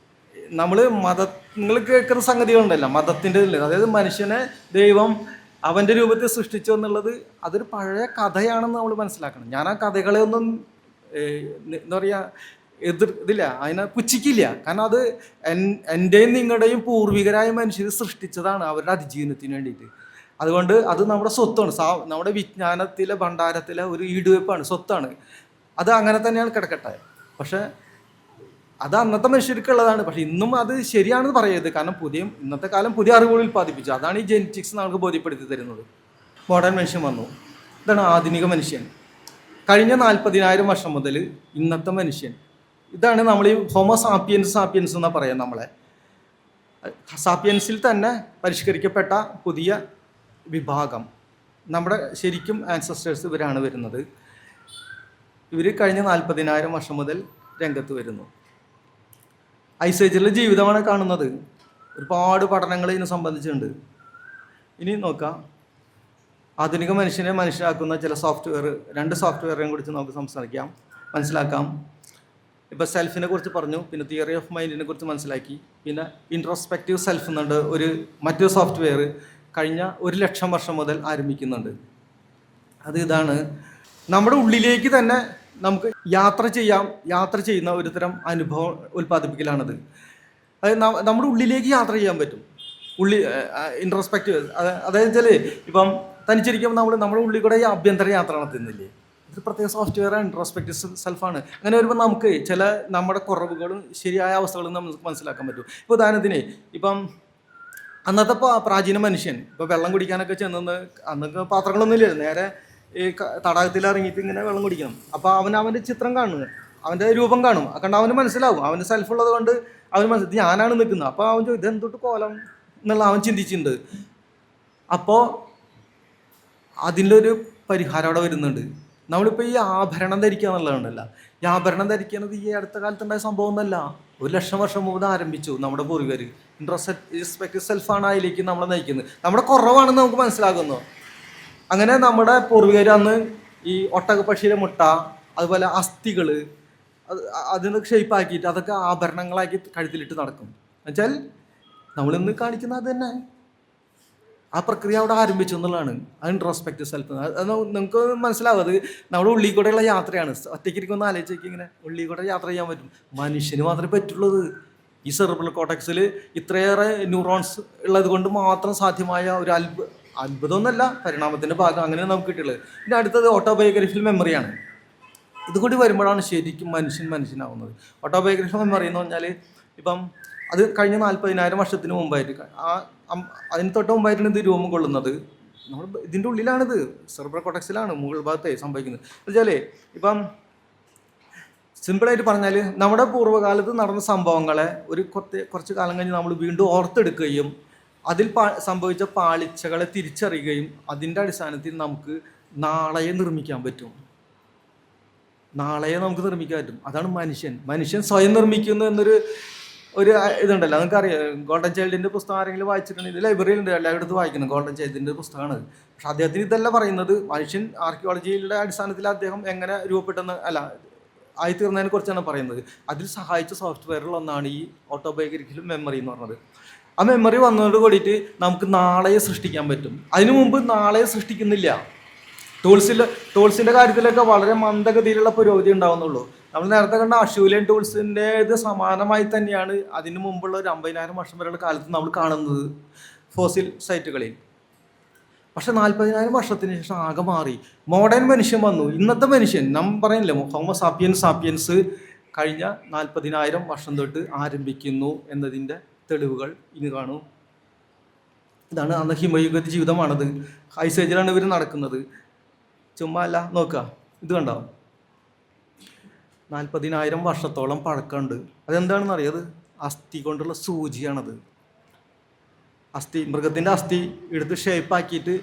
നമ്മൾ മതങ്ങൾ കേൾക്കുന്ന സംഗതികളുണ്ടല്ലോ, മതത്തിൻ്റെ അതായത് മനുഷ്യനെ ദൈവം അവൻ്റെ രൂപത്തിൽ സൃഷ്ടിച്ചു എന്നുള്ളത് അതൊരു പഴയ കഥയാണെന്ന് നമ്മൾ മനസ്സിലാക്കണം. ഞാൻ ആ കഥകളെ ഒന്നും എന്താ പറയുക ഇതില്ല, അതിനെ പുച്ഛിക്കില്ല. കാരണം അത് എൻ്റെയും നിങ്ങളുടെയും പൂർവികരായ മനുഷ്യർ സൃഷ്ടിച്ചതാണ് അവരുടെ അതിജീവനത്തിന് വേണ്ടിയിട്ട്. അതുകൊണ്ട് അത് നമ്മുടെ സ്വത്താണ്. നമ്മുടെ വിജ്ഞാനത്തിലെ ഭണ്ഡാരത്തിലെ ഒരു ഈടുവെപ്പാണ്, സ്വത്താണ്. അത് അങ്ങനെ തന്നെയാണ് കിടക്കട്ടെ. പക്ഷേ അത് അന്നത്തെ മനുഷ്യർക്കുള്ളതാണ്. പക്ഷെ ഇന്നും അത് ശരിയാണെന്ന് പറയരുത്. കാരണം ഇന്നത്തെ കാലം പുതിയ അറിവുകൾ ഉൽപ്പാദിപ്പിച്ചു. അതാണ് ഈ ജെനറ്റിക്സ് നമുക്ക് ബോധ്യപ്പെടുത്തി തരുന്നത്. മോഡേൺ മനുഷ്യൻ വന്നു. ഇതാണ് ആധുനിക മനുഷ്യൻ. കഴിഞ്ഞ 40,000 വർഷം മുതൽ ഇന്നത്തെ മനുഷ്യൻ. ഇതാണ് നമ്മൾ ഈ ഹോമോ സാപ്പിയൻസ് എന്നാ പറയാം. നമ്മളെ സാപ്പിയൻസിൽ തന്നെ പരിഷ്കരിക്കപ്പെട്ട പുതിയ വിഭാഗം. നമ്മുടെ ശരിക്കും ആൻസസ്റ്റേഴ്സ് ഇവരാണ് വരുന്നത്. ഇവർ കഴിഞ്ഞ 40,000 വർഷം മുതൽ രംഗത്ത് വരുന്നു. ഐസേജിലെ ജീവിതമാണ് കാണുന്നത്. ഒരുപാട് പഠനങ്ങൾ ഇതിനെ സംബന്ധിച്ചുണ്ട്. ഇനി നോക്കാം, ആധുനിക മനുഷ്യനെ മനുഷ്യരാക്കുന്ന ചില സോഫ്റ്റ്വെയർ, 2 സോഫ്റ്റ്വെയറിനെ കുറിച്ച് നമുക്ക് മനസ്സിലാക്കാം. ഇപ്പോൾ സെൽഫിനെ കുറിച്ച് പറഞ്ഞു, പിന്നെ തിയറി ഓഫ് മൈൻഡിനെ കുറിച്ച് മനസ്സിലാക്കി, പിന്നെ ഇൻട്രോസ്പെക്റ്റീവ് സെൽഫ് എന്നുണ്ട് മറ്റൊരു സോഫ്റ്റ്വെയർ കഴിഞ്ഞ 1,00,000 വർഷം മുതൽ ആരംഭിക്കുന്നുണ്ട്. ഇതാണ് നമ്മുടെ ഉള്ളിലേക്ക് തന്നെ നമുക്ക് യാത്ര ചെയ്യുന്ന ഒരു തരം അനുഭവം ഉൽപ്പാദിപ്പിക്കലാണത്. അതായത് നമ്മുടെ ഉള്ളിലേക്ക് യാത്ര ചെയ്യാൻ പറ്റും. ഇൻട്രോസ്പെക്റ്റീവ് അതായത് വെച്ചാൽ ഇപ്പം തനിച്ചിരിക്കുമ്പോൾ നമ്മുടെ ഉള്ളിൽ കൂടെ ഈ ആഭ്യന്തര യാത്ര നടത്തുന്നില്ലേ, ഇത് പ്രത്യേക സോഫ്റ്റ്വെയറാണ്, ഇൻട്രോസ്പെക്റ്റീവ് സെൽഫാണ്. അങ്ങനെ വരുമ്പോൾ നമുക്ക് ചില നമ്മുടെ കുറവുകളും ശരിയായ അവസ്ഥകളും നമുക്ക് മനസ്സിലാക്കാൻ പറ്റും. ഇപ്പോൾ ഉദാഹരണത്തിന് ഇപ്പം അന്നത്തെ പ്രാചീന മനുഷ്യൻ ഇപ്പോൾ വെള്ളം കുടിക്കാനൊക്കെ ചെന്നത്, അന്നൊക്കെ പാത്രങ്ങളൊന്നും ഇല്ല, നേരെ ഈ തടാകത്തിൽ ഇറങ്ങിയിട്ട് ഇങ്ങനെ വെള്ളം കുടിക്കണം. അപ്പോൾ അവൻ്റെ ചിത്രം കാണുക, അവൻ്റെ രൂപം കാണും, കണ്ട് അവന് മനസ്സിലാവും. അവന് സെൽഫുള്ളത് കൊണ്ട് അവന് ഇത് ഞാനാണ് നിൽക്കുന്നത്. അപ്പോൾ അവൻ ഇതെന്തൊട്ട് കോലം എന്നുള്ള അവൻ ചിന്തിച്ചിട്ടുണ്ട്. അപ്പോൾ അതിൻ്റെ ഒരു പരിഹാരം അവിടെ വരുന്നുണ്ട്. നമ്മളിപ്പോൾ ഈ ആഭരണം ധരിക്കുക എന്നുള്ളതുണ്ടല്ല, ഈ ആഭരണം ധരിക്കുന്നത് ഈ അടുത്ത കാലത്തുണ്ടായ സംഭവം ഒന്നല്ല. 1,00,000 വർഷം മുമ്പ് ആരംഭിച്ചു നമ്മുടെ പൂർവികർ. ഇൻട്രോസ്പെക്റ്റീവ് സെൽഫാണ് അതിലേക്ക് നമ്മളെ നയിക്കുന്നത്. നമ്മുടെ കുറവാണെന്ന് നമുക്ക് മനസ്സിലാക്കുന്നു. അങ്ങനെ നമ്മുടെ പൂർവികർ അന്ന് ഈ ഒട്ടകപ്പക്ഷിയുടെ മുട്ട, അതുപോലെ അസ്ഥികൾ, അതിനൊക്കെ ഷേപ്പാക്കിയിട്ട് അതൊക്കെ ആഭരണങ്ങളാക്കി കഴുത്തിലിട്ട് നടക്കും. എന്നുവെച്ചാൽ നമ്മളിന്ന് കാണിക്കുന്ന അത് തന്നെ. ആ പ്രക്രിയ അവിടെ ആരംഭിച്ചു എന്നുള്ളതാണ്. അത് ഇൻട്രോസ്പെക്റ്റീവ് സെൽഫ്. അത് നിങ്ങൾക്ക് മനസ്സിലാവും. അത് നമ്മുടെ ഉള്ളിൽ കൂടെയുള്ള യാത്രയാണ്. ഒറ്റയ്ക്കിരിക്കുന്ന ആലോചിച്ച് ഇങ്ങനെ ഉള്ളിൽ കൂടെ യാത്ര ചെയ്യാൻ പറ്റും. മനുഷ്യന് മാത്രമേ പറ്റുള്ളത്. ഈ സെറിബ്രൽ കോർട്ടെക്സിൽ ഇത്രയേറെ ന്യൂറോൺസ് ഉള്ളത് കൊണ്ട് മാത്രം സാധ്യമായ ഒരു അത്ഭുതമൊന്നുമല്ല, പരിണാമത്തിൻ്റെ ഭാഗം. അങ്ങനെ നമുക്ക് കിട്ടിയുള്ളത്. പിന്നെ അടുത്തത് ഓട്ടോബയോഗ്രഫിക്കൽ മെമ്മറിയാണ്. ഇതുകൂടി വരുമ്പോഴാണ് ശരിക്കും മനുഷ്യനാവുന്നത്. ഓട്ടോബയോഗ്രഫിക്കൽ മെമ്മറി എന്ന് പറഞ്ഞാൽ ഇപ്പം അത് കഴിഞ്ഞ 40,000 വർഷത്തിന് മുമ്പായിട്ട്, അതിന് തൊട്ട് മുമ്പായിട്ടാണ് ഇത് രൂപം കൊള്ളുന്നത്. നമ്മൾ ഇതിൻ്റെ ഉള്ളിലാണിത്, സെറിബ്രൽ കോർട്ടെക്സിലാണ് മുകൾ ഭാഗത്തെ സംഭവിക്കുന്നത്. എന്നുവെച്ചാൽ ഇപ്പം സിമ്പിളായിട്ട് പറഞ്ഞാൽ നമ്മുടെ പൂർവ്വകാലത്ത് നടന്ന സംഭവങ്ങളെ കുറച്ച് കാലം കഴിഞ്ഞ് നമ്മൾ വീണ്ടും ഓർത്തെടുക്കുകയും അതിൽ സംഭവിച്ച പാളിച്ചകളെ തിരിച്ചറിയുകയും അതിൻ്റെ അടിസ്ഥാനത്തിൽ നമുക്ക് നാളെയെ നിർമ്മിക്കാൻ പറ്റും. നാളെയെ നമുക്ക് നിർമ്മിക്കാൻ പറ്റും. അതാണ് മനുഷ്യൻ സ്വയം നിർമ്മിക്കുന്നു എന്നൊരു ഇതുണ്ടല്ലോ, നിങ്ങൾക്കറിയാം. ഗോൾഡൻ ചൈൽഡിൻ്റെ പുസ്തകം ആരെങ്കിലും വായിച്ചിട്ടുണ്ടെങ്കിൽ ലൈബ്രറിയിലുണ്ട്, എല്ലായിടത്തും വായിക്കുന്നത് ഗോൾഡൻ ചൈൽഡിൻ്റെ പുസ്തകമാണ്. പക്ഷെ അദ്ദേഹത്തിന് ഇതല്ല പറയുന്നത്. മനുഷ്യൻ ആർക്കിയോളജിയുടെ അടിസ്ഥാനത്തിൽ അദ്ദേഹം എങ്ങനെ രൂപപ്പെട്ടെന്ന് ആയിത്തീർന്നതിനെ കുറിച്ചാണ് പറയുന്നത്. അതിൽ സഹായിച്ച സോഫ്റ്റ്വെയറിലൊന്നാണ് ഈ ഓട്ടോബയോഗ്രഫിക്കൽ മെമ്മറി എന്ന് പറഞ്ഞത്. ആ മെമ്മറി വന്നതോട് കൂടിയിട്ട് നമുക്ക് നാളെയെ സൃഷ്ടിക്കാൻ പറ്റും. അതിനു മുമ്പ് നാളെയെ സൃഷ്ടിക്കുന്നില്ല. ടൂൾസിൻ്റെ കാര്യത്തിലൊക്കെ വളരെ മന്ദഗതിയിലുള്ള പുരോഗതി ഉണ്ടാവുന്നുള്ളൂ. നമ്മൾ നേരത്തെ കണ്ട അഷൂലിയൻ ടൂൾസിൻ്റേത് സമാനമായി തന്നെയാണ് അതിന് മുമ്പുള്ള ഒരു 50,000 വർഷം വരെയുള്ള കാലത്ത് നമ്മൾ കാണുന്നത് ഫോസിൽ സൈറ്റുകളിൽ. പക്ഷെ 40,000 വർഷത്തിന് ശേഷം ആകെ മാറി. മോഡേൺ മനുഷ്യൻ വന്നു. ഇന്നത്തെ മനുഷ്യൻ നാം പറയില്ലേ, ഹോമോ സാപ്പിയൻസ് കഴിഞ്ഞ 40,000 വർഷം തൊട്ട് ആരംഭിക്കുന്നു എന്നതിൻ്റെ തെളിവുകൾ ഇനി കാണൂ. ഇതാണ് അന്ന് ഹിമയുഗത്തെ ജീവിതമാണത്. ഐസേജിലാണ് ഇവർ നടക്കുന്നത്. ചുമ്മാ അല്ല, നോക്കുക, ഇത് കണ്ടോ, 40,000 വർഷത്തോളം പഴക്കമുണ്ട്. അതെന്താണെന്ന് അറിയാത്? അസ്ഥി കൊണ്ടുള്ള സൂചിയാണത്. മൃഗത്തിൻ്റെ അസ്ഥി എടുത്ത് ഷേപ്പാക്കിയിട്ട്,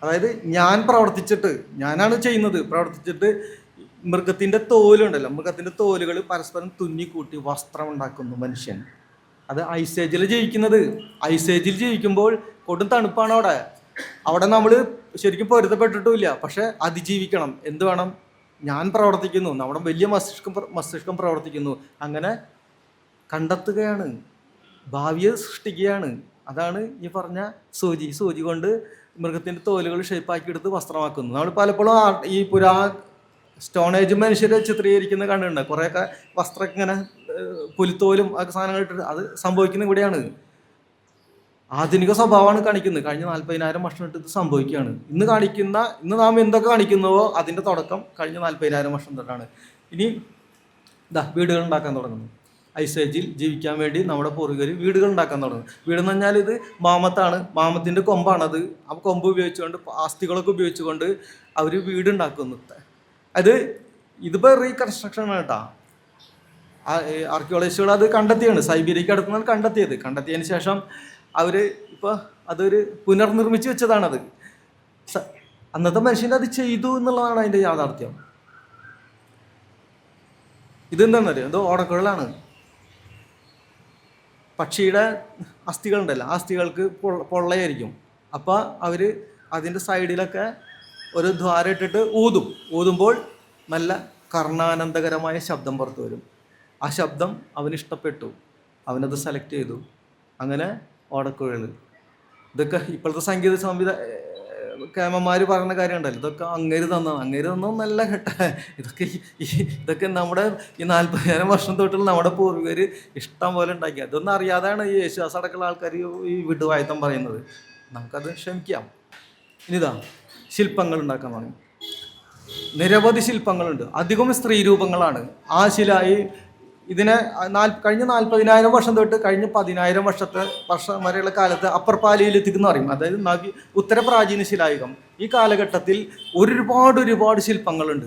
അതായത് ഞാനാണ് ചെയ്യുന്നത്, പ്രവർത്തിച്ചിട്ട് മൃഗത്തിൻ്റെ തോലുണ്ടല്ലോ, മൃഗത്തിൻ്റെ തോലുകൾ പരസ്പരം തുന്നിക്കൂട്ടി വസ്ത്രം ഉണ്ടാക്കുന്നു മനുഷ്യൻ. അത് ഐസേജിൽ ജീവിക്കുമ്പോൾ കൊടും തണുപ്പാണ് അവിടെ നമ്മൾ ശരിക്കും പൊരുത്തപ്പെട്ടിട്ടുമില്ല. പക്ഷെ അതിജീവിക്കണം. എന്ത് വേണം? ഞാൻ പ്രവർത്തിക്കുന്നു, നമ്മുടെ വലിയ മസ്തിഷ്കം പ്രവർത്തിക്കുന്നു. അങ്ങനെ കണ്ടെത്തുകയാണ്, ഭാവിയെ സൃഷ്ടിക്കുകയാണ്. അതാണ് ഈ പറഞ്ഞ സൂചി കൊണ്ട് മൃഗത്തിൻ്റെ തോലുകൾ ഷേപ്പാക്കിയെടുത്ത് വസ്ത്രമാക്കുന്നു. നമ്മൾ പലപ്പോഴും ഈ സ്റ്റോൺ ഏജ് മനുഷ്യരെ ചിത്രീകരിക്കുന്ന കണ്ടിട്ടുണ്ട്. കുറേയൊക്കെ വസ്ത്രം ഇങ്ങനെ പുലിത്തോലും ഒക്കെ സാധനങ്ങൾ ഇട്ടിട്ട് അത് സംഭവിക്കുന്ന ഇവിടെയാണ്. ആധുനിക സ്വഭാവമാണ് കാണിക്കുന്നത്. കഴിഞ്ഞ 40,000 വർഷം തൊട്ട് ഇത് സംഭവിക്കുകയാണ്. ഇന്ന് നാം എന്തൊക്കെ കാണിക്കുന്നുവോ അതിൻ്റെ തുടക്കം കഴിഞ്ഞ 40,000 വർഷം തൊട്ടാണ്. ഇനി വീടുകൾ ഉണ്ടാക്കാൻ തുടങ്ങുന്നു. ഐസേജിൽ ജീവിക്കാൻ വേണ്ടി നമ്മുടെ പൂർവികർ വീടുകൾ ഉണ്ടാക്കാൻ തുടങ്ങുന്നു. വീടെന്ന് പറഞ്ഞാൽ ഇത് മാമത്താണ്, മാമത്തിൻ്റെ കൊമ്പാണത്. ആ കൊമ്പ് ഉപയോഗിച്ചുകൊണ്ട്, അസ്ഥികളൊക്കെ ഉപയോഗിച്ചുകൊണ്ട് അവർ വീടുണ്ടാക്കുന്നു. ഇതിപ്പോൾ റീകൺസ്ട്രക്ഷനാണ് കേട്ടോ. ആർക്കിയോളജിസ്റ്റുകൾ അത് കണ്ടെത്തിയാണ്. സൈബീരിയയ്ക്ക് അടുത്തുനിന്നാണ് കണ്ടെത്തിയതിന് ശേഷം അവർ ഇപ്പോൾ അതൊരു പുനർനിർമ്മിച്ച് വെച്ചതാണത്. അന്നത്തെ മനുഷ്യൻ അത് ചെയ്തു എന്നുള്ളതാണ് അതിൻ്റെ യാഥാർത്ഥ്യം. ഇതെന്താണെന്നറിയോ? ഇത് ഓടക്കുഴലാണ്. പക്ഷിയുടെ അസ്ഥികളുണ്ടല്ലോ, ആ അസ്ഥികൾക്ക് പൊള്ളയായിരിക്കും. അപ്പോൾ അവർ അതിൻ്റെ സൈഡിലൊക്കെ ഒരു ദ്വാരം ഇട്ടിട്ട് ഊതുമ്പോൾ നല്ല കർണാനന്ദകരമായ ശബ്ദം പുറത്തു വരും. ആ ശബ്ദം അവനിഷ്ടപ്പെട്ടു, അവനത് സെലക്ട് ചെയ്തു. അങ്ങനെ ഓടക്കുഴൽ. ഇതൊക്കെ ഇപ്പോഴത്തെ സംഗീത കേമന്മാർ പറയുന്ന കാര്യമുണ്ടല്ലോ, ഇതൊക്കെ അങ്ങേര് തന്നൊന്നല്ല കേട്ടോ. ഇതൊക്കെ നമ്മുടെ ഈ 40,000 വർഷം തൊട്ടുള്ള നമ്മുടെ പൂർവികർ ഇഷ്ടം പോലെ ഉണ്ടാക്കിയ. ഇതൊന്നും അറിയാതെയാണ് ഈ യേശുദാസ് അടക്കമുള്ള ആൾക്കാർ ഈ വിടുവായത്തം പറയുന്നത്. നമുക്കത് ക്ഷമിക്കാം. ഇനിതാ ശില്പങ്ങൾ ഉണ്ടാക്കാൻ തുടങ്ങി. നിരവധി ശില്പങ്ങളുണ്ട്. അധികം സ്ത്രീ രൂപങ്ങളാണ്. ആ ഇതിനെ കഴിഞ്ഞ 40,000 വർഷം തൊട്ട് കഴിഞ്ഞ 10,000 വർഷം വരെയുള്ള കാലത്ത് അപ്പർ പാലിയോലിത്തിക് എന്ന് പറയും. അതായത് ഉത്തരപ്രാചീന ശിലായുഗം. ഈ കാലഘട്ടത്തിൽ ഒരുപാട് ശില്പങ്ങളുണ്ട്.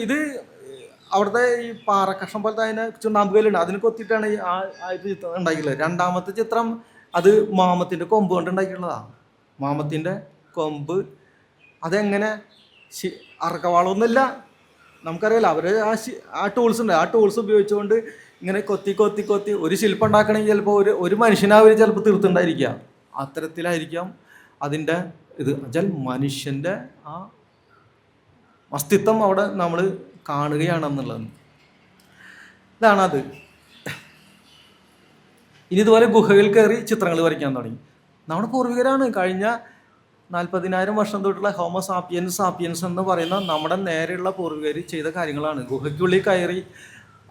ഇത് അവിടുത്തെ ഈ പാറക്കഷ്ണം പോലത്തെ അതിനെ ചുണ്ണാമ്പുകയിലുണ്ട്. അതിന് കൊത്തിയിട്ടാണ് ഈ ചിത്രം ഉണ്ടാക്കിയിട്ടുള്ളത്. രണ്ടാമത്തെ ചിത്രം അത് മാമത്തിൻ്റെ കൊമ്പ് കൊണ്ട് ഉണ്ടാക്കിയിട്ടുള്ളതാണ്. മാമത്തിൻ്റെ കൊമ്പ് അതെങ്ങനെ അറക്കവാളൊന്നുമില്ല, നമുക്കറിയാലോ. അവർ ആ ടൂൾസ് ഉണ്ട്. ആ ടൂൾസ് ഉപയോഗിച്ചുകൊണ്ട് ഇങ്ങനെ കൊത്തി ഒരു ശില്പം ഉണ്ടാക്കണമെങ്കിൽ ചിലപ്പോൾ ഒരു മനുഷ്യനാവർ ചിലപ്പോൾ തീർത്തുണ്ടായിരിക്കുക. അത്തരത്തിലായിരിക്കാം അതിൻ്റെ ഇത്. എന്നുവെച്ചാൽ മനുഷ്യൻ്റെ ആ അസ്തിത്വം അവിടെ നമ്മൾ കാണുകയാണെന്നുള്ളത്. ഇതാണത്. ഇനി ഇതുപോലെ ഗുഹയിൽ കയറി ചിത്രങ്ങൾ വരയ്ക്കാൻ തുടങ്ങി. നമ്മുടെ പൂർവികരാണ്. കഴിഞ്ഞ 40,000 വർഷം തൊട്ടുള്ള ഹോമോ സാപ്പിയൻസ് എന്ന് പറയുന്ന നമ്മുടെ നേരെയുള്ള പൂർവികർ ചെയ്ത കാര്യങ്ങളാണ്. ഗുഹയ്ക്കുള്ളിൽ കയറി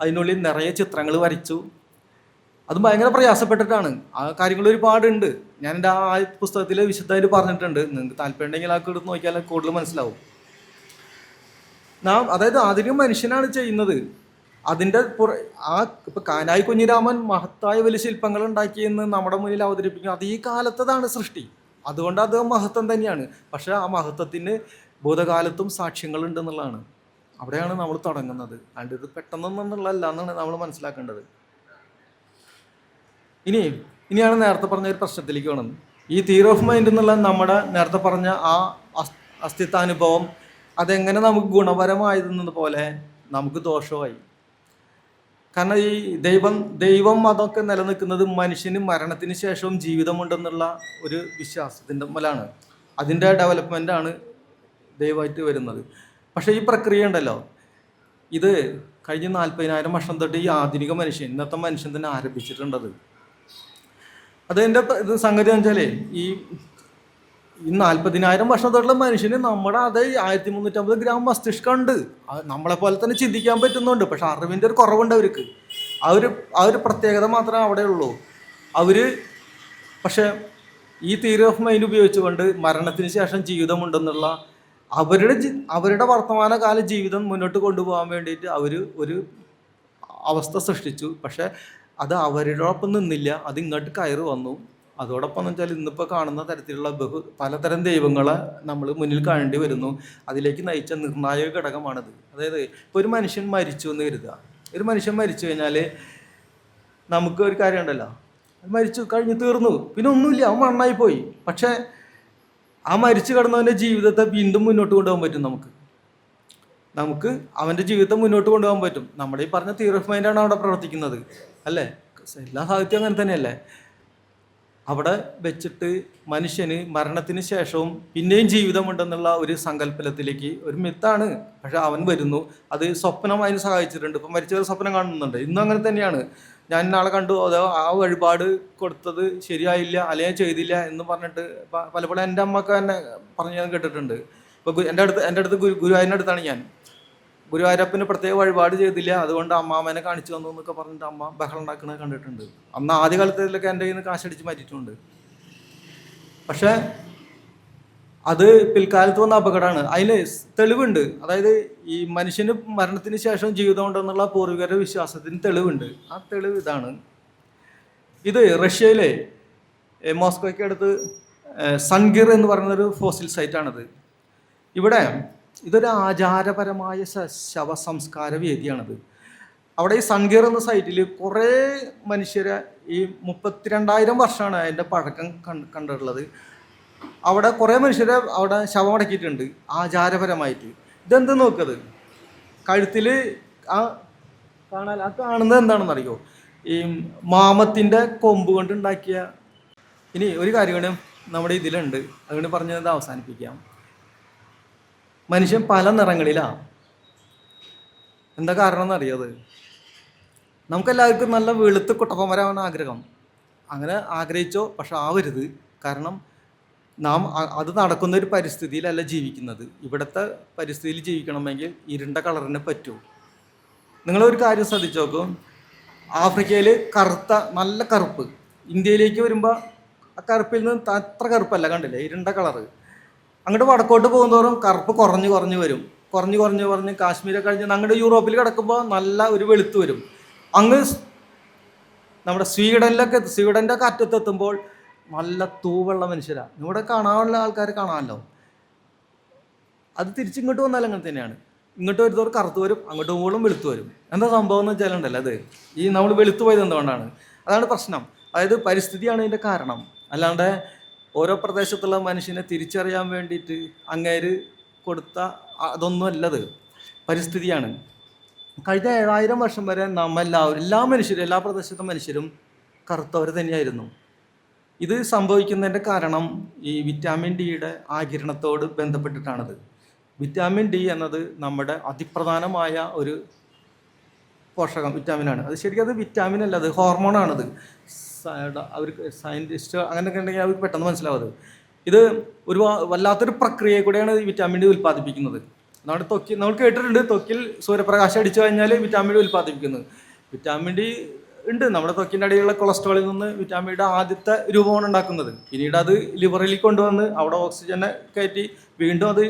അതിനുള്ളിൽ നിറയെ ചിത്രങ്ങൾ വരച്ചു. അത് ഭയങ്കര പ്രയാസപ്പെട്ടിട്ടാണ്. ആ കാര്യങ്ങൾ ഒരുപാടുണ്ട്. ഞാൻ എൻ്റെ ആ പുസ്തകത്തിൽ വിശദമായിട്ട് പറഞ്ഞിട്ടുണ്ട്. നിങ്ങൾക്ക് താല്പര്യം ഉണ്ടെങ്കിൽ ആൾക്ക് എടുത്ത് നോക്കിയാൽ കൂടുതൽ മനസ്സിലാവും. അതായത് ആധുനിക മനുഷ്യനാണ് ചെയ്യുന്നത്. അതിൻ്റെ ഇപ്പം കാനായി കുഞ്ഞിരാമൻ മഹത്തായ വലിയ ശില്പങ്ങൾ ഉണ്ടാക്കിയെന്ന് നമ്മുടെ മുന്നിൽ അവതരിപ്പിക്കും. അത് ഈ കാലത്തതാണ് സൃഷ്ടി. അതുകൊണ്ട് അത് മഹത്വം തന്നെയാണ്. പക്ഷെ ആ മഹത്വത്തിന് ഭൂതകാലത്തും സാക്ഷ്യങ്ങളുണ്ട് എന്നുള്ളതാണ്. അവിടെയാണ് നമ്മൾ തുടങ്ങുന്നത്. അല്ലാണ്ട് ഇത് പെട്ടെന്നൊന്നുള്ളതല്ല എന്നാണ് നമ്മൾ മനസ്സിലാക്കേണ്ടത്. ഇനിയാണ് നേരത്തെ പറഞ്ഞ ഒരു പ്രശ്നത്തിലേക്ക് വേണം. ഈ തിയറി ഓഫ് മൈൻഡ് എന്നുള്ള നമ്മുടെ നേരത്തെ പറഞ്ഞ ആ അസ്തിത്വാനുഭവം അതെങ്ങനെ നമുക്ക് ഗുണപരമായിരുന്നത് പോലെ നമുക്ക് ദോഷമായി. കാരണം ഈ ദൈവം അതൊക്കെ നിലനിൽക്കുന്നത് മനുഷ്യന് മരണത്തിന് ശേഷവും ജീവിതമുണ്ടെന്നുള്ള ഒരു വിശ്വാസത്തിൻ്റെ മേലാണ്. അതിൻ്റെ ഡെവലപ്മെൻ്റാണ് ദൈവമായിട്ട് വരുന്നത്. പക്ഷേ ഈ പ്രക്രിയ ഉണ്ടല്ലോ, ഇത് കഴിഞ്ഞ 40,000 വർഷം തൊട്ട് ഈ ആധുനിക മനുഷ്യൻ, ഇന്നത്തെ മനുഷ്യൻ തന്നെ ആരംഭിച്ചിട്ടുണ്ടത്. അതെൻ്റെ ഇത് സംഗതി എന്ന് വെച്ചാൽ ഈ 40,000 വർഷം തൊട്ടുള്ള മനുഷ്യന് നമ്മുടെ അതേ 1350 ഗ്രാം മസ്തിഷ്കമുണ്ട്. നമ്മളെ പോലെ തന്നെ ചിന്തിക്കാൻ പറ്റുന്നുണ്ട്. പക്ഷെ അറിവിൻ്റെ ഒരു കുറവുണ്ട് അവർക്ക്. ആ ഒരു പ്രത്യേകത മാത്രമേ അവിടെ ഉള്ളൂ. പക്ഷെ ഈ തിയറി ഓഫ് മൈൻഡ് ഉപയോഗിച്ചുകൊണ്ട് മരണത്തിന് ശേഷം ജീവിതമുണ്ടെന്നുള്ള അവരുടെ വർത്തമാനകാല ജീവിതം മുന്നോട്ട് കൊണ്ടുപോകാൻ വേണ്ടിയിട്ട് അവർ ഒരു അവസ്ഥ സൃഷ്ടിച്ചു. പക്ഷെ അത് അവരോടൊപ്പം നിന്നില്ല, അത് ഇങ്ങോട്ട് കയറി വന്നു. അതോടൊപ്പം എന്ന് വെച്ചാൽ ഇന്നിപ്പോൾ കാണുന്ന തരത്തിലുള്ള പലതരം ദൈവങ്ങളെ നമ്മൾ മുന്നിൽ കാണേണ്ടി വരുന്നു. അതിലേക്ക് നയിച്ച നിർണായക ഘടകമാണത്. അതായത് ഇപ്പോൾ ഒരു മനുഷ്യൻ മരിച്ചു എന്ന് കരുതുക. ഒരു മനുഷ്യൻ മരിച്ചു കഴിഞ്ഞാൽ നമുക്ക് ഒരു കാര്യം ഉണ്ടല്ലോ, മരിച്ചു കഴിഞ്ഞ് തീർന്നു, പിന്നെ ഒന്നുമില്ല, അവൻ മണ്ണായി പോയി. പക്ഷേ ആ മരിച്ചു കിടന്നവൻ്റെ ജീവിതത്തെ വീണ്ടും മുന്നോട്ട് കൊണ്ടുപോകാൻ പറ്റും. നമുക്ക് അവൻ്റെ ജീവിതത്തെ മുന്നോട്ട് കൊണ്ടുപോകാൻ പറ്റും. നമ്മുടെ ഈ പറഞ്ഞ തിയറി ഓഫ് മൈൻഡാണ് അവിടെ പ്രവർത്തിക്കുന്നത്, അല്ലേ? എല്ലാ സാഹിത്യം അങ്ങനെ തന്നെയല്ലേ? അവിടെ വെച്ചിട്ട് മനുഷ്യന് മരണത്തിന് ശേഷവും പിന്നെയും ജീവിതമുണ്ടെന്നുള്ള ഒരു സങ്കല്പനത്തിലേക്ക്, ഒരു മിത്താണ്. പക്ഷെ അവൻ വരുന്നു, അത് സ്വപ്നം അതിന് സഹായിച്ചിട്ടുണ്ട്. ഇപ്പം മരിച്ചവർ സ്വപ്നം കാണുന്നുണ്ട്. ഇന്നും അങ്ങനെ തന്നെയാണ്. ഞാൻ നാളെ കണ്ടു, അതോ ആ വഴിപാട് കൊടുത്തത് ശരിയായില്ല, അല്ലെങ്കിൽ ചെയ്തില്ല എന്ന് പറഞ്ഞിട്ട് പലപ്പോഴും എൻ്റെ അമ്മക്ക് തന്നെ പറഞ്ഞ് ഞാൻ കേട്ടിട്ടുണ്ട്. ഇപ്പോൾ എൻ്റെ അടുത്ത് ഗുരുവായൂരിൻ്റെ അടുത്താണ് ഞാൻ. ഗുരുവായൂരപ്പന് പ്രത്യേക വഴിപാട് ചെയ്തില്ല, അതുകൊണ്ട് അമ്മാമ്മനെ കാണിച്ചു തന്നു എന്നൊക്കെ പറഞ്ഞിട്ട് അമ്മ ബഹളം ഉണ്ടാക്കുന്നത് കണ്ടിട്ടുണ്ട്. അന്ന് ആദ്യകാലത്തിലൊക്കെ എൻ്റെ കയ്യിൽ നിന്ന് കാശടിച്ച് മാറ്റിയിട്ടുണ്ട്. പക്ഷേ അത് പിൽക്കാലത്ത് വന്ന അപകടമാണ്. അതിന് തെളിവുണ്ട്. അതായത് ഈ മനുഷ്യന് മരണത്തിന് ശേഷം ജീവിതം ഉണ്ടെന്നുള്ള പൂർവികരുടെ വിശ്വാസത്തിന് തെളിവുണ്ട്. ആ തെളിവ് ഇതാണ്. ഇത് റഷ്യയിലെ മോസ്കോയ്ക്ക് അടുത്ത് സൺഗിർ എന്ന് പറയുന്നൊരു ഫോസിൽ സൈറ്റാണിത്. ഇതൊരു ആചാരപരമായ ശവസംസ്കാര വേദിയാണത്. അവിടെ ഈ സൺഗിർ എന്ന സൈറ്റിൽ കുറേ മനുഷ്യരെ, ഈ 32,000 വർഷമാണ് അതിൻ്റെ പഴക്കം കണ്ടിട്ടുള്ളത്. അവിടെ കുറേ മനുഷ്യരെ അവിടെ ശവമടക്കിയിട്ടുണ്ട് ആചാരപരമായിട്ട്. ഇതെന്ത് നോക്കത്, കഴുത്തിൽ ആ കാണുന്നത് എന്താണെന്നറിയോ? ഈ മാമത്തിൻ്റെ കൊമ്പ് കൊണ്ടുണ്ടാക്കിയ. ഇനി ഒരു കാര്യം നമ്മുടെ ഇതിലുണ്ട്, അതുകൊണ്ട് പറഞ്ഞത് അവസാനിപ്പിക്കാം. മനുഷ്യൻ പല നിറങ്ങളിലാണ്. എന്താ കാരണം എന്നറിയത്? നമുക്കെല്ലാവർക്കും നല്ല വെളുത്ത് കുട്ടപ്പന്മാരാവാൻ ആഗ്രഹം. അങ്ങനെ ആഗ്രഹിച്ചോ, പക്ഷെ ആവരുത്. കാരണം നാം അത് നടക്കുന്ന ഒരു പരിസ്ഥിതിയിലല്ല ജീവിക്കുന്നത്. ഇവിടുത്തെ പരിസ്ഥിതിയിൽ ജീവിക്കണമെങ്കിൽ ഇരുണ്ട കളറിനെ പറ്റൂ. നിങ്ങളൊരു കാര്യം ശ്രദ്ധിച്ചു നോക്കും, ആഫ്രിക്കയിൽ നല്ല കറുപ്പ്, ഇന്ത്യയിലേക്ക് വരുമ്പോൾ ആ കറുപ്പിൽ നിന്ന് അത്ര കറുപ്പല്ല, കണ്ടില്ലേ? ഇരുണ്ട കളറ്. അങ്ങോട്ട് വടക്കോട്ട് പോകുന്നതോറും കറുപ്പ് കുറഞ്ഞു വരും. കുറഞ്ഞ് കാശ്മീരെ കഴിഞ്ഞ് അങ്ങോട്ട് യൂറോപ്പിൽ കിടക്കുമ്പോൾ നല്ല ഒരു വെളുത്ത് വരും. അങ്ങ് നമ്മുടെ സ്വീഡൻ്റെ കാറ്റത്തെത്തുമ്പോൾ നല്ല തൂവുള്ള മനുഷ്യരാണ്. ഇവിടെ കാണാനുള്ള ആൾക്കാർ കാണാമല്ലോ. അത് തിരിച്ചിങ്ങോട്ട് വന്നാൽ അങ്ങനെ തന്നെയാണ്. ഇങ്ങോട്ട് വരുന്നവർ കറുത്ത് വരും, അങ്ങോട്ട് പോകുമ്പോഴും വെളുത്ത് വരും. എന്താ സംഭവം എന്ന് വെച്ചാലുണ്ടല്ലോ, അത് ഈ നമ്മൾ വെളുത്ത് പോയത് എന്തുകൊണ്ടാണ്? അതാണ് പ്രശ്നം. അതായത് പരിസ്ഥിതിയാണ് ഇതിൻ്റെ കാരണം. അല്ലാണ്ട് ഓരോ പ്രദേശത്തുള്ള മനുഷ്യനെ തിരിച്ചറിയാൻ വേണ്ടിയിട്ട് അങ്ങേര് കൊടുത്ത അതൊന്നുമല്ലത്, പരിസ്ഥിതിയാണ്. കഴിഞ്ഞ 7,000 വർഷം വരെ എല്ലാ മനുഷ്യരും, എല്ലാ പ്രദേശത്തെ മനുഷ്യരും കറുത്തവർ തന്നെയായിരുന്നു. ഇത് സംഭവിക്കുന്നതിൻ്റെ കാരണം ഈ വിറ്റാമിൻ ഡിയുടെ ആഗിരണത്തോട് ബന്ധപ്പെട്ടിട്ടാണത്. വിറ്റാമിൻ ഡി എന്നത് നമ്മുടെ അതിപ്രധാനമായ ഒരു പോഷകം, വിറ്റാമിനാണ്. അത് ശരിക്കും അത് വിറ്റാമിൻ അല്ല, അത് ഹോർമോണാണത്. അവർക്ക് സയൻറ്റിസ്റ്റ് അങ്ങനെയൊക്കെ ഉണ്ടെങ്കിൽ അവർക്ക് പെട്ടെന്ന് മനസ്സിലാവുന്നത്. ഇത് ഒരു വല്ലാത്തൊരു പ്രക്രിയയെ കൂടെയാണ് ഈ വിറ്റാമിൻ ഡി ഉൽപ്പാദിപ്പിക്കുന്നത്. നമ്മൾ കേട്ടിട്ടുണ്ട്, ത്വക്കിൽ സൂര്യപ്രകാശം അടിച്ചു കഴിഞ്ഞാൽ വിറ്റാമിൻ ഡി ഉൽപ്പാദിപ്പിക്കുന്നത്. വിറ്റാമിൻ ഡി ഉണ്ട്. നമ്മുടെ ത്വക്കിൻ്റെ അടിയിലുള്ള കൊളസ്ട്രോളിൽ നിന്ന് വിറ്റാമിൻ ഡിയുടെ ആദ്യത്തെ രൂപമാണ് ഉണ്ടാക്കുന്നത്. പിന്നീട് അത് ലിവറിൽ കൊണ്ടുവന്ന് അവിടെ ഓക്സിജനെ കയറ്റി വീണ്ടും അത്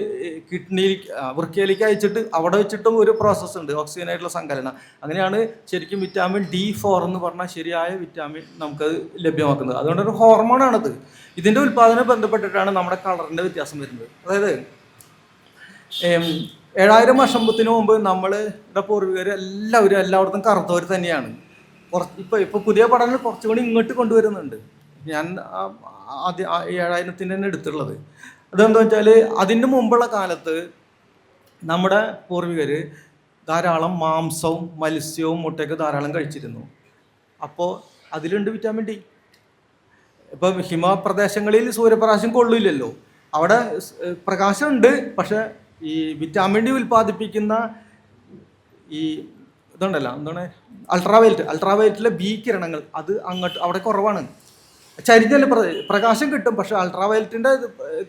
കിഡ്നിയിലേക്ക് വൃക്കയിലേക്ക് അയച്ചിട്ട് അവിടെ വെച്ചിട്ടും ഒരു പ്രോസസ്സ് ഉണ്ട്, ഓക്സിജനായിട്ടുള്ള സങ്കലനം. അങ്ങനെയാണ് ശരിക്കും വിറ്റാമിൻ D4 എന്ന് പറഞ്ഞാൽ ശരിയായ വിറ്റാമിൻ നമുക്കത് ലഭ്യമാക്കുന്നത്. അതുകൊണ്ടൊരു ഹോർമോണാണത്. ഇതിൻ്റെ ഉൽപ്പാദനം ബന്ധപ്പെട്ടിട്ടാണ് നമ്മുടെ കളറിൻ്റെ വ്യത്യാസം വരുന്നത്. അതായത് 7000 വർഷത്തിന് മുമ്പ് നമ്മളുടെ പൂർവികർ എല്ലായിടത്തും കറുത്തവർ തന്നെയാണ്. ഇപ്പോൾ പുതിയ പഠനങ്ങൾ കുറച്ചുകൂടി ഇങ്ങോട്ട് കൊണ്ടുവരുന്നുണ്ട്. ഞാൻ ആദ്യം 7000 തന്നെ എടുത്തുള്ളത്. അതെന്താ വെച്ചാൽ അതിൻ്റെ മുമ്പുള്ള കാലത്ത് നമ്മുടെ പൂർവികർ ധാരാളം മാംസവും മത്സ്യവും മുട്ടയൊക്കെ ധാരാളം കഴിച്ചിരുന്നു. അപ്പോൾ അതിലുണ്ട് വിറ്റാമിൻ ഡി. ഇപ്പം ഹിമപ്രദേശങ്ങളിൽ സൂര്യപ്രകാശം കൊള്ളില്ലല്ലോ, അവിടെ പ്രകാശമുണ്ട്. പക്ഷെ ഈ വിറ്റാമിൻ ഡി ഉൽപ്പാദിപ്പിക്കുന്ന ഈ ഇതുണ്ടല്ലോ, എന്താണ് അൾട്രാവയലറ്റിലെ ബി കിരണങ്ങൾ അത് അങ്ങോട്ട് അവിടെ കുറവാണ്. ചരിഞ്ഞല്ല പ്രകാശം കിട്ടും, പക്ഷെ അൾട്രാവയലറ്റിൻ്റെ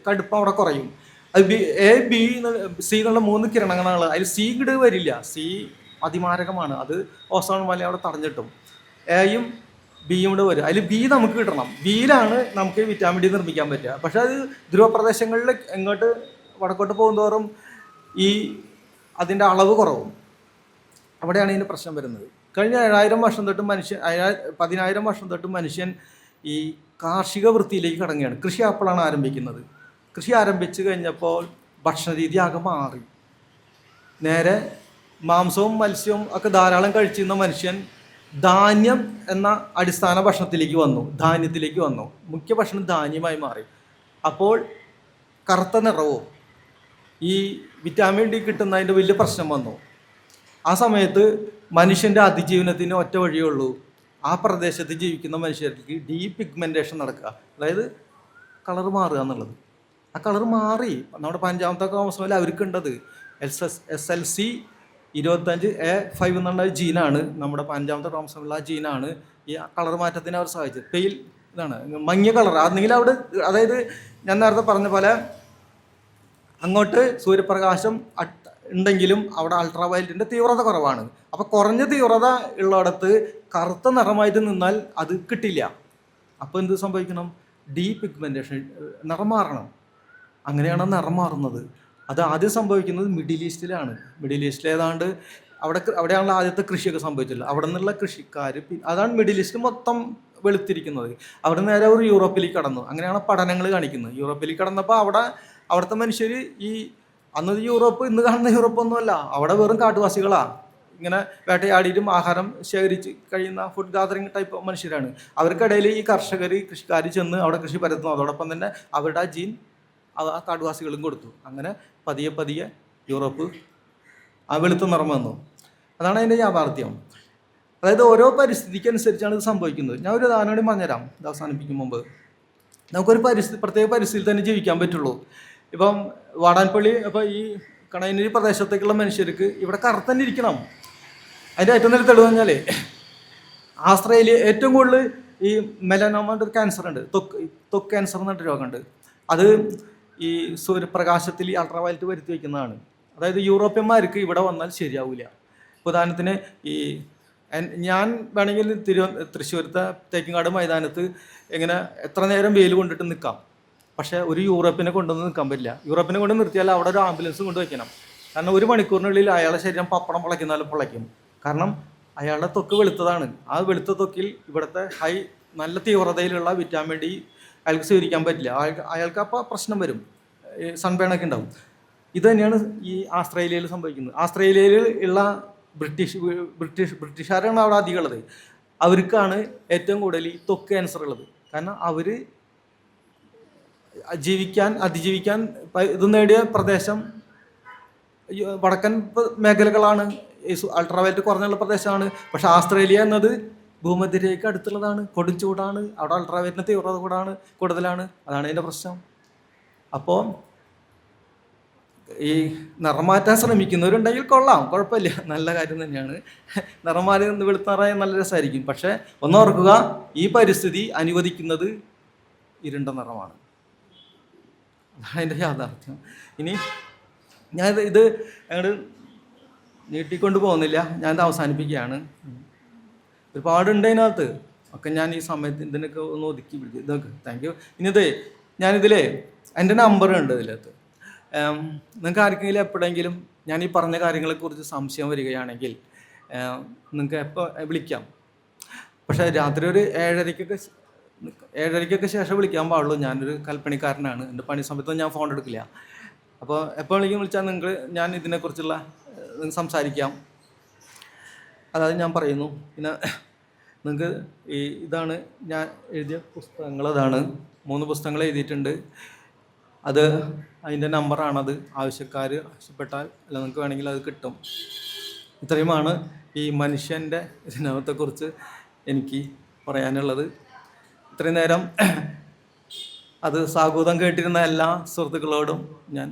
കടുപ്പം അവിടെ കുറയും. അത് A, B, C എന്നുള്ള 3 കിരണങ്ങളാണ്. അതിൽ C ഇങ്ങോട്ട് വരില്ല. C അതിമാരകമാണ്. അത് ഓസോൺ വല അവിടെ തടഞ്ഞിട്ടും. എയും ബിയും കൂടെ വരും. അതിൽ ബി നമുക്ക് കിട്ടണം. ബിയിലാണ് നമുക്ക് വിറ്റാമിൻ ഡി നിർമ്മിക്കാൻ പറ്റുക. പക്ഷെ അത് ധ്രുവപ്രദേശങ്ങളിൽ എങ്ങോട്ട് വടക്കോട്ട് പോകുന്തോറും ഈ അതിൻ്റെ അളവ് കുറവും. അവിടെയാണ് ഇതിൻ്റെ പ്രശ്നം വരുന്നത്. കഴിഞ്ഞ 1000 വർഷം തൊട്ട് 10,000 വർഷം തൊട്ട് മനുഷ്യൻ ഈ കാർഷിക വൃത്തിയിലേക്ക് കടങ്ങുകയാണ്. കൃഷി അപ്പോഴാണ് ആരംഭിക്കുന്നത്. കൃഷി ആരംഭിച്ചു കഴിഞ്ഞപ്പോൾ ഭക്ഷണരീതി ആകെ മാറി. നേരെ മാംസവും മത്സ്യവും ഒക്കെ ധാരാളം കഴിച്ചിരുന്ന മനുഷ്യൻ ധാന്യം എന്ന അടിസ്ഥാന ഭക്ഷണത്തിലേക്ക് വന്നു, ധാന്യത്തിലേക്ക് വന്നു. മുഖ്യ ഭക്ഷണം ധാന്യമായി മാറി. അപ്പോൾ കറുത്ത നിറവും ഈ വിറ്റാമിൻ ഡി കിട്ടുന്നതിൻ്റെ വലിയ പ്രശ്നം വന്നു. ആ സമയത്ത് മനുഷ്യൻ്റെ അതിജീവനത്തിന് ഒറ്റ വഴിയേ ഉള്ളൂ, ആ പ്രദേശത്ത് ജീവിക്കുന്ന മനുഷ്യർക്ക് ഡീ പിഗ്മെൻറ്റേഷൻ നടക്കുക, അതായത് കളർ മാറുക എന്നുള്ളത്. ആ കളർ മാറി. നമ്മുടെ 5ാമത്തെ ക്രോമസോമിൽ അവർക്കുണ്ടത് SLC 25A5 എന്നുള്ള ജീനാണ്. നമ്മുടെ 5ാമത്തെ ക്രോമസോമിലുള്ള ആ ജീനാണ് ഈ കളർ മാറ്റത്തിന് അവർ സഹായിച്ചത്. പെയിൽ ഇതാണ് മങ്ങിയ കളർ. അതെങ്കിൽ അവിടെ, അതായത് ഞാൻ നേരത്തെ പറഞ്ഞ പോലെ അങ്ങോട്ട് സൂര്യപ്രകാശം ഉണ്ടെങ്കിലും അവിടെ അൾട്രാവയലറ്റിൻ്റെ തീവ്രത കുറവാണ്. അപ്പോൾ കുറഞ്ഞ തീവ്രത ഉള്ളിടത്ത് കറുത്ത നിറമായിട്ട് നിന്നാൽ അത് കിട്ടില്ല. അപ്പോൾ എന്ത് സംഭവിക്കണം? ഡീ പിഗ്മെൻറ്റേഷൻ, നിറം മാറണം. അങ്ങനെയാണ് നിറം മാറുന്നത്. അത് ആദ്യം സംഭവിക്കുന്നത് മിഡിൽ ഈസ്റ്റിലാണ്. മിഡിൽ ഈസ്റ്റിൽ ഏതാണ്ട് അവിടെയാണല്ലോ ആദ്യത്തെ കൃഷിയൊക്കെ സംഭവിച്ചില്ല. അവിടെ നിന്നുള്ള കൃഷിക്കാർ, അതാണ് മിഡിൽ ഈസ്റ്റ് മൊത്തം വെളുത്തിരിക്കുന്നത്. അവിടെ നേരെ ഒരു യൂറോപ്പിലേക്ക് കടന്നു. അങ്ങനെയാണ് പഠനങ്ങൾ കാണിക്കുന്നത്. യൂറോപ്പിലേക്ക് കടന്നപ്പോൾ അവിടുത്തെ മനുഷ്യർ ഈ അന്ന് യൂറോപ്പ് ഇന്ന് കാണുന്ന യൂറോപ്പൊന്നുമല്ല, അവിടെ വെറും കാട്ടുവാസികളാണ്. ഇങ്ങനെ വേട്ടയാടിയിട്ടും ആഹാരം ശേഖരിച്ച് കഴിയുന്ന ഫുഡ് ഗാദറിങ് ടൈപ്പ് മനുഷ്യരാണ്. അവർക്കിടയിൽ ഈ കൃഷിക്കാർ ചെന്ന് അവിടെ കൃഷി പരത്തുന്നു. അതോടൊപ്പം തന്നെ അവരുടെ ആ ജീൻ ആ കാടുവാസികളും കൊടുത്തു. അങ്ങനെ പതിയെ യൂറോപ്പ് ആ വെളുത്ത നിറം വന്നു. അതാണ് അതിൻ്റെ യാഥാർത്ഥ്യം. അതായത് ഓരോ പരിസ്ഥിതിക്ക് അനുസരിച്ചാണ് ഇത് സംഭവിക്കുന്നത്. ഞാൻ ഒരു ഉദാഹരണം കൂടി പറഞ്ഞുതരാം ഇത് അവസാനിപ്പിക്കും മുമ്പ്. നമുക്കൊരു പ്രത്യേക പരിസ്ഥിതിയിൽ തന്നെ ജീവിക്കാൻ പറ്റുള്ളൂ. ഇപ്പം വാടാൻപള്ളി, ഇപ്പോൾ ഈ കണയന്നൂർ പ്രദേശത്തേക്കുള്ള മനുഷ്യർക്ക് ഇവിടെ കറുത്തന്നെ ഇരിക്കണം. അതിൻ്റെ ഏറ്റവും നല്ല തെളിവ് പറഞ്ഞാൽ ആസ്ട്രേലിയ ഏറ്റവും കൂടുതൽ ഈ മെലനോമ ഒരു ക്യാൻസർ ഉണ്ട്, ത്വക്ക് ക്യാൻസർ എന്നിട്ട് രോഗമുണ്ട്. അത് ഈ സൂര്യപ്രകാശത്തിൽ ഈ അൾട്രാവയലറ്റ് വരുത്തി വയ്ക്കുന്നതാണ്. അതായത് യൂറോപ്യന്മാർക്ക് ഇവിടെ വന്നാൽ ശരിയാവില്ല. ഉദാഹരണത്തിന് ഈ ഞാൻ വേണമെങ്കിൽ തൃശ്ശൂരത്തെ തേക്കിങ്ങാട് മൈതാനത്ത് എങ്ങനെ എത്ര നേരം വെയിൽ കൊണ്ടിട്ട് നിൽക്കാം. പക്ഷേ ഒരു യൂറോപ്പിനെ കൊണ്ടുവന്ന് നിൽക്കാൻ പറ്റില്ല. യൂറോപ്പിനെ കൊണ്ട് നിർത്തിയാൽ അവിടെ ഒരു ആംബുലൻസ് കൊണ്ട് വയ്ക്കണം. കാരണം 1 മണിക്കൂറിനുള്ളിൽ അയാളുടെ ശരീരം പപ്പടം പൊളയ്ക്കുന്നാലും പൊളയ്ക്കും. കാരണം അയാളുടെ ത്വക്ക് വെളുത്തതാണ്. ആ വെളുത്ത ത്വക്കിൽ ഇവിടുത്തെ നല്ല തീവ്രതയിലുള്ള വിറ്റാമിൻ ഡി അയാൾക്ക് സ്വീകരിക്കാൻ പറ്റില്ല. അയാൾക്ക് അപ്പോൾ പ്രശ്നം വരും, സൺബേണൊക്കെ ഉണ്ടാവും. ഇത് തന്നെയാണ് ഈ ആസ്ട്രേലിയയിൽ സംഭവിക്കുന്നത്. ആസ്ട്രേലിയയിൽ ഉള്ള ബ്രിട്ടീഷുകാരാണ് അവിടെ അധികം ഉള്ളത്. അവർക്കാണ് ഏറ്റവും കൂടുതൽ ഈ ത്വക്ക് ക്യാൻസർ ഉള്ളത്. കാരണം അവർ അതിജീവിക്കാൻ ഇത് നേടിയ പ്രദേശം വടക്കൻ മേഖലകളാണ്, അൾട്രാവയലറ്റ് കുറഞ്ഞുള്ള പ്രദേശമാണ്. പക്ഷെ ആസ്ട്രേലിയ എന്നത് ഭൂമധ്യരേഖയ്ക്ക് അടുത്തുള്ളതാണ്, കൊടും ചൂടാണ്, അവിടെ അൾട്രാവയലറ്റിൻ്റെ തീവ്രത കൂടുതലാണ്. അതാണ് അതിൻ്റെ പ്രശ്നം. അപ്പോൾ ഈ നിറം മാറ്റാൻ ശ്രമിക്കുന്നവരുണ്ടെങ്കിൽ കൊള്ളാം, കുഴപ്പമില്ല, നല്ല കാര്യം തന്നെയാണ്. നിറം മാറി വെളുത്തറായ നല്ല രസമായിരിക്കും. പക്ഷേ ഒന്നോർക്കുക, ഈ പരിസ്ഥിതി അനുവദിക്കുന്നത് ഇരുണ്ട നിറമാണ്. അതിൻ്റെ യാഥാർത്ഥ്യം. ഇനി ഞാൻ ഇത് അങ്ങോട്ട് നീട്ടിക്കൊണ്ട് പോകുന്നില്ല, ഞാനിത് അവസാനിപ്പിക്കുകയാണ്. ഒരുപാടുണ്ട് അതിനകത്ത്. ഒക്കെ ഞാൻ ഈ സമയത്ത് ഇതിനൊക്കെ ഒന്ന് ഒതുക്കി പിടിച്ചു. ഇതൊക്കെ താങ്ക് യു. ഇനിയിതേ ഞാനിതിലേ എൻ്റെ നമ്പറുണ്ട് ഇതിനകത്ത്. നിങ്ങൾക്ക് ആർക്കെങ്കിലും എപ്പോഴെങ്കിലും ഞാൻ ഈ പറഞ്ഞ കാര്യങ്ങളെക്കുറിച്ച് സംശയം വരികയാണെങ്കിൽ നിങ്ങൾക്ക് എപ്പോൾ വിളിക്കാം. പക്ഷേ രാത്രി ഒരു 7:30ക്കൊക്കെ ശേഷം വിളിക്കാൻ പാടുള്ളൂ. ഞാനൊരു കൽപ്പണിക്കാരനാണ്. എൻ്റെ പണി സമയത്തൊന്നും ഞാൻ ഫോൺ എടുക്കില്ല. അപ്പോൾ എപ്പോൾ വിളിച്ചാൽ ഞാൻ ഇതിനെക്കുറിച്ചുള്ള സംസാരിക്കാം. അതായത് ഞാൻ പറയുന്നു. പിന്നെ നിങ്ങൾക്ക് ഇതാണ് ഞാൻ എഴുതിയ പുസ്തകങ്ങൾ. അതാണ് 3 പുസ്തകങ്ങൾ എഴുതിയിട്ടുണ്ട്. അതിൻ്റെ നമ്പറാണത്. ആവശ്യപ്പെട്ടാൽ അല്ല നിങ്ങൾക്ക് വേണമെങ്കിൽ അത് കിട്ടും. ഇത്രയുമാണ് ഈ മനുഷ്യൻ്റെ ഇതിനകത്തെക്കുറിച്ച് എനിക്ക് പറയാനുള്ളത്. ഇത്രയും നേരം അത് സാഗൂതം കേട്ടിരുന്ന എല്ലാ സുഹൃത്തുക്കളോടും ഞാൻ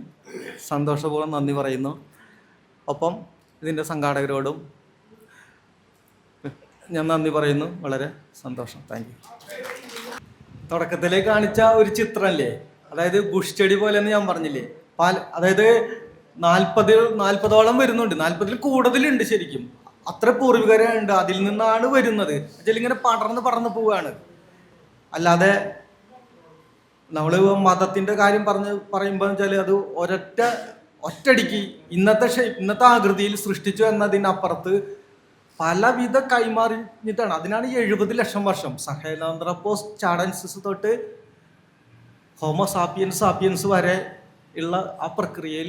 സന്തോഷപൂർവ്വം നന്ദി പറയുന്നു. ഒപ്പം ഇതിൻ്റെ സംഘാടകരോടും ഞാൻ നന്ദി പറയുന്നു. വളരെ സന്തോഷം. Thank you. തുടക്കത്തിലേ കാണിച്ച ഒരു ചിത്രമല്ലേ, അതായത് ബുഷ് ചെടി പോലെ എന്ന് ഞാൻ പറഞ്ഞില്ലേ, അതായത് 40ഓളം വരുന്നുണ്ട്. 40-ൽ കൂടുതലുണ്ട്. ശരിക്കും അത്ര പൂർവികരുണ്ട്. അതിൽ നിന്നാണ് വരുന്നത്. അതിൽ ഇങ്ങനെ പടർന്ന് പോവുകയാണ്. അല്ലാതെ നമ്മൾ മതത്തിൻ്റെ കാര്യം പറയുമ്പോൾ വെച്ചാൽ അത് ഒറ്റടിക്ക് ഇന്നത്തെ ആകൃതിയിൽ സൃഷ്ടിച്ചു എന്നതിനപ്പുറത്ത് പലവിധ കൈമാറിഞ്ഞിട്ടാണ്. അതിനാണ് 70 ലക്ഷം വർഷം സഹേലാന്ത്രപ്പോസ് ചാഡൻസിസ് തൊട്ട് ഹോമോസാപ്പിയൻസ് വരെ ഉള്ള ആ പ്രക്രിയയിൽ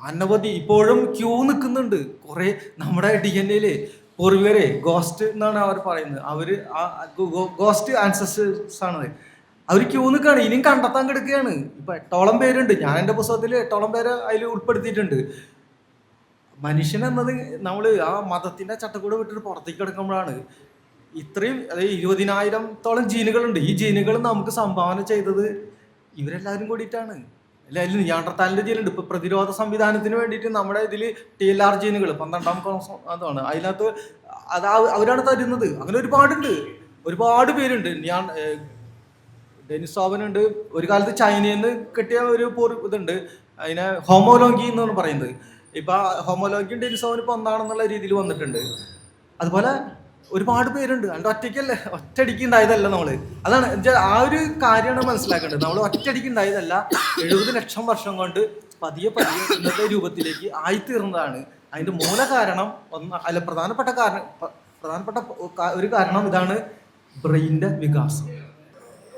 അനവധി ഇപ്പോഴും ക്യൂ നിൽക്കുന്നുണ്ട്. കുറേ നമ്മുടെ DNA പൂർവികരെ ഗോസ്റ്റ് എന്നാണ് അവർ പറയുന്നത്. ഗോസ്റ്റ് ആൻസസ്റ്റേഴ്സ് ആണ്. അവർ ക്യൂ നിൽക്കുകയാണ്. ഇനിയും കണ്ടെത്താൻ കിടക്കുകയാണ്. ഇപ്പം 8ഓളം പേരുണ്ട്. ഞാൻ എൻ്റെ പുസ്തകത്തിൽ 8ഓളം പേര് അതിൽ ഉൾപ്പെടുത്തിയിട്ടുണ്ട്. മനുഷ്യൻ എന്നത് നമ്മൾ ആ മതത്തിൻ്റെ ചട്ടക്കൂട് വിട്ടിട്ട് പുറത്തേക്ക് കിടക്കുമ്പോഴാണ് ഇത്രയും, അതായത് 20,000-ഓളം ജീനുകളുണ്ട്. ഈ ജീനുകൾ നമുക്ക് സംഭാവന ചെയ്തത് ഇവരെല്ലാവരും കൂടിയിട്ടാണ്. അതിൽ നിയാണ്ടർത്താലിൻ്റെ ജീനുണ്ട്. ഇപ്പോൾ പ്രതിരോധ സംവിധാനത്തിന് വേണ്ടിയിട്ട് നമ്മുടെ ഇതിൽ TLR ജീനുകൾ 12ാം ക്രോമോസോം അതാണ്. അതിനകത്ത് അവരാണ് തരുന്നത്. അങ്ങനെ ഒരുപാട് പേരുണ്ട്. ഡെനിസോവനുണ്ട്. ഒരു കാലത്ത് ചൈനയിൽ നിന്ന് കിട്ടിയ ഒരു ഇതുണ്ട്. അതിനെ ഹോമോലോഗി എന്നാണ് പറയുന്നത്. ഇപ്പം ഹോമോലോഗിയും ഡെനിസോവനും ഇപ്പോൾ ഒന്നാണെന്നുള്ള രീതിയിൽ വന്നിട്ടുണ്ട്. അതുപോലെ ഒരുപാട് പേരുണ്ട്. അതിൻ്റെ ഒറ്റയടിക്ക് ഉണ്ടായതല്ല നമ്മൾ. അതാണ് ആ ഒരു കാര്യമാണ് മനസ്സിലാക്കേണ്ടത്. നമ്മൾ ഒറ്റയടിക്ക് ഉണ്ടായതല്ല. 70 ലക്ഷം വർഷം കൊണ്ട് പതിയെ ഇന്നത്തെ രൂപത്തിലേക്ക് ആയിത്തീർന്നതാണ്. അതിൻ്റെ മൂല കാരണം പ്രധാനപ്പെട്ട ഒരു കാരണം ഇതാണ്, ബ്രെയിൻ്റെ വികാസം.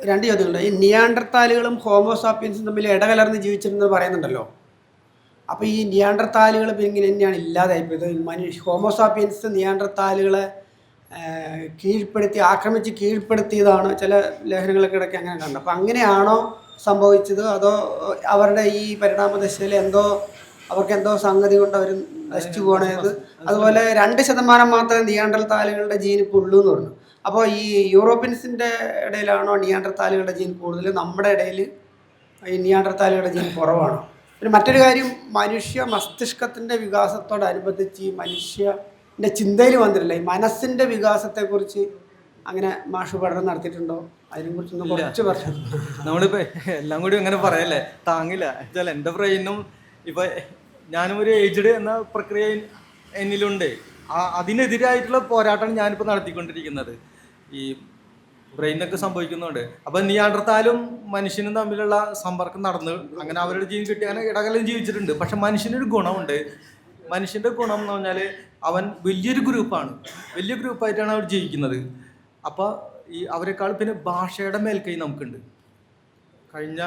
2 ചോദ്യങ്ങളുണ്ട്. ഈ നിയാണ്ടർത്താലുകളും ഹോമോസാപ്പിയൻസും തമ്മിൽ ഇടകലർന്ന് ജീവിച്ചിരുന്നത് പറയുന്നുണ്ടല്ലോ. അപ്പോൾ ഈ നിയാണ്ടർത്താലുകൾ ഇങ്ങനെ തന്നെയാണ് ഇല്ലാതായിപ്പോയത്. ഹോമോസാപ്പിയൻസ് നിയാണ്ടർത്താലുകളെ ആക്രമിച്ച് കീഴ്പ്പെടുത്തിയതാണ് ചില ലേഖനങ്ങളൊക്കെ ഇടയ്ക്ക് അങ്ങനെ കണ്ടത്. അപ്പോൾ അങ്ങനെയാണോ സംഭവിച്ചത്, അതോ അവരുടെ ഈ പരിണാമദശയിൽ അവർക്കെന്തോ സംഗതി കൊണ്ട് അവർ നശിച്ചു പോകണത്? അതുപോലെ 2% മാത്രമേ നിയാണ്ടർത്താലുകളുടെ ജീൻ ഇപ്പോൾ ഉള്ളൂ എന്ന് പറഞ്ഞു. അപ്പോൾ ഈ യൂറോപ്യൻസിൻ്റെ ഇടയിലാണോ നിയാണ്ടർത്താലുകളുടെ ജീൻ കൂടുതൽ, നമ്മുടെ ഇടയിൽ ഈ നിയാണ്ടർത്താലുകളുടെ ജീൻ കുറവാണോ? പിന്നെ മറ്റൊരു കാര്യം, മനുഷ്യ മസ്തിഷ്കത്തിൻ്റെ വികാസത്തോടനുബന്ധിച്ച് ഈ മനുഷ്യൻ്റെ ചിന്തയിൽ വന്നിട്ടില്ല. ഈ മനസ്സിൻ്റെ വികാസത്തെക്കുറിച്ച് അങ്ങനെ മാഷ് പഠനം നടത്തിയിട്ടുണ്ടോ? അതിനെക്കുറിച്ചൊന്ന് കുറച്ച് പറഞ്ഞു. നമ്മളിപ്പോൾ എല്ലാം കൂടി അങ്ങനെ പറയല്ലേ, താങ്ങില്ല. വെച്ചാൽ എൻ്റെ ബ്രെയിനും ഇപ്പം ഞാനും ഒരു ഏജ്ഡ് എന്ന പ്രക്രിയ എന്നിലുണ്ട്. അതിനെതിരായിട്ടുള്ള പോരാട്ടമാണ് ഞാനിപ്പോൾ നടത്തിക്കൊണ്ടിരിക്കുന്നത്. ഈ ബ്രെയിനൊക്കെ സംഭവിക്കുന്നുണ്ട്. അപ്പം നിയാണ്ടർത്താലും മനുഷ്യനും തമ്മിലുള്ള സമ്പർക്കം നടന്ന് അങ്ങനെ അവരുടെ ജീൻ കിട്ടി അങ്ങനെ ഇടകലം ജീവിച്ചിട്ടുണ്ട്. പക്ഷെ മനുഷ്യനൊരു ഗുണമുണ്ട്. മനുഷ്യൻ്റെ ഗുണം എന്ന് പറഞ്ഞാൽ അവൻ വലിയൊരു ഗ്രൂപ്പായിട്ടാണ് അവർ ജീവിക്കുന്നത്. അപ്പോൾ അവരെക്കാൾ പിന്നെ ഭാഷയുടെ മേൽക്കൈ നമുക്കുണ്ട്. കഴിഞ്ഞ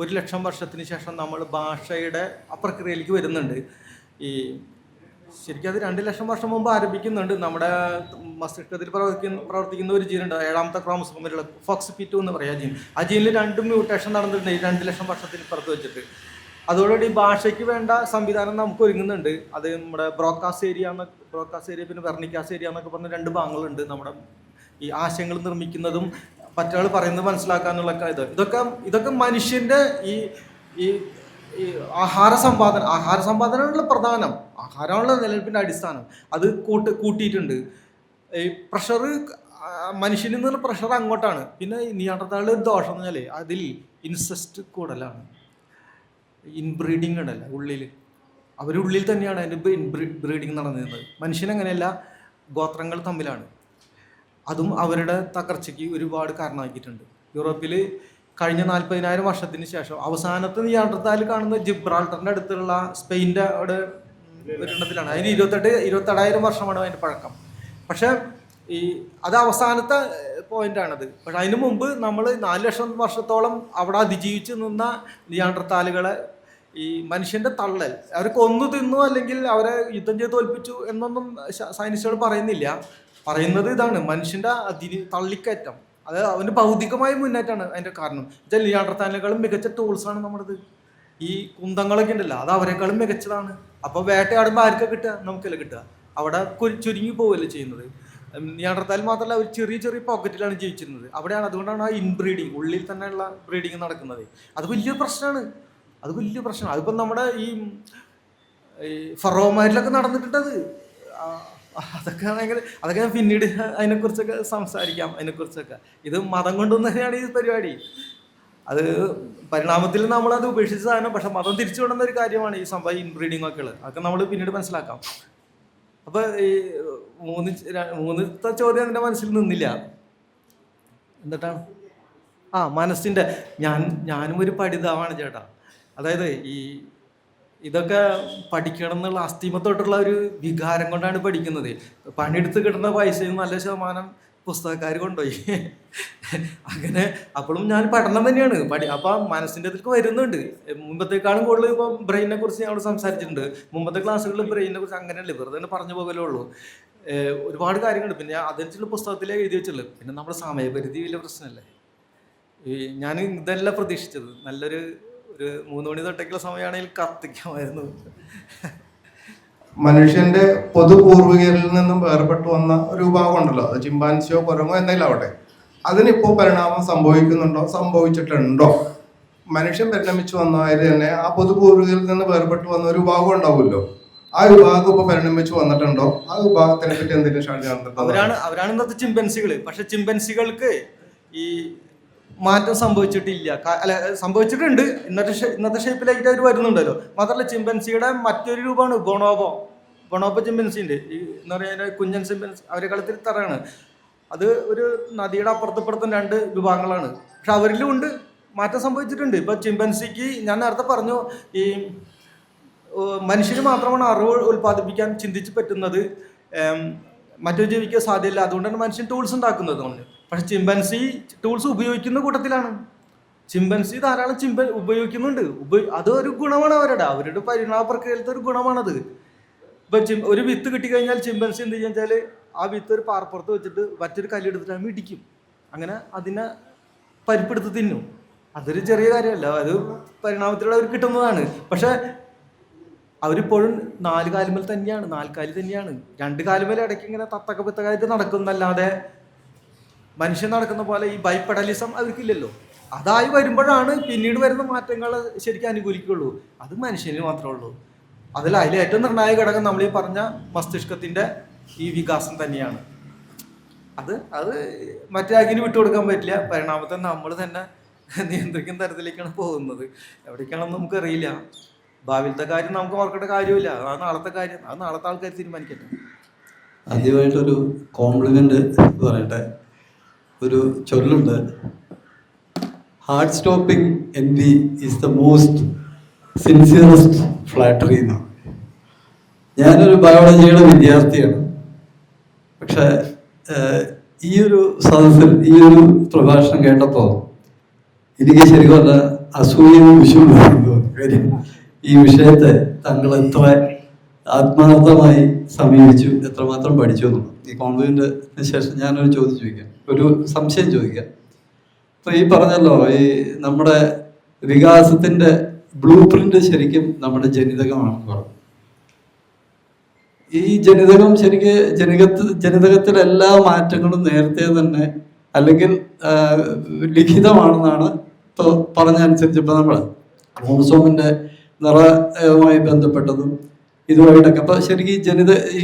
1 ലക്ഷം വർഷത്തിന് ശേഷം നമ്മൾ ഭാഷയുടെ ആ പ്രക്രിയയിലേക്ക് വരുന്നുണ്ട്. ശരിക്കും അത് 2 ലക്ഷം വർഷം മുമ്പ് ആരംഭിക്കുന്നുണ്ട്. നമ്മുടെ മസ്തിഷ്കത്തിൽ പ്രവർത്തിക്കുന്ന ഒരു ജീനുണ്ട്, 7ാമത്തെ ക്രോമസോമിലുള്ള FOXP2 എന്ന് പറയുക ജീൻ. ആ ജീനിൽ 2 മ്യൂട്ടേഷൻ നടന്നിട്ടുണ്ട് ഈ 2 ലക്ഷം വർഷത്തിന് പുറത്ത് വെച്ചിട്ട്. അതോടുകൂടി ഭാഷയ്ക്ക് വേണ്ട സംവിധാനം നമുക്ക് ഒരുങ്ങുന്നുണ്ട്. അത് നമ്മുടെ ബ്രോക്കാസ് ഏരിയ പിന്നെ വെർണിക്കാസ് ഏരിയ എന്നൊക്കെ പറഞ്ഞ 2 ഭാഗങ്ങളുണ്ട്. നമ്മുടെ ഈ ആശയങ്ങൾ നിർമ്മിക്കുന്നതും മറ്റൊരാൾ പറയുന്നത് മനസ്സിലാക്കാനുള്ള ഇതൊക്കെ മനുഷ്യൻ്റെ ഈ ആഹാര സമ്പാദനമുള്ള പ്രധാനം. ആഹാരമുള്ള നിലനിൽപ്പിൻ്റെ അടിസ്ഥാനം അത് കൂട്ടിയിട്ടുണ്ട്. ഈ പ്രഷർ മനുഷ്യനിൽ നിന്നുള്ള പ്രഷർ അങ്ങോട്ടാണ്. പിന്നെ ഈ നിയാണ്ടർത്താളുടെ ദോഷം എന്ന് പറഞ്ഞാൽ അതിൽ ഇൻസെസ്റ്റ് കൂടുതലാണ്. ഇൻബ്രീഡിങ് ഉണ്ടല്ല ഉള്ളിൽ, അവരുള്ളിൽ തന്നെയാണ് അതിൻ്റെ ഇൻബ്രീഡിങ് നടന്നിരുന്നത്. മനുഷ്യനങ്ങനെയല്ല, ഗോത്രങ്ങൾ തമ്മിലാണ്. അതും അവരുടെ തകർച്ചയ്ക്ക് ഒരുപാട് കാരണമാക്കിയിട്ടുണ്ട്. യൂറോപ്പിൽ കഴിഞ്ഞ 40,000 വർഷത്തിന് ശേഷം അവസാനത്തെ നിയാണ്ടർത്താൽ കാണുന്ന ജിബ്രാൾട്ടറിൻ്റെ അടുത്തുള്ള സ്പെയിൻ്റെ അവിടെ ഒരെണ്ണത്തിലാണ്. അതിന് 28,000 വർഷമാണ് അതിൻ്റെ പഴക്കം. പക്ഷേ അത് അവസാനത്തെ പോയിന്റാണത്. പക്ഷെ അതിന് മുമ്പ് നമ്മൾ 4 ലക്ഷം വർഷത്തോളം അവിടെ അതിജീവിച്ച് നിന്ന നിയാണ്ടർത്താലുകളെ ഈ മനുഷ്യൻ്റെ തള്ളൽ, അവർ കൊന്നു തിന്നു അല്ലെങ്കിൽ അവരെ യുദ്ധം ചെയ്ത് തോൽപ്പിച്ചു എന്നൊന്നും സയൻസുകൾ പറയുന്നില്ല. പറയുന്നത് ഇതാണ്, മനുഷ്യൻ്റെ തള്ളിക്കയറ്റം. അത് അവന് ഭൗതികമായ മുന്നേറ്റമാണ് അതിൻ്റെ കാരണം. വെച്ചാൽ നിയാണ്ടർത്താലുകളും മികച്ച ടൂൾസാണ് നമ്മുടേത്. ഈ കുന്തങ്ങളൊക്കെ ഉണ്ടല്ലോ, അത് അവരെക്കാളും മികച്ചതാണ്. അപ്പോൾ വേട്ടയാടുമ്പോൾ ആർക്കാണ് കിട്ടുക? നമുക്കല്ലേ കിട്ടുക. അവിടെ ചുരുങ്ങി പോവുകയല്ലേ ചെയ്യുന്നത്. നിയാണ്ടർത്താൽ മാത്രമല്ല, അവർ ചെറിയ ചെറിയ പോക്കറ്റിലാണ് ജീവിച്ചിരുന്നത്. അവിടെയാണ്, അതുകൊണ്ടാണ് ആ ഇൻബ്രീഡിങ്, ഉള്ളിൽ തന്നെയുള്ള ബ്രീഡിങ് നടക്കുന്നത്. അത് വലിയൊരു പ്രശ്നമാണ്. അതിപ്പം നമ്മുടെ ഈ ഫറോമാരിലൊക്കെ നടന്നിട്ടുണ്ടത്. അതൊക്കെ ഞാൻ പിന്നീട് അതിനെക്കുറിച്ചൊക്കെ സംസാരിക്കാം. അതിനെക്കുറിച്ചൊക്കെ ഇത് മതം കൊണ്ടുവന്ന് തന്നെയാണ് ഈ പരിപാടി. അത് പരിണാമത്തിൽ നമ്മളത് ഉപേക്ഷിച്ച സാധനം, പക്ഷെ മതം തിരിച്ചു കൊണ്ടുവന്ന ഒരു കാര്യമാണ് ഈ സംഭവം, ഇൻബ്രീഡിങ് ഒക്കെ ഉള്ളത്. അതൊക്കെ നമ്മൾ പിന്നീട് മനസ്സിലാക്കാം. അപ്പോൾ ഈ മൂന്നത്തെ ചോദ്യം എൻ്റെ മനസ്സിൽ നിന്നില്ല. എന്നിട്ടാണ് മനസ്സിൻ്റെ, ഞാനും ഒരു പഠിതാവാണ് ചേട്ടാ. അതായത് ഇതൊക്കെ പഠിക്കണം എന്നുള്ള അസ്ഥിമത്തോട്ടുള്ള ഒരു വികാരം കൊണ്ടാണ് പഠിക്കുന്നത്. പണിയെടുത്ത് കിട്ടുന്ന പൈസയിൽ നല്ല ശതമാനം പുസ്തകക്കാർ കൊണ്ടുപോയി. അങ്ങനെ അപ്പോഴും ഞാൻ പഠനം തന്നെയാണ്. അപ്പം മനസ്സിൻ്റെ ഇതിലേക്ക് വരുന്നുണ്ട്. മുമ്പത്തേക്കാളും കൂടുതൽ ഇപ്പം ബ്രെയിനെ കുറിച്ച് ഞങ്ങൾ സംസാരിച്ചിട്ടുണ്ട്. മുമ്പത്തെ ക്ലാസ്സുകളിൽ ബ്രെയിനെ കുറിച്ച് അങ്ങനെയല്ലേ വെറുതെ പറഞ്ഞു പോകലേ ഉള്ളൂ. ഒരുപാട് കാര്യങ്ങളുണ്ട്. പിന്നെ അതിനുള്ള പുസ്തകത്തിലേ എഴുതി വെച്ചുള്ളൂ. പിന്നെ നമ്മുടെ സമയപരിധി വലിയ പ്രശ്നമല്ലേ. ഞാൻ ഇതെല്ലാം പ്രതീക്ഷിച്ചത് നല്ലൊരു 3 മണി തൊട്ടേക്കുള്ള സമയമാണെങ്കിൽ കത്തിക്കാമായിരുന്നു. മനുഷ്യന്റെ പൊതുപൂർവികരിൽ നിന്നും വേർപെട്ടു വന്ന ഒരു വിഭാഗം ഉണ്ടല്ലോ, അത് ചിമ്പാൻസിയോ കുരങ്ങോ എന്തെങ്കിലും ആവട്ടെ, അതിനിപ്പോൾ പരിണാമം സംഭവിക്കുന്നുണ്ടോ, സംഭവിച്ചിട്ടുണ്ടോ? മനുഷ്യൻ പരിണമിച്ചു വന്നതായത് തന്നെ ആ പൊതുപൂർവികരിൽ നിന്ന് വേർപെട്ടു വന്ന ഒരു വിഭാഗം ഉണ്ടാവുമല്ലോ, ആ വിഭാഗം ഇപ്പൊ പരിണമിച്ചു വന്നിട്ടുണ്ടോ? ആ വിഭാഗത്തിനെ പറ്റി എന്തെങ്കിലും ഷാജി അവരാണ് ഇന്നത്തെ ചിമ്പൻസികൾ. പക്ഷെ ചിമ്പൻസികൾക്ക് ഈ മാറ്റം സംഭവിച്ചിട്ടില്ല. അല്ല, സംഭവിച്ചിട്ടുണ്ട്. ഇന്നത്തെ ഷേപ്പിലേക്ക് അവർ വരുന്നുണ്ടല്ലോ. മാത്രമല്ല, ചിമ്പൻസിയുടെ മറ്റൊരു രൂപമാണ് ബൊണോബോ ചിമ്പൻസിൻ്റെ എന്ന് പറയുന്നത് കുഞ്ഞൻ ചിമ്പൻസി. അവരെ കളത്തിൽ തറയാണ്. അത് ഒരു നദിയുടെ അപ്പുറത്തും 2 വിഭാഗങ്ങളാണ്. പക്ഷെ അവരിലും ഉണ്ട്, മാറ്റം സംഭവിച്ചിട്ടുണ്ട്. ഇപ്പൊ ചിമ്പൻസിക്ക് ഞാൻ നേരത്തെ പറഞ്ഞു, ഈ മനുഷ്യന് മാത്രമാണ് അറിവ് ഉൽപ്പാദിപ്പിക്കാൻ ചിന്തിച്ച് പറ്റുന്നത്, മറ്റൊരു ജീവിക്ക് സാധ്യമല്ല. അതുകൊണ്ടാണ് മനുഷ്യൻ ടൂൾസ് ഉണ്ടാക്കുന്നത്. പക്ഷെ ചിമ്പൻസി ടൂൾസ് ഉപയോഗിക്കുന്ന കൂട്ടത്തിലാണ്. ചിമ്പൻസി ധാരാളം ഉപയോഗിക്കുന്നുണ്ട്. അതൊരു ഗുണമാണ് അവരുടെ പരിണാമ പ്രക്രിയയിലത്തെ ഒരു ഗുണമാണത്. ഇപ്പൊ ഒരു വിത്ത് കിട്ടിക്കഴിഞ്ഞാൽ ചിമ്പൻസി എന്ത് ചെയ്യുക വെച്ചാൽ ആ വിത്ത് ഒരു പാറപ്പുറത്ത് വെച്ചിട്ട് മറ്റൊരു കല്ലെടുത്തിട്ട് ഇടിക്കും. അങ്ങനെ അതിനെ പരിപ്പെടുത്ത് തിന്നും. അതൊരു ചെറിയ കാര്യമല്ല, അത് പരിണാമത്തിലൂടെ അവർ കിട്ടുന്നതാണ്. പക്ഷെ അവരിപ്പോഴും 4 കാലുമേൽ തന്നെയാണ്, 4 കാലിൽ തന്നെയാണ്. 2 കാലുമേൽ ഇടയ്ക്ക് ഇങ്ങനെ തത്തക്ക പിത്തക്കായിട്ട് നടക്കുന്നല്ലാതെ മനുഷ്യൻ നടക്കുന്ന പോലെ ഈ ബൈപ്പെഡലിസം അവർക്കില്ലല്ലോ. അതായി വരുമ്പോഴാണ് പിന്നീട് വരുന്ന മാറ്റങ്ങൾ ശരിക്കും അനുകൂലിക്കുള്ളൂ. അത് മനുഷ്യന് മാത്രമേ ഉള്ളൂ. അതിൽ ഏറ്റവും നിർണായക ഘടകം നമ്മൾ ഈ പറഞ്ഞ മസ്തിഷ്കത്തിൻ്റെ ഈ വികാസം തന്നെയാണ്. അത് മറ്റാകിന് വിട്ടുകൊടുക്കാൻ പറ്റില്ല. പരിണാമത്തെ നമ്മൾ തന്നെ നിയന്ത്രിക്കുന്ന തരത്തിലേക്കാണ് പോകുന്നത്. എവിടേക്കാണെന്ന് നമുക്കറിയില്ല. ഭാവിയിലത്തെ കാര്യം നമുക്ക് ഓർക്കേണ്ട കാര്യമില്ല. അത് നാളത്തെ കാര്യം, അത് നാളത്തെ ആൾക്കാർ തീരുമാനിക്കട്ടെ. ആദ്യമായിട്ടൊരു കോംപ്ലിമെന്റ് പറയട്ടെ. ഒരു ചൊല്ലുണ്ട്, heart stopping envy is the most sincerest flattery എന്നാണ്. ഞാനൊരു ബയോളജിയുടെ വിദ്യാർത്ഥിയാണ്. പക്ഷെ ഈ ഒരു സദസ്സിൽ ഈ ഒരു പ്രഭാഷണം കേട്ടപ്പോൾ എനിക്ക് ശരിക്കും പറഞ്ഞാൽ അസൂയവും വിഷമവും. കാര്യം ഈ വിഷയത്തെ താങ്കൾ എത്ര ആത്മാർത്ഥമായി സമീപിച്ചു, എത്രമാത്രം പഠിച്ചു എന്നുള്ളത്. ഈ കോൺവെന്റിന് ശേഷം ഞാനൊരു ചോദ്യം ചോദിക്കാം, ഒരു സംശയം ചോദിക്കാം. അപ്പൊ ഈ പറഞ്ഞല്ലോ, ഈ നമ്മുടെ വികാസത്തിന്റെ ബ്ലൂ പ്രിന്റ് ശരിക്കും നമ്മുടെ ജനിതകമാണെന്ന് പറഞ്ഞു. ഈ ജനിതകം ജനിതകത്തിലെ എല്ലാ മാറ്റങ്ങളും നേരത്തെ തന്നെ അല്ലെങ്കിൽ ലിഖിതമാണെന്നാണ് ഇപ്പോൾ പറഞ്ഞനുസരിച്ച്. ഇപ്പൊ നമ്മൾ ക്രോമസോമിന്റെ നിറവുമായി ബന്ധപ്പെട്ടതും ഇതുമായിട്ടൊക്കെ അപ്പൊ ശരിക്കും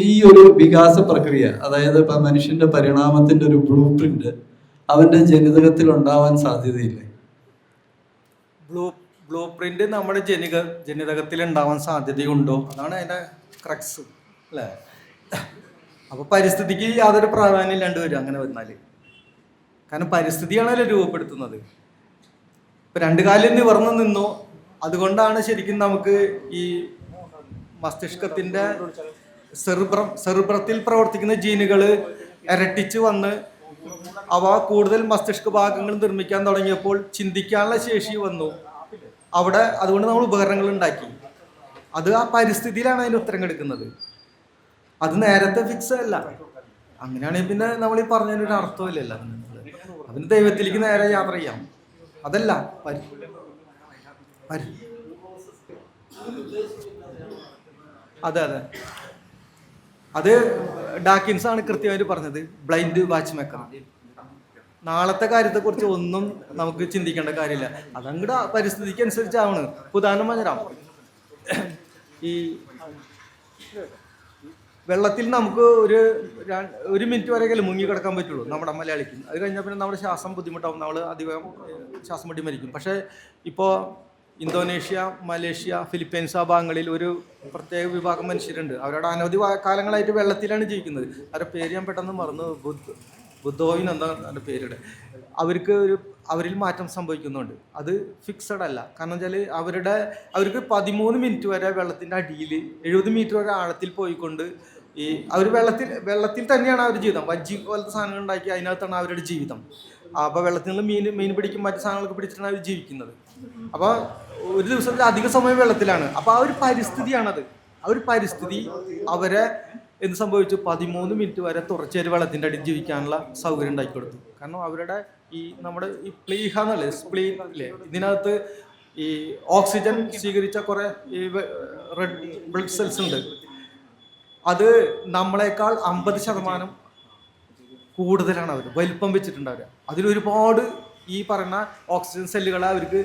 ഈ ഒരു വികാസ പ്രക്രിയ, അതായത് ഇപ്പൊ മനുഷ്യന്റെ പരിണാമത്തിന്റെ ഒരു ബ്ലൂ പ്രിന്റ് അവന്റെ ജനിതകത്തിൽ ഉണ്ടാവാൻ സാധ്യതയില്ലേ? ബ്ലൂ പ്രിന്റ് നമ്മുടെ ജനിതകത്തിൽ ഉണ്ടാവാൻ സാധ്യതയുണ്ടോ? അതാണ് അതിന്റെ ക്രക്സ് അല്ലേ? അപ്പോൾ പരിസ്ഥിതിക്ക് യാതൊരു പ്രാധാന്യം ഇല്ലാണ്ട് വരും അങ്ങനെ വന്നാൽ. കാരണം പരിസ്ഥിതിയാണല്ലോ രൂപപ്പെടുത്തുന്നത്. ഇപ്പം രണ്ട് കാലിൽ നിവർന്ന് നിന്നു. അതുകൊണ്ടാണ് ശരിക്കും നമുക്ക് ഈ മസ്തിഷ്കത്തിൻ്റെ സെറിബ്രത്തിൽ പ്രവർത്തിക്കുന്ന ജീനുകൾ ഇരട്ടിച്ച് വന്ന് അവ കൂടുതൽ മസ്തിഷ്ക ഭാഗങ്ങൾ നിർമ്മിക്കാൻ തുടങ്ങിയപ്പോൾ ചിന്തിക്കാനുള്ള ശേഷി വന്നു അവിടെ. അതുകൊണ്ട് നമ്മൾ ഉപകരണങ്ങൾ ഉണ്ടാക്കി. അത് ആ പരിസ്ഥിതിയിലാണ് അതിൻ്റെ ഉത്തരം എടുക്കുന്നത്. അത് നേരത്തെ ഫിക്സ് അല്ല. അങ്ങനെയാണെങ്കിൽ പിന്നെ നമ്മൾ ഈ പറഞ്ഞതിനൊരു അർത്ഥമില്ലല്ലോ. അതിന് ദൈവത്തിലേക്ക് നേരെ യാത്ര ചെയ്യാം. അതല്ല അതെ അതെ, അത് ഡാക്കിൻസ് ആണ് കൃത്യമായിട്ട് പറഞ്ഞത്. Blind watch maker. നാളത്തെ കാര്യത്തെക്കുറിച്ച് ഒന്നും നമുക്ക് ചിന്തിക്കേണ്ട കാര്യമില്ല. അതങ്ങടെ പരിസ്ഥിതിക്ക് അനുസരിച്ചാവണ്. ഉദാഹരണം പറഞ്ഞുതരാം. ഈ വെള്ളത്തിൽ നമുക്ക് ഒരു മിനിറ്റ് വരെയൊക്കെ മുങ്ങി കിടക്കാൻ പറ്റുള്ളൂ നമ്മുടെ മലയാളിക്ക്. അത് കഴിഞ്ഞാൽ പിന്നെ നമ്മുടെ ശ്വാസം ബുദ്ധിമുട്ടാവും. നമ്മൾ അധികം ശ്വാസം മുട്ടി മരിക്കും. പക്ഷേ ഇപ്പോൾ ഇന്തോനേഷ്യ, മലേഷ്യ, ഫിലിപ്പീൻസ് ആ ഭാഗങ്ങളിൽ ഒരു പ്രത്യേക വിഭാഗം മനുഷ്യരുണ്ട്. അവരുടെ അനവധി കാലങ്ങളായിട്ട് വെള്ളത്തിലാണ് ജീവിക്കുന്നത്. അവരുടെ പേര് ഞാൻ പെട്ടെന്ന് മറന്നു. ബുദ്ധോയിൻ എന്താ അതിൻ്റെ പേരുടെ. അവരിൽ മാറ്റം സംഭവിക്കുന്നുണ്ട്. അത് ഫിക്സഡ് അല്ല. കാരണം വെച്ചാൽ അവർക്ക് 13 മിനിറ്റ് വരെ വെള്ളത്തിൻ്റെ അടിയിൽ 70 മീറ്റർ വരെ ആഴത്തിൽ പോയിക്കൊണ്ട് അവർ വെള്ളത്തിൽ തന്നെയാണ് അവർ ജീവിതം. വജ്ജി പോലത്തെ സാധനങ്ങൾ ഉണ്ടാക്കി അതിനകത്താണ് അവരുടെ ജീവിതം. അപ്പോൾ വെള്ളത്തിൽ നിന്ന് മീൻ പിടിക്കും, മറ്റു സാധനങ്ങളൊക്കെ പിടിച്ചിട്ടാണ് അവർ ജീവിക്കുന്നത്. അപ്പോൾ ഒരു ദിവസത്തിൽ അധിക സമയം വെള്ളത്തിലാണ്. അപ്പോൾ ആ ഒരു പരിസ്ഥിതിയാണത്. ആ ഒരു പരിസ്ഥിതി അവരെ എന്ത് സംഭവിച്ചു? 13 മിനിറ്റ് വരെ തുടർച്ചയായി വെള്ളത്തിൻ്റെ അടിയിൽ ജീവിക്കാനുള്ള സൗകര്യം ഉണ്ടാക്കി കൊടുത്തു. കാരണം അവരുടെ നമ്മുടെ ഈ പ്ലീഹ എന്നല്ലേ, സ്പ്ലീൻ ഇല്ലേ, ഇതിനകത്ത് ഈ ഓക്സിജൻ സ്വീകരിച്ച കുറേ ഈ റെഡ് ബ്ലഡ് സെൽസ് ഉണ്ട്. അത് നമ്മളെക്കാൾ 50% കൂടുതലാണ് അവർ വലിപ്പം വെച്ചിട്ടുണ്ട്. അതിലൊരുപാട് ഈ പറയുന്ന ഓക്സിജൻ സെല്ലുകളെ അവർക്ക്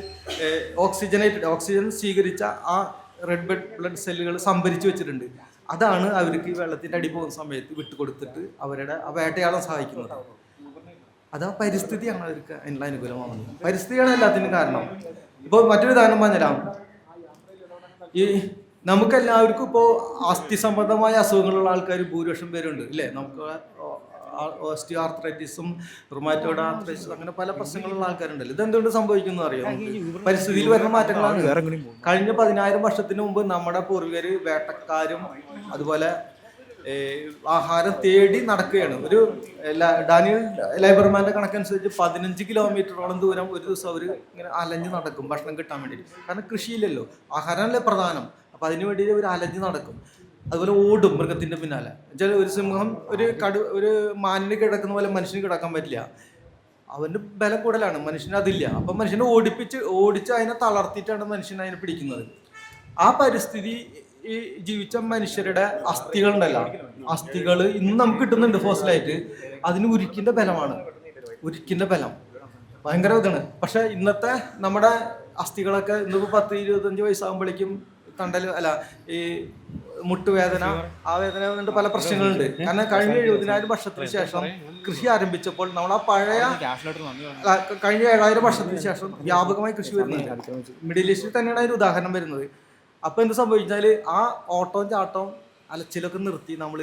ഓക്സിജൻ സ്വീകരിച്ച ആ റെഡ് ബ്ലഡ് സെല്ലുകൾ സംഭരിച്ച് വെച്ചിട്ടുണ്ട്. അതാണ് അവർക്ക് വെള്ളത്തിൻ്റെ അടി പോകുന്ന സമയത്ത് വിട്ടുകൊടുത്തിട്ട് അവരുടെ വേട്ടയാടാൻ സഹായിക്കുന്നത്. അത് ആ പരിസ്ഥിതിയാണ് അവർക്ക് അതിനുള്ള അനുകൂലമാവുന്നത്. പരിസ്ഥിതിയാണ് എല്ലാത്തിനും കാരണം. ഇപ്പോൾ മറ്റൊരു ഉദാഹരണം പറഞ്ഞുതരാം. ഈ നമുക്കെല്ലാവർക്കും ഇപ്പോൾ അസ്ഥി സംബന്ധമായ അസുഖങ്ങളുള്ള ആൾക്കാർ ഭൂരിപക്ഷം പേരുണ്ട് ഇല്ലേ? നമുക്ക് ഓസ്റ്റിയോ ആർത്രൈറ്റിസും റുമാറ്റോയിഡ് ആർത്രൈറ്റിസും അങ്ങനെ പല പ്രശ്നങ്ങളുള്ള ആൾക്കാരുണ്ടല്ലോ. ഇതെന്തുകൊണ്ട് സംഭവിക്കുന്നു അറിയാം? പരിസ്ഥിതിയിൽ വരുന്ന മാറ്റങ്ങളാണ്. കഴിഞ്ഞ 10,000 വർഷത്തിന് മുമ്പ് നമ്മുടെ പൂർവികർ വേട്ടക്കാരും അതുപോലെ ആഹാരം തേടി നടക്കുകയാണ്. ഒരു ഡാനിയൽ ലൈബർമാൻ്റെ കണക്കനുസരിച്ച് 15 കിലോമീറ്ററോളം ദൂരം ഒരു ദിവസം അവർ ഇങ്ങനെ അലഞ്ഞ് നടക്കും ഭക്ഷണം കിട്ടാൻ വേണ്ടി. കാരണം കൃഷിയില്ലല്ലോ, ആഹാരമല്ലേ പ്രധാനം. അപ്പം അതിനു വേണ്ടി അവർ അലഞ്ഞ് നടക്കും. അതുപോലെ ഓടും മൃഗത്തിൻ്റെ പിന്നാലെ. എന്നുവെച്ചാൽ ഒരു സിംഹം ഒരു മാനിന് കിടക്കുന്ന പോലെ മനുഷ്യന് കിടക്കാൻ പറ്റില്ല. അവൻ്റെ ബലം കൂടുതലാണ്, മനുഷ്യന് അതില്ല. അപ്പം മനുഷ്യനെ ഓടിച്ച് അതിനെ തളർത്തിയിട്ടാണ് മനുഷ്യൻ അതിനെ പിടിക്കുന്നത്. ആ പരിസ്ഥിതി ഈ ജീവിച്ച മനുഷ്യരുടെ അസ്ഥികളുണ്ടല്ലോ, അസ്ഥികൾ ഇന്ന് നമുക്ക് കിട്ടുന്നുണ്ട് ഫോസിലായിട്ട്. അതിന് ഉരുക്കിൻ്റെ ബലമാണ്. ഉരുക്കിൻ്റെ ബലം ഭയങ്കര ഇതാണ്. പക്ഷെ ഇന്നത്തെ നമ്മുടെ അസ്ഥികളൊക്കെ ഇന്നിപ്പോൾ 10-25 വയസ്സാകുമ്പോഴേക്കും ഈ മുട്ടുവേദന, ആ വേദന എന്നിട്ട് പല പ്രശ്നങ്ങളുണ്ട്. കാരണം കഴിഞ്ഞ 70,000 വർഷത്തിന് ശേഷം കൃഷി ആരംഭിച്ചപ്പോൾ നമ്മൾ ആ കഴിഞ്ഞ 7,000 വർഷത്തിന് ശേഷം വ്യാപകമായി കൃഷി വരുന്നുണ്ട്. മിഡിൽ ഈസ്റ്റിൽ തന്നെയാണ് അതിന് ഉദാഹരണം വരുന്നത്. അപ്പോൾ എന്ത് സംഭവിച്ചാൽ ആ ഓട്ടവും ചാട്ടവും അലച്ചിലൊക്കെ നിർത്തി നമ്മൾ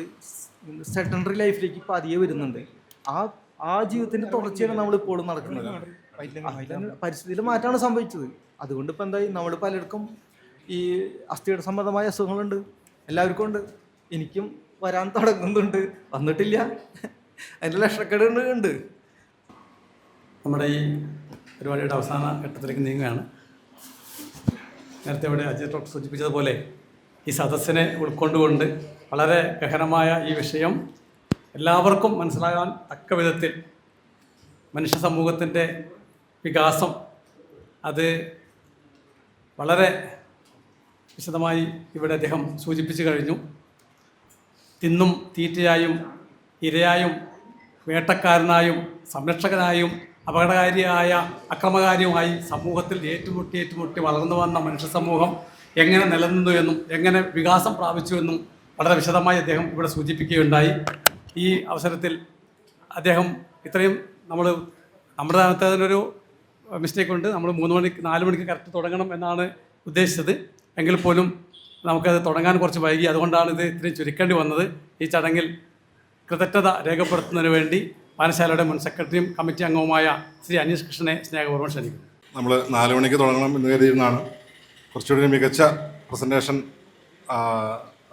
സെഡൻഡറി ലൈഫിലേക്ക് പതിയെ വരുന്നുണ്ട്. ആ ജീവിതത്തിന്റെ തുടർച്ചയാണ് നമ്മൾ ഇപ്പോഴും നടക്കുന്നത്. പരിസ്ഥിതിയിൽ മാറ്റമാണ് സംഭവിച്ചത്. അതുകൊണ്ട് ഇപ്പം എന്തായി, നമ്മൾ പലർക്കും ഈ അസ്ഥിയുടെ സംബന്ധമായ അസുഖങ്ങളുണ്ട്. എല്ലാവർക്കും ഉണ്ട്. എനിക്കും വരാൻ തുടങ്ങുന്നുണ്ട്, വന്നിട്ടില്ല. അതിൻ്റെ ലക്ഷക്കേട് ഉണ്ട്. നമ്മുടെ ഈ പരിപാടിയുടെ അവസാന ഘട്ടത്തിലേക്ക് നീങ്ങുകയാണ്. നേരത്തെ ഇവിടെ അജയ് ഡോക്ടർ സൂചിപ്പിച്ചതുപോലെ ഈ സദസ്സിനെ ഉൾക്കൊണ്ടുകൊണ്ട് വളരെ ഗഹനമായ ഈ വിഷയം എല്ലാവർക്കും മനസ്സിലാകാൻ തക്ക വിധത്തിൽ മനുഷ്യ സമൂഹത്തിൻ്റെ വികാസം അത് വളരെ വിശദമായി ഇവിടെ അദ്ദേഹം സൂചിപ്പിച്ചു കഴിഞ്ഞു. തിന്നും തീറ്റയായും ഇരയായും വേട്ടക്കാരനായും സംരക്ഷകനായും അപകടകാരിയായ അക്രമകാരിയുമായി സമൂഹത്തിൽ ഏറ്റുമുട്ടി വളർന്നു വന്ന മനുഷ്യ സമൂഹം എങ്ങനെ നിലനിന്നു എന്നും എങ്ങനെ വികാസം പ്രാപിച്ചു എന്നും വളരെ വിശദമായി അദ്ദേഹം ഇവിടെ സൂചിപ്പിക്കുകയുണ്ടായി. ഈ അവസരത്തിൽ അദ്ദേഹം ഇത്രയും നമ്മുടെ അതിനൊരു മിസ്റ്റേക്ക് ഉണ്ട്. നമ്മൾ 4 മണിക്ക് കറക്റ്റ് തുടങ്ങണം എന്നാണ് ഉദ്ദേശിച്ചത്. എങ്കിൽ പോലും നമുക്കത് തുടങ്ങാൻ കുറച്ച് വൈകി. അതുകൊണ്ടാണ് ഇത് ഇത്രയും ചുരുക്കേണ്ടി വന്നത്. ഈ ചടങ്ങിൽ കൃതജ്ഞത രേഖപ്പെടുത്തുന്നതിന് വേണ്ടി വായനശാലയുടെ മുൻ സെക്രട്ടറിയും കമ്മിറ്റി അംഗവുമായ ശ്രീ അനീഷ് കൃഷ്ണനെ സ്നേഹപൂർവ്വം ക്ഷണിക്കുന്നു. നമ്മൾ 4 മണിക്ക് തുടങ്ങണം എന്ന് കരുതിയിരുന്നാണ്. കുറച്ചുകൂടി മികച്ച പ്രസൻറ്റേഷൻ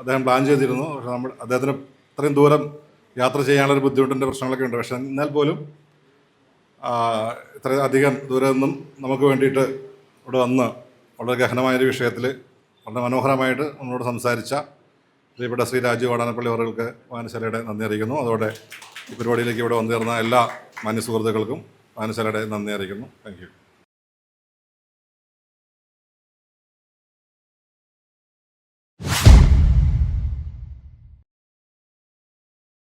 അദ്ദേഹം പ്ലാൻ ചെയ്തിരുന്നു. പക്ഷേ അദ്ദേഹത്തിന് ഇത്രയും ദൂരം യാത്ര ചെയ്യാനുള്ളൊരു ബുദ്ധിമുട്ടിൻ്റെ പ്രശ്നങ്ങളൊക്കെ ഉണ്ട്. പക്ഷേ എന്നാൽ പോലും ഇത്ര അധികം ദൂരം നിന്നും നമുക്ക് വേണ്ടിയിട്ട് ഇവിടെ വന്ന് വളരെ ഗഹനമായൊരു വിഷയത്തിൽ വളരെ മനോഹരമായിട്ട് നമ്മളോട് സംസാരിച്ച പ്രിയപ്പെട്ട ശ്രീ രാജു വാടാനപ്പള്ളി അവർക്ക് വായനശാലയുടെ നന്ദി അറിയിക്കുന്നു. അതോടെ ഈ പരിപാടിയിലേക്ക് ഇവിടെ വന്നിരുന്ന എല്ലാ മാന്യ സുഹൃത്തുക്കൾക്കും വായനശാലയുടെ നന്ദി അറിയിക്കുന്നു. Thank you.